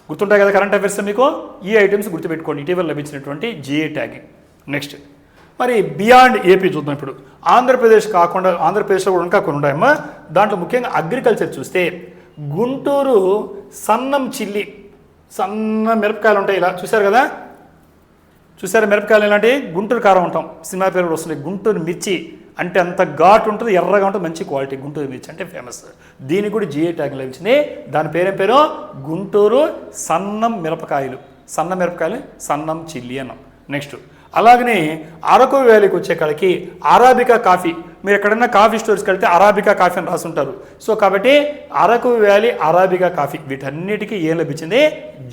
గుర్తుంటాయి కదా కరెంట్ అఫైర్స్ మీకు. ఈ ఐటమ్స్ గుర్తుపెట్టుకోండి, ఇటీవల లభించినటువంటి జిఐ ట్యాగింగ్. నెక్స్ట్ మరి బియాండ్ ఏపీ చూద్దాం. ఇప్పుడు ఆంధ్రప్రదేశ్ కాకుండా ఆంధ్రప్రదేశ్లో కూడా ఇంకా కొన్ని ఉన్నాయమ్మా. దాంట్లో ముఖ్యంగా అగ్రికల్చర్ చూస్తే గుంటూరు సన్నం చిల్లి, సన్న మిరపకాయలు ఉంటాయి ఇలా చూశారు కదా, చూసారా మిరపకాయలు ఇలాంటి గుంటూరు కారం ఉంటాం, సినిమా పేరు కూడా వస్తుంది. గుంటూరు మిర్చి అంటే అంత ఘాటు ఉంటుంది, ఎర్రగా ఉంటుంది, మంచి క్వాలిటీ. గుంటూరు మిర్చి అంటే ఫేమస్. దీనికి కూడా జిఐ ట్యాగ్ లభించింది. దాని పేరేం పేరు? గుంటూరు సన్నం మిరపకాయలు. సన్న మిరపకాయలు సన్నం చిల్లీ అన్నాం. నెక్స్ట్ అలాగనే అరకు వ్యాలీకి వచ్చే కాడికి అరాబికా కాఫీ. మీరు ఎక్కడన్నా కాఫీ స్టోర్స్కి వెళ్తే అరాబికా కాఫీ అని రాసి ఉంటారు. సో కాబట్టి అరకు వ్యాలీ అరాబికా కాఫీ వీటన్నిటికీ ఏం లభించింది?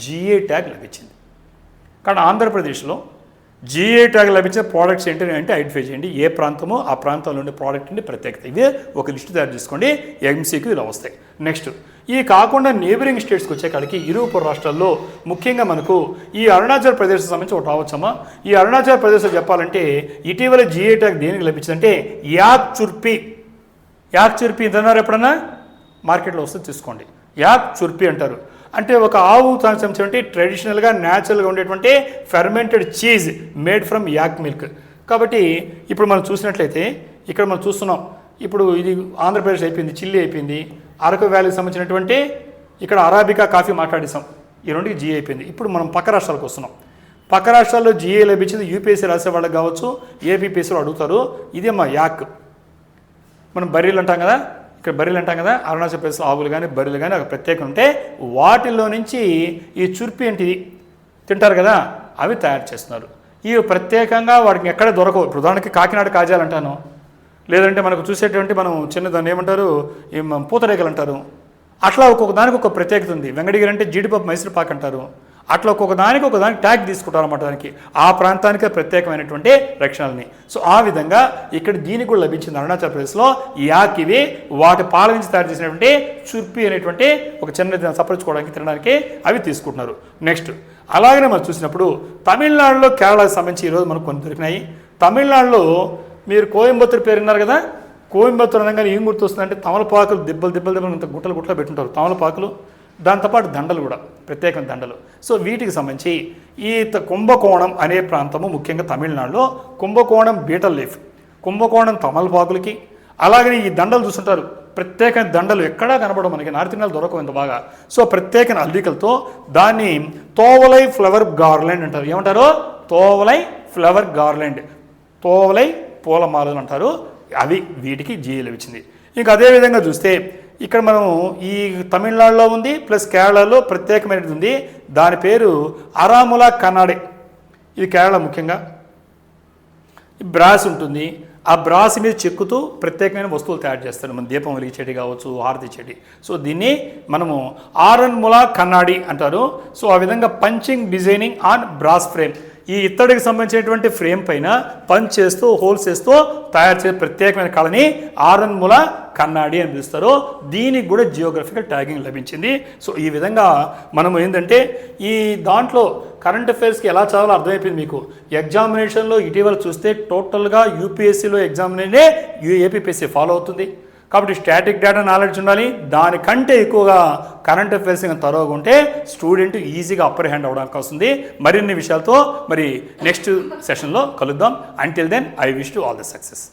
జిఐ ట్యాగ్ లభించింది. కానీ ఆంధ్రప్రదేశ్లో జిఐ ట్యాగ్ లభించే ప్రోడక్ట్స్ ఏంటి అంటే ఐడెంటిఫై చేయండి. ఏ ప్రాంతమో ఆ ప్రాంతంలో ఉండే ప్రోడక్ట్ నుండి ప్రత్యేకత. ఇవే ఒక లిస్టు తయారు చేసుకోండి. ఎంసీకి ఇలా వస్తాయి. నెక్స్ట్ ఈ కాకుండా నేబరింగ్ స్టేట్స్కి వచ్చే కాడికి ఇరువురు రాష్ట్రాల్లో ముఖ్యంగా మనకు ఈ అరుణాచల్ ప్రదేశ్ సంబంధించి ఒకటి రావచ్చమ్మా. ఈ అరుణాచల్ ప్రదేశ్లో చెప్పాలంటే ఇటీవల జిఐ ట్యాగ్ దేనికి లభించిందంటే యాక్ చుర్పి. యాక్ చుర్పి తిన్నారు ఎప్పుడన్నా? మార్కెట్లో వస్తే తీసుకోండి. యాక్ చుర్పి అంటారు. అంటే ఒక ఆవు సంబంధించి ట్రెడిషనల్గా న్యాచురల్గా ఉండేటువంటి fermented cheese made from yak milk. కాబట్టి ఇప్పుడు మనం చూసినట్లయితే ఇక్కడ మనం చూస్తున్నాం. ఇప్పుడు ఇది ఆంధ్రప్రదేశ్ అయిపోయింది, చిల్లీ అయిపోయింది, అరకు వ్యాలీకి సంబంధించినటువంటి ఇక్కడ అరాబికా కాఫీ మాట్లాడేసాం. ఈ రెండుకి జిఐ అయిపోయింది. ఇప్పుడు మనం పక్క రాష్ట్రాలకు వస్తున్నాం. పక్క రాష్ట్రాల్లో జిఐ లభించింది. యూపీఎస్సీ రాసే వాళ్ళకి కావచ్చు, ఏపీపీఎస్సీలో అడుగుతారు. ఇది మా యాక్. మనం బర్రెలు అంటాం కదా, ఇక్కడ బర్రెలు అంటాం కదా, అరుణాచల్ ప్రదేశ్ ఆవులు కానీ బర్రెలు కానీ ఒక ప్రత్యేకం ఉంటే వాటిల్లో నుంచి ఈ చుర్పి ఏంటిది తింటారు కదా, అవి తయారు చేస్తున్నారు. ఇవి ప్రత్యేకంగా వాటికి ఎక్కడ దొరకవు. ఇప్పుడు ఉదాహరణకి కాకినాడ కాజాలు అంటాను, లేదంటే మనకు చూసేటువంటి మనం చిన్నదాన్ని ఏమంటారు పూతరేకలు అంటారు. అట్లా ఒక్కొక్క దానికి ఒక ప్రత్యేకత ఉంది. వెంగడగిరి అంటే జీడిపప్పు మైసూర్ పాక్ అంటారు. అట్లా ఒక్కొక్క దానికి ట్యాగ్ తీసుకుంటారు అన్నమాట. దానికి ఆ ప్రాంతానికి ప్రత్యేకమైనటువంటి రక్షణల్ని. సో ఆ విధంగా ఇక్కడ దీనికి కూడా లభించింది అరుణాచల్ ప్రదేశ్లో యాక్. ఇవి వాటి పాల నుంచి తయారు చేసినటువంటి చుర్పి అనేటువంటి ఒక చిన్న సపరించుకోవడానికి తినడానికి అవి తీసుకుంటున్నారు. నెక్స్ట్ అలాగనే మనం చూసినప్పుడు తమిళనాడులో కేరళకు సంబంధించి ఈరోజు మనకు కొన్ని దొరికినాయి. తమిళనాడులో మీరు కోయంబత్తూరు పేరు విన్నారు కదా, కోయంబత్తూరు అనగానే ఏం గుర్తొస్తుందంటే తమలపాకులు దిబ్బలు అంత గుట్టలు పెట్టుంటారు తమలపాకులు. దాంతోపాటు దండలు కూడా ప్రత్యేకమైన దండలు. సో వీటికి సంబంధించి ఈ కుంభకోణం అనే ప్రాంతము ముఖ్యంగా తమిళనాడులో కుంభకోణం బీటల్ లీఫ్, కుంభకోణం తమలపాకులకి, అలాగనే ఈ దండలు చూస్తుంటారు. ప్రత్యేకమైన దండలు ఎక్కడా కనపడవు మనకి, నార్త్ ఇండియాలో దొరకవు ఇంత బాగా. సో ప్రత్యేకమైన అల్లికలతో దాన్ని తోవలై ఫ్లవర్ గార్లెండ్ అంటారు. ఏమంటారు? తోవలై ఫ్లవర్ గార్లెండ్, తోవలై పూలమాలలు అంటారు. అవి వీటికి జిఐ లభించింది. ఇంకా అదేవిధంగా చూస్తే ఇక్కడ మనం ఈ తమిళనాడులో ఉంది, ప్లస్ కేరళలో ప్రత్యేకమైనది ఉంది. దాని పేరు అరాములా కన్నాడే. ఇది కేరళ ముఖ్యంగా. బ్రాస్ ఉంటుంది. ఆ బ్రాస్ మీద చెక్కుతూ ప్రత్యేకమైన వస్తువులు తయారు చేస్తారు. మన దీపం వెలిగించేటి కావచ్చు, హారతి ఇచ్చేటి. సో దీన్ని మనము ఆరన్ములా కన్నాడి అంటారు. సో ఆ విధంగా punching designing on brass frame. ఈ ఇత్తడికి సంబంధించినటువంటి ఫ్రేమ్ పైన పంచ్ చేస్తూ హోల్స్ చేస్తూ తయారు చేసే ప్రత్యేకమైన కళని ఆరన్ముల కన్నాడి అని పిలుస్తారు. దీనికి కూడా జియోగ్రఫికల్ ట్యాగింగ్ లభించింది. సో ఈ విధంగా మనం ఏంటంటే ఈ దాంట్లో కరెంట్ అఫైర్స్కి ఎలా చదవాలో అర్థమైపోయింది మీకు. ఎగ్జామినేషన్లో ఇటీవల చూస్తే టోటల్గా యూపీఎస్సీలో ఎగ్జామినేషనే ఏపీపీఎస్సీ ఫాలో అవుతుంది. కాబట్టి స్టాటిక్ డేటా నాలెడ్జ్ ఉండాలి. దానికంటే ఎక్కువగా కరెంట్ అఫైర్స్ తరోగా ఉంటే స్టూడెంట్ ఈజీగా అప్పర్ హ్యాండ్ అవ్వడానికి వస్తుంది. మరిన్ని విషయాలతో మరి నెక్స్ట్ సెషన్లో కలుద్దాం. Until then I wish to all the success.